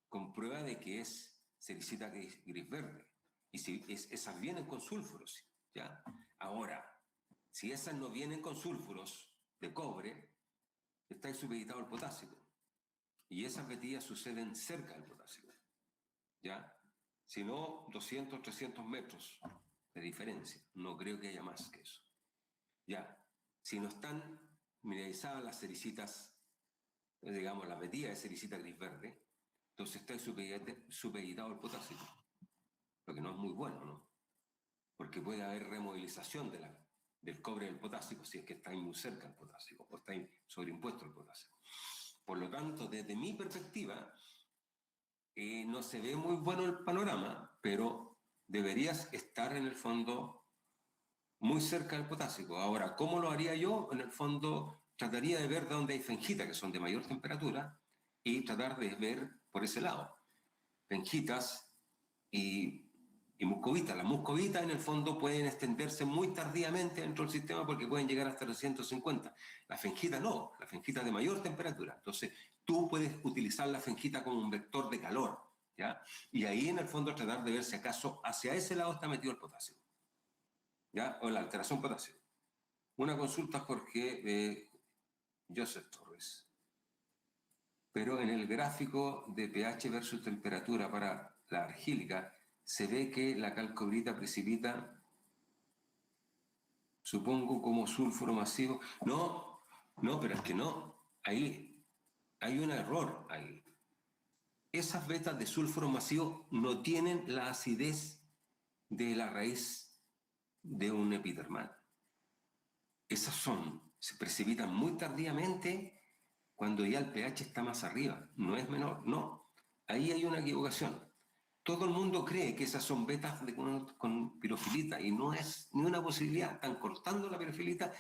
comprueba de que es sericita gris verde. Y si esas vienen con sulfuros, ¿ya? Ahora, si esas no vienen con sulfuros de cobre, está supeditado al potásico. Y esas vetillas suceden cerca del potásico, ¿ya? Si no, 200, 300 metros de diferencia. No creo que haya más que eso. Ya, si no están mineralizadas las sericitas, digamos, las vetillas de sericita gris verde, entonces está supeditado al potásico, lo que no es muy bueno, ¿no? Porque puede haber removilización del cobre del potásico si es que está muy cerca del potásico o está sobreimpuesto el potásico. Por lo tanto, desde mi perspectiva, no se ve muy bueno el panorama, pero deberías estar en el fondo muy cerca del potásico. Ahora, ¿cómo lo haría yo? En el fondo, trataría de ver dónde hay fenjitas que son de mayor temperatura y tratar de ver por ese lado. Fenjitas y muscovitas. Las muscovitas en el fondo pueden extenderse muy tardíamente dentro del sistema porque pueden llegar hasta los 150. La fengita no, la fengita de mayor temperatura. Entonces, tú puedes utilizar la fengita como un vector de calor. ¿ya? Y ahí en el fondo tratar de ver si acaso hacia ese lado está metido el potasio, ¿ya? O la alteración potasio. Una consulta, Jorge, de Joseph Torres. Pero en el gráfico de pH versus temperatura para la argílica, se ve que la calcobrita precipita, supongo, como sulfuro masivo. No, no, pero es que no. Ahí hay un error ahí. Esas vetas de sulfuro masivo no tienen la acidez de la raíz de un epidermal. Esas se precipitan muy tardíamente cuando ya el pH está más arriba. No es menor, no. Ahí hay una equivocación. Todo el mundo cree que esas son vetas con pirofilita y no es ni una posibilidad. Están cortando la pirofilita